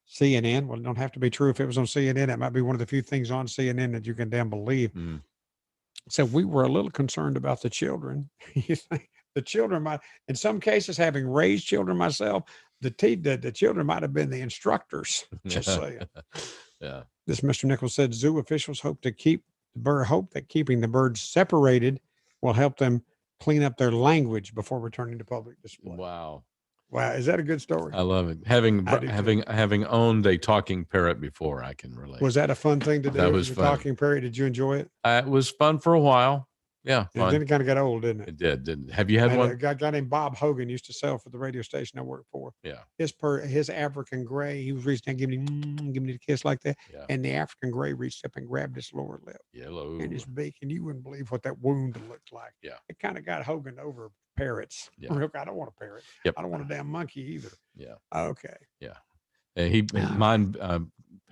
CNN, well, it don't have to be true. If it was on CNN, it might be one of the few things on CNN that you can damn believe. So we were a little concerned about the children. You think the children might, in some cases, having raised children myself, the children might have been the instructors. Just saying. Yeah. This Mr. Nichols said zoo officials hope that keeping the birds separated will help them clean up their language before returning to public display. Wow. Wow. Is that a good story? I love it. Having owned a talking parrot before, I can relate. Was that a fun thing to do? That was fun. Talking parrot. Did you enjoy it? It was fun for a while. Yeah. And then it kind of got old, didn't it? It did, didn't it? Have you had one? A guy named Bob Hogan used to sell for the radio station I worked for. Yeah. His African gray, he was reaching out, giving me a kiss like that. Yeah. And the African gray reached up and grabbed his lower lip. Yellow. And his beak. And you wouldn't believe what that wound looked like. Yeah. It kind of got Hogan over parrots. Yeah. Look, I don't want a parrot. Yep. I don't want a damn monkey either. Yeah. Okay. Yeah. And mine,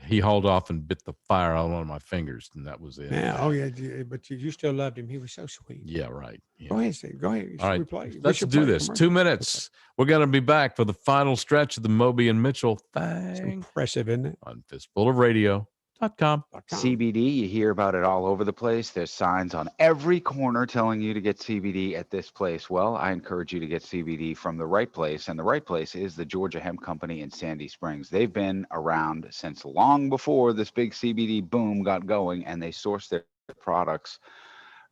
he hauled off and bit the fire out on one of my fingers, and that was it. Yeah. Oh, yeah. But you still loved him. He was so sweet. Yeah, right. Yeah. Go ahead, Steve. Go ahead. All right. Let's do this. 2 minutes. We're going to be back for the final stretch of the Moby and Mitchell thing. It's impressive, isn't it? On fistfulofradio.com. CBD, you hear about it all over the place. There's signs on every corner telling you to get CBD at this place. Well, I encourage you to get CBD from the right place, and the right place is the Georgia Hemp Company in Sandy Springs. They've been around since long before this big CBD boom got going, and they source their products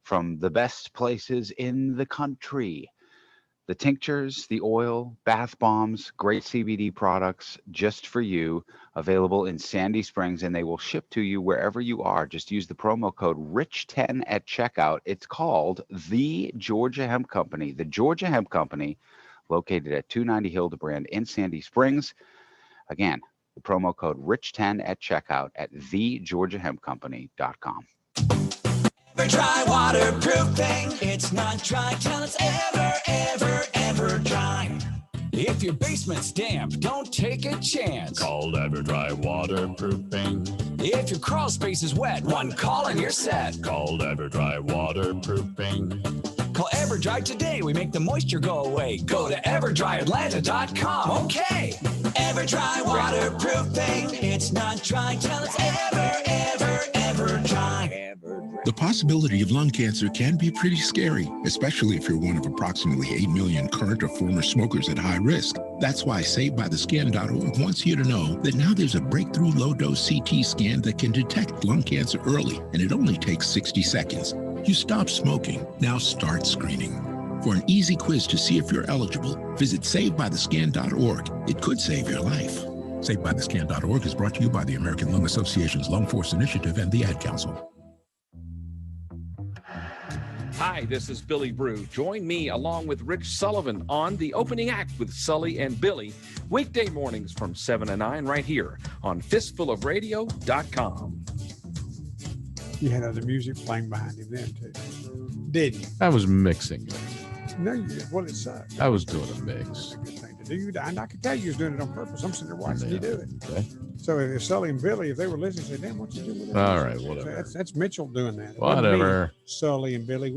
from the best places in the country. The tinctures, the oil, bath bombs, great CBD products just for you, available in Sandy Springs, and they will ship to you wherever you are. Just use the promo code RICH10 at checkout. It's called the Georgia Hemp Company. The Georgia Hemp Company, located at 290 Hildebrand in Sandy Springs. Again, the promo code RICH10 at checkout at thegeorgiahempcompany.com. Ever try waterproofing? It's not dry till it's ever dry. If your basement's damp, don't take a chance. Called EverDry Waterproofing. If your crawl space is wet, one call and you're set. Called EverDry Waterproofing. Call EverDry today. We make the moisture go away. Go to EverDryAtlanta.com. Okay. EverDry Waterproofing. It's not dry till it's ever dry. The possibility of lung cancer can be pretty scary, especially if you're one of approximately 8 million current or former smokers at high risk. That's why SaveByTheScan.org wants you to know that now there's a breakthrough low-dose CT scan that can detect lung cancer early, and it only takes 60 seconds. You stop smoking, now start screening. For an easy quiz to see if you're eligible, visit SaveByTheScan.org. It could save your life. SaveByTheScan.org is brought to you by the American Lung Association's Lung Force Initiative and the Ad Council. Hi, this is Billy Brew. Join me along with Rich Sullivan on The Opening Act with Sully and Billy, weekday mornings from 7 to 9 right here on fistfulofradio.com. You had other music playing behind him then, too. Didn't you? I was mixing it. No, you did. Well, it sucked. I was doing a mix. That's a good thing to do. And I could tell you was doing it on purpose. I'm sitting there watching you do it. Okay. So if Sully and Billy, if they were listening, say, "Damn, what you doing with that?" All right, whatever. That's Mitchell doing that. Whatever. Sully and Billy,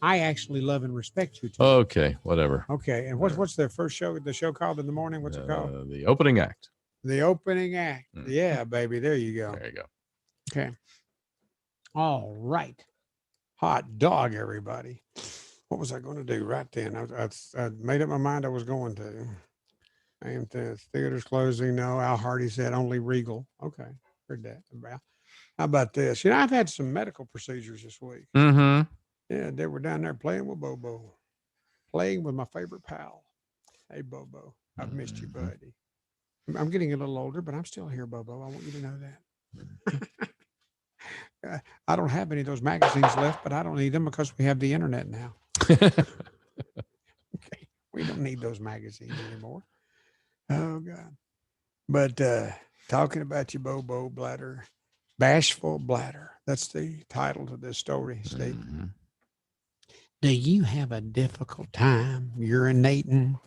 I actually love and respect you too. Okay, whatever. Okay, and what's their first show? The show called in the morning. What's it called? The Opening Act. The Opening Act. Yeah, baby. There you go. There you go. Okay. All right. Hot dog, everybody. What was I going to do right then? I made up my mind I was going to. And theaters closing. No, Al Hardy said only Regal. Okay, heard that. How about this? You know, I've had some medical procedures this week. Mm-hmm. Yeah, they were down there playing with Bobo, playing with my favorite pal. Hey, Bobo, I've missed you, buddy. I'm getting a little older, but I'm still here, Bobo. I want you to know that. I don't have any of those magazines left, but I don't need them because we have the internet now. Okay, we don't need those magazines anymore. Oh, God. But talking about your Bobo bladder, Bashful Bladder. That's the title to this story, Steve. Mm-hmm. Do you have a difficult time urinating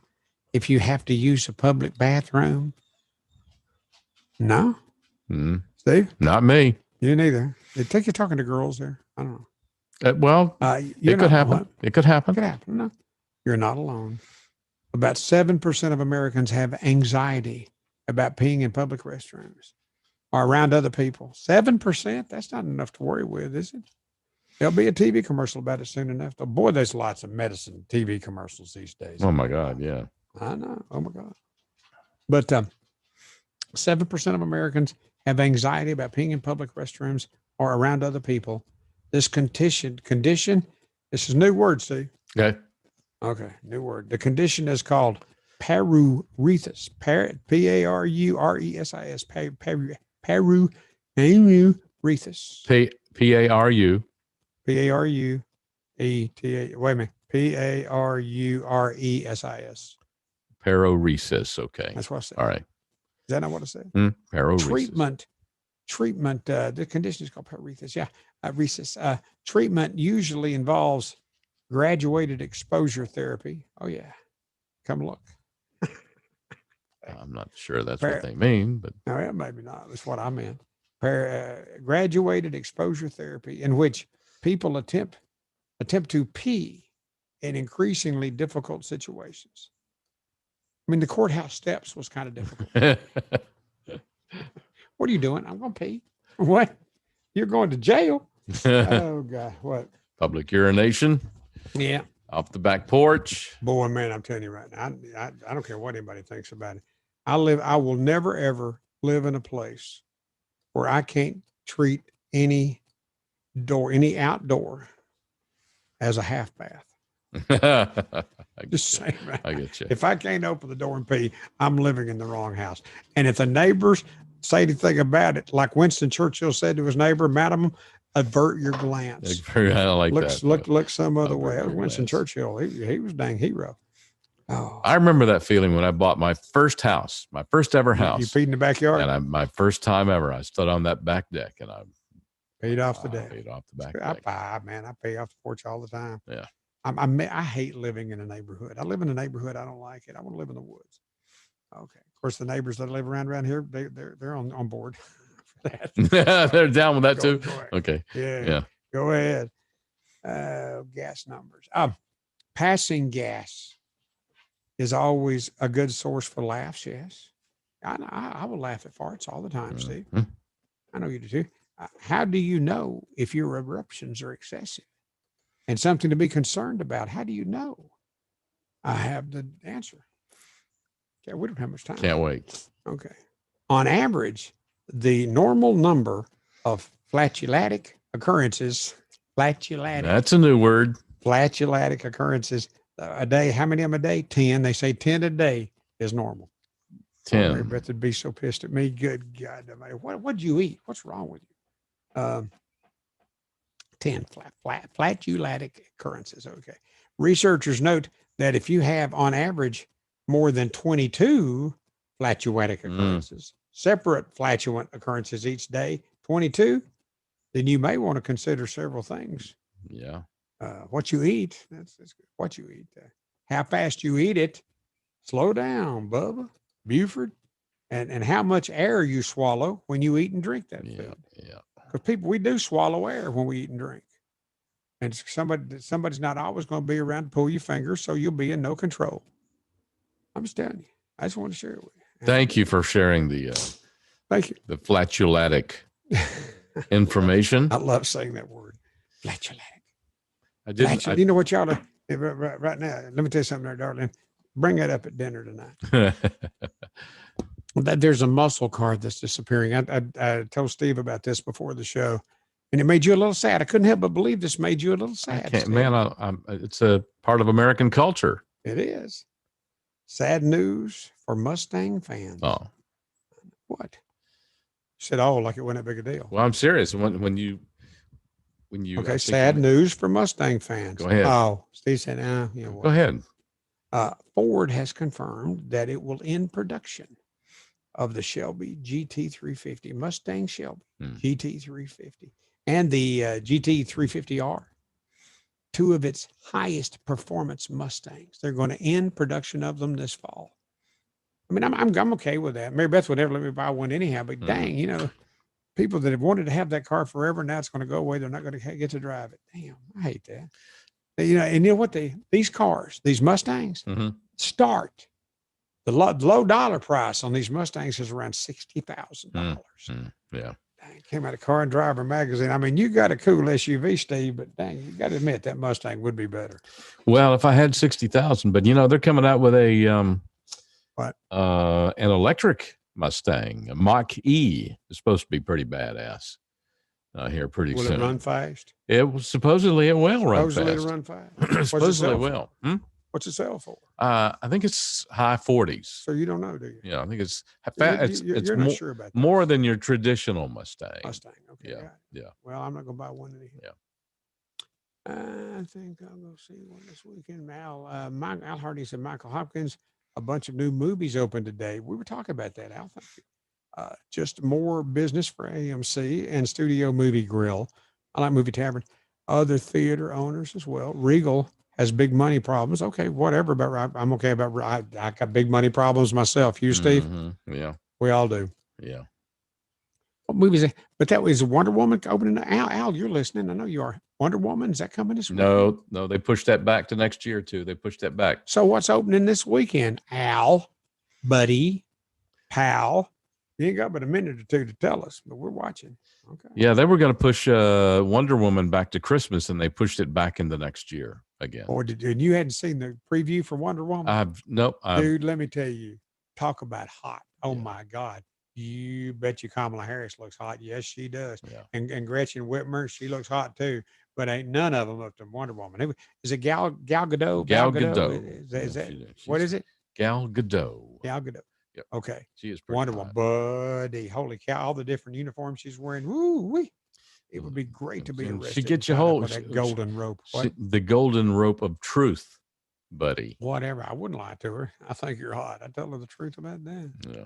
if you have to use a public bathroom? No? Steve? Not me. You neither. They take you talking to girls there. I don't know. It could happen. It could happen. It could happen. No, you're not alone. About 7% of Americans have anxiety about peeing in public restrooms or around other people. 7%? That's not enough to worry with, is it? There'll be a TV commercial about it soon enough. Boy, there's lots of medicine TV commercials these days. Oh, my God. Yeah. I know. Oh, my God. But 7% of Americans have anxiety about peeing in public restrooms or around other people. This condition, this is a new word, Steve. Okay. Okay, new word. The condition is called paruresis. P-A-R-U-R-E-S-I-S. Paruresis. P-A-R-U. P-A-R-U-E-T-A. Wait a minute. P-A-R-U-R-E-S-I-S. Paruresis. Okay. That's what I said. All right. Is that not what I said? Paruresis. Treatment. The condition is called paruresis. Yeah. Rhesus. Treatment usually involves graduated exposure therapy. Oh, yeah. Come look. I'm not sure that's what they mean, but. No, yeah, maybe not. That's what I meant. Graduated exposure therapy in which people attempt to pee in increasingly difficult situations. I mean, the courthouse steps was kind of difficult. What are you doing? I'm going to pee. What? You're going to jail? Oh, God. What? Public urination. Yeah. Off the back porch. Boy, man, I'm telling you right now, I don't care what anybody thinks about it. I will never, ever live in a place where I can't treat any outdoor as a half bath. Just saying, man. I get you. If I can't open the door and pee, I'm living in the wrong house. And if the neighbors say anything about it, like Winston Churchill said to his neighbor, "Madam, avert your glance." I don't like that. Look some other way. That was Winston Churchill. He was a dang hero. Oh. I remember that feeling when I bought my first house, my first ever house. You peed in the backyard? And my first time ever, I stood on that back deck and I peed off the deck. Peed off the back deck. I pee off the porch all the time. Yeah. I hate living in a neighborhood. I live in a neighborhood. I don't like it. I want to live in the woods. Okay. Of course, the neighbors that live around here, they're on board for that. They're down with that too. Okay. Yeah. Go ahead. Gas numbers. Passing gas is always a good source for laughs. Yes. I will laugh at farts all the time, Steve. I know you do too. How do you know if your eruptions are excessive and something to be concerned about? How do you know? I have the answer. Okay, we don't have much time. Can't wait. Okay. On average, the normal number of flatulatic occurrences, That's a new word. Flatulatic occurrences a day. How many of them a day? 10. They say 10 a day is normal. 10. I bet they'd be so pissed at me. Good God. What'd you eat? What's wrong with you? 10 flatulatic occurrences. Okay. Researchers note that if you have on average more than 22 flatulatic occurrences, separate flatulent occurrences each day, 22, then you may want to consider several things. Yeah. What you eat, that's good. What you eat, how fast you eat it, slow down, Bubba, Buford, and how much air you swallow when you eat and drink that food. Yeah. Because people, we do swallow air when we eat and drink. And somebody's not always going to be around to pull your fingers, so you'll be in no control. I'm just telling you. I just want to share it with you. Thank you for sharing the thank you. The flatulatic information. I love saying that word. Flatulatic. I did. You know what y'all are, right now, let me tell you something there, darling. Bring that up at dinner tonight. There's a muscle card that's disappearing. I told Steve about this before the show, and it made you a little sad. I couldn't help but believe this made you a little sad. It's a part of American culture. It is. Sad news for Mustang fans. Oh. What? You said, oh, like it wasn't that big a deal. Well, I'm serious. When you okay, sad news for Mustang fans. Go ahead. Oh, Steve said, you know what? Go ahead. Ford has confirmed that it will end production of the Shelby GT350, Mustang Shelby GT350, and the GT350R, two of its highest performance Mustangs. They're going to end production of them this fall. I mean, I'm okay with that. Mary Beth would never let me buy one anyhow, but dang, you know, people that have wanted to have that car forever, now it's going to go away. They're not going to get to drive it. Damn, I hate that. You know, and you know what? These cars, these Mustangs, start. The low dollar price on these Mustangs is around $60,000. Yeah. Dang, came out of Car and Driver magazine. I mean, you got a cool SUV, Steve, but dang, you got to admit that Mustang would be better. Well, if I had 60,000, but you know, they're coming out with an electric Mustang, a Mach-E is supposed to be pretty badass. Here pretty soon. Will it run fast? Supposedly it will run fast. Supposedly it'll run fast. Supposedly it will. What's it sell for? I think it's high 40s. So you don't know, do you? Yeah, I think it's you're not sure about that. More than your traditional Mustang. Mustang, okay. Yeah. Well, I'm not gonna buy one anyhow. I think I'll go see one this weekend. Al Hardy said Michael Hopkins, a bunch of new movies open today. We were talking about that, Al. Thank you. Just more business for AMC and Studio Movie Grill. I like Movie Tavern. Other theater owners as well. Regal has big money problems. Okay, whatever. But I'm okay about. I got big money problems myself. You, Steve? Yeah, we all do. Yeah. What movies? But that was Wonder Woman opening. Al, you're listening. I know you are. Wonder Woman, is that coming this weekend? No, they pushed that back to next year too. They pushed that back. So what's opening this weekend, Al, buddy, pal? You ain't got but a minute or two to tell us, but we're watching. Okay. Yeah, they were going to push Wonder Woman back to Christmas, and they pushed it back into next year again. Or you hadn't seen the preview for Wonder Woman? Dude, let me tell you, talk about hot. Oh my God. You bet you Kamala Harris looks hot. Yes, she does. Yeah. And Gretchen Whitmer, she looks hot too. But ain't none of them up to Wonder Woman. Is it Gal Gadot? Gal Gadot. Is that what is it? Gal Gadot. Gal Gadot. Yep. Okay. She is pretty Wonder hot. Woman, buddy. Holy cow. All the different uniforms she's wearing. Woo-wee. It would be great to be arrested. She gets you whole. That golden rope. The golden rope of truth, buddy. Whatever. I wouldn't lie to her. I think you're hot. I tell her the truth about that. Yeah.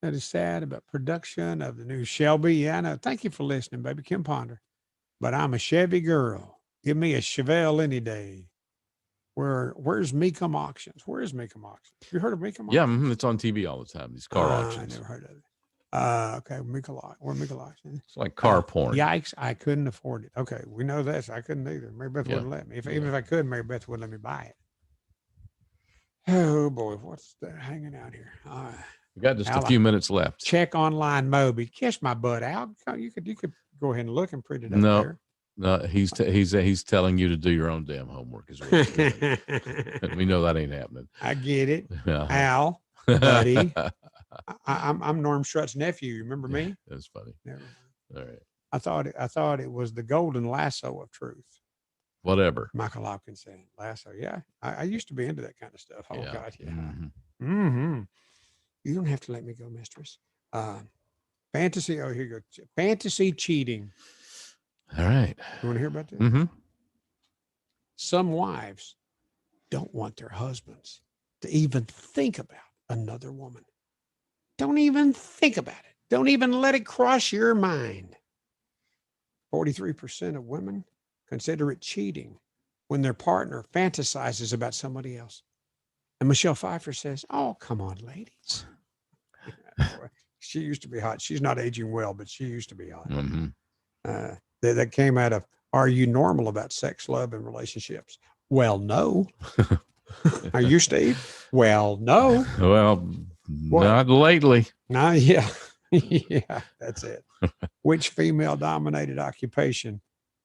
That is sad about production of the new Shelby. Yeah, I know. Thank you for listening, baby. Kim Ponder. But I'm a Chevy girl. Give me a Chevelle any day. Where's Mecum Auctions? Where is Mecum Auctions? You heard of Mecum Auctions? Yeah, it's on TV all the time. These car auctions. I never heard of it. Okay, Mecum Auctions. It's like car porn. Yikes! I couldn't afford it. Okay, we know this. I couldn't either. Mary Beth wouldn't let me. Even if I could, Mary Beth wouldn't let me buy it. Oh boy, what's that hanging out here? All right. We got just a few minutes left. Check online, Moby. Kiss my butt, Al. You could go ahead and look and print it up there. No, he's telling you to do your own damn homework as well. We know that ain't happening. I get it, Al, buddy. I'm Norm Strutt's nephew. Remember me? That's funny. Never mind. All right. I thought it was the golden lasso of truth. Whatever. Michael Hopkins said lasso. Yeah, I used to be into that kind of stuff. Oh God, yeah. Mm-hmm. You don't have to let me go, mistress. Fantasy. Oh, here you go. Fantasy cheating. All right. You want to hear about this? Mm-hmm. Some wives don't want their husbands to even think about another woman. Don't even think about it. Don't even let it cross your mind. 43% of women consider it cheating when their partner fantasizes about somebody else. And Michelle Pfeiffer says, "Oh, come on, ladies." She used to be hot. She's not aging well, but she used to be hot. Mm-hmm. That came out of, "Are you normal about sex, love, and relationships?" Well, no. Are you, Steve? Well, no. Well, not lately. No, yeah. Yeah, that's it. Which female-dominated occupation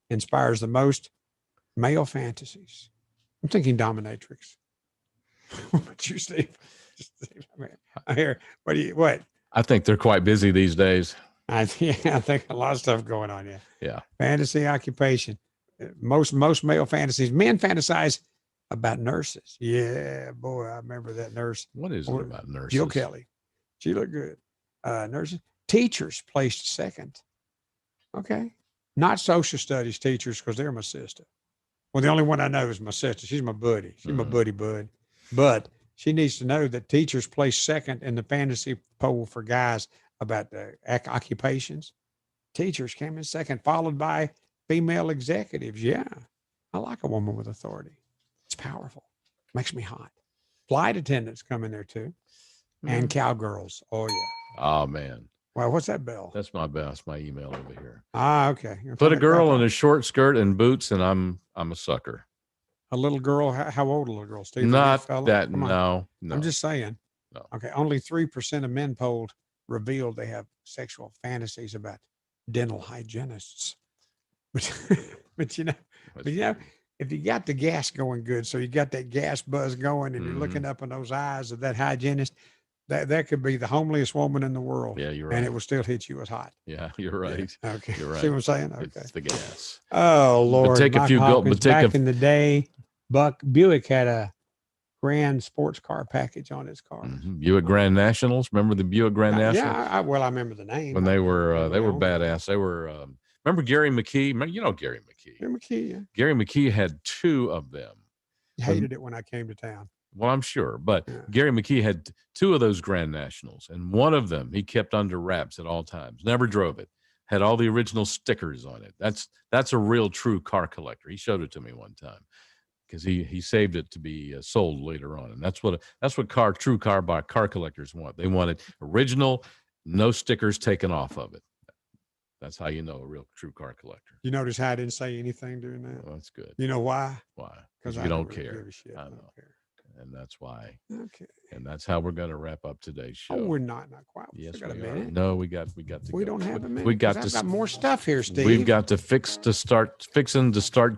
inspires the most male fantasies? I'm thinking dominatrix. What you, Steve? I hear. What? I think they're quite busy these days. I think a lot of stuff going on. Yeah. Yeah. Fantasy occupation. Most male fantasies. Men fantasize about nurses. Yeah, boy, I remember that nurse. What is it about nurses? Jill Kelly. She looked good. Nurses. Teachers placed second. Okay. Not social studies teachers, because they're my sister. Well, the only one I know is my sister. She's my buddy. She's my buddy bud. But she needs to know that teachers placed second in the fantasy poll for guys about the occupations. Teachers came in second, followed by female executives. Yeah. I like a woman with authority. It's powerful. Makes me hot. Flight attendants come in there too. And cowgirls. Oh, yeah. Oh, man. Well, what's that bell? That's my bell. That's my email over here. Ah, okay. Put a girl in a short skirt and boots, and I'm a sucker. A little girl. How old a little girl, Steve? Not that. No. I'm just saying. No. Okay. Only 3% of men polled revealed they have sexual fantasies about dental hygienists. But you know, if you got the gas going good, so you got that gas buzz going, and you're looking up in those eyes of that hygienist, that could be the homeliest woman in the world. Yeah, you're right. And it will still hit you as hot. Yeah, you're right. Yeah. Okay. You're right. See what I'm saying? Okay. It's the gas. Oh, Lord. But take a few back in the day, Buck Buick had a Grand sports car package on his car. Buick Grand Nationals. Remember the Buick Grand Nationals? Yeah, I remember the name. When they were badass. They were, remember Gary McKee? You know Gary McKee. Gary McKee, yeah. Gary McKee had 2 of them. He hated it when I came to town. Well, I'm sure. But Gary McKee had 2 of those Grand Nationals, and one of them he kept under wraps at all times. Never drove it. Had all the original stickers on it. That's a real true car collector. He showed it to me one time because he saved it to be sold later on, and that's what true car collectors want. They want it original, no stickers taken off of it. That's how you know a real true car collector. You notice how I didn't say anything during that? Well, that's good. You know why? Why? Because you don't care. Give a shit. I know. And that's why. Okay. And that's how we're going to wrap up today's show. Oh, we're not quite. Yes, we got a we minute. are. No, we got to. We don't have a minute. We got to. I've got more stuff here, Steve. We've got to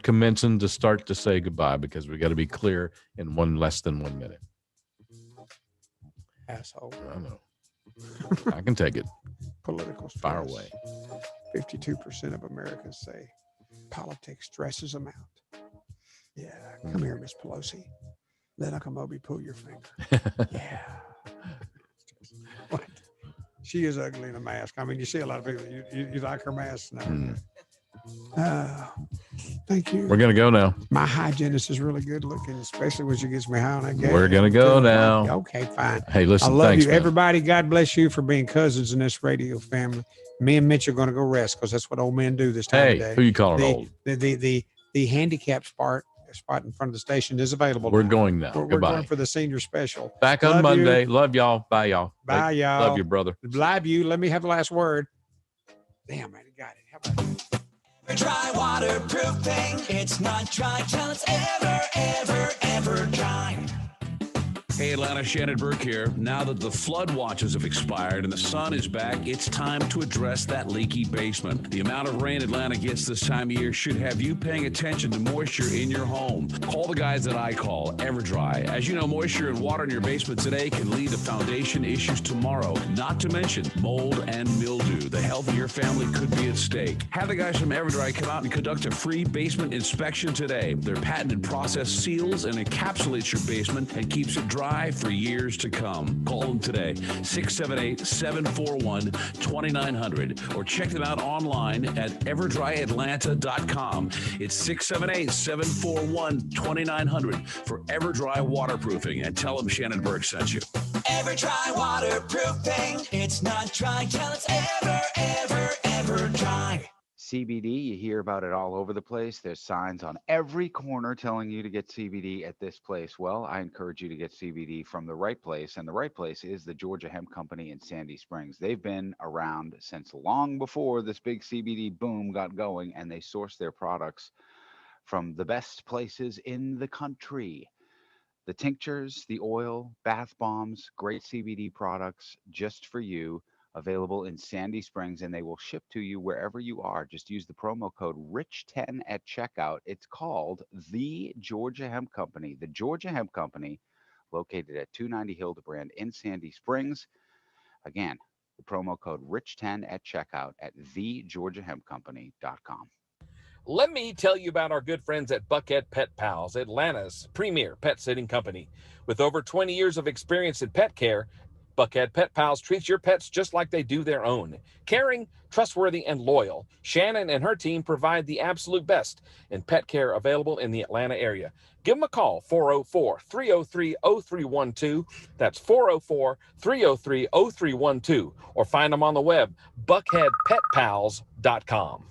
commencing to start to say goodbye, because we got to be clear in less than 1 minute. Asshole. I know. I can take it. Political stress. Fire away. 52% of Americans say politics stresses them out. Yeah. Come here, Miss Pelosi. Let Uncle Moby pull your finger. Yeah. What? She is ugly in a mask. I mean, you see a lot of people. You like her mask? No. Thank you. We're going to go now. My hygienist is really good looking, especially when she gets me high on that gas. We're going to go now. Okay, fine. Hey, listen, I love thanks, you. man. Everybody, God bless you for being cousins in this radio family. Me and Mitch are going to go rest, because that's what old men do this time of day. Who you calling old? The handicap spot in front of the station is available. We're going now. We're Goodbye. going for the senior special. Back on Monday. Love y'all. Bye, y'all. Bye, y'all. Love you, brother. Love you. Let me have the last word. Damn, man, I got it. How about it? Dry waterproofing. It's not dry till it's ever dry. Hey, Atlanta, Shannon Burke here. Now that the flood watches have expired and the sun is back, it's time to address that leaky basement. The amount of rain Atlanta gets this time of year should have you paying attention to moisture in your home. Call the guys that I call, EverDry. As you know, moisture and water in your basement today can lead to foundation issues tomorrow, not to mention mold and mildew. The health of your family could be at stake. Have the guys from EverDry come out and conduct a free basement inspection today. Their patented process seals and encapsulates your basement and keeps it dry thrive for years to come. Call them today, 678-741-2900, or check them out online at everdryatlanta.com. It's 678-741-2900 for EverDry Waterproofing, and tell them Shannon Burke sent you. EverDry Waterproofing. It's not dry till it's ever dry. CBD, you hear about it all over the place. There's signs on every corner telling you to get CBD at this place. Well, I encourage you to get CBD from the right place, and the right place is the Georgia Hemp Company in Sandy Springs. They've been around since long before this big CBD boom got going, and they source their products from the best places in the country. The tinctures, the oil, bath bombs, great CBD products just for you. Available in Sandy Springs, and they will ship to you wherever you are. Just use the promo code RICH10 at checkout. It's called the Georgia Hemp Company. The Georgia Hemp Company, located at 290 Hildebrand in Sandy Springs. Again, the promo code RICH10 at checkout at thegeorgiahempcompany.com. Let me tell you about our good friends at Buckhead Pet Pals, Atlanta's premier pet sitting company. With over 20 years of experience in pet care, Buckhead Pet Pals treats your pets just like they do their own. Caring, trustworthy, and loyal, Shannon and her team provide the absolute best in pet care available in the Atlanta area. Give them a call, 404-303-0312. That's 404-303-0312. Or find them on the web, buckheadpetpals.com.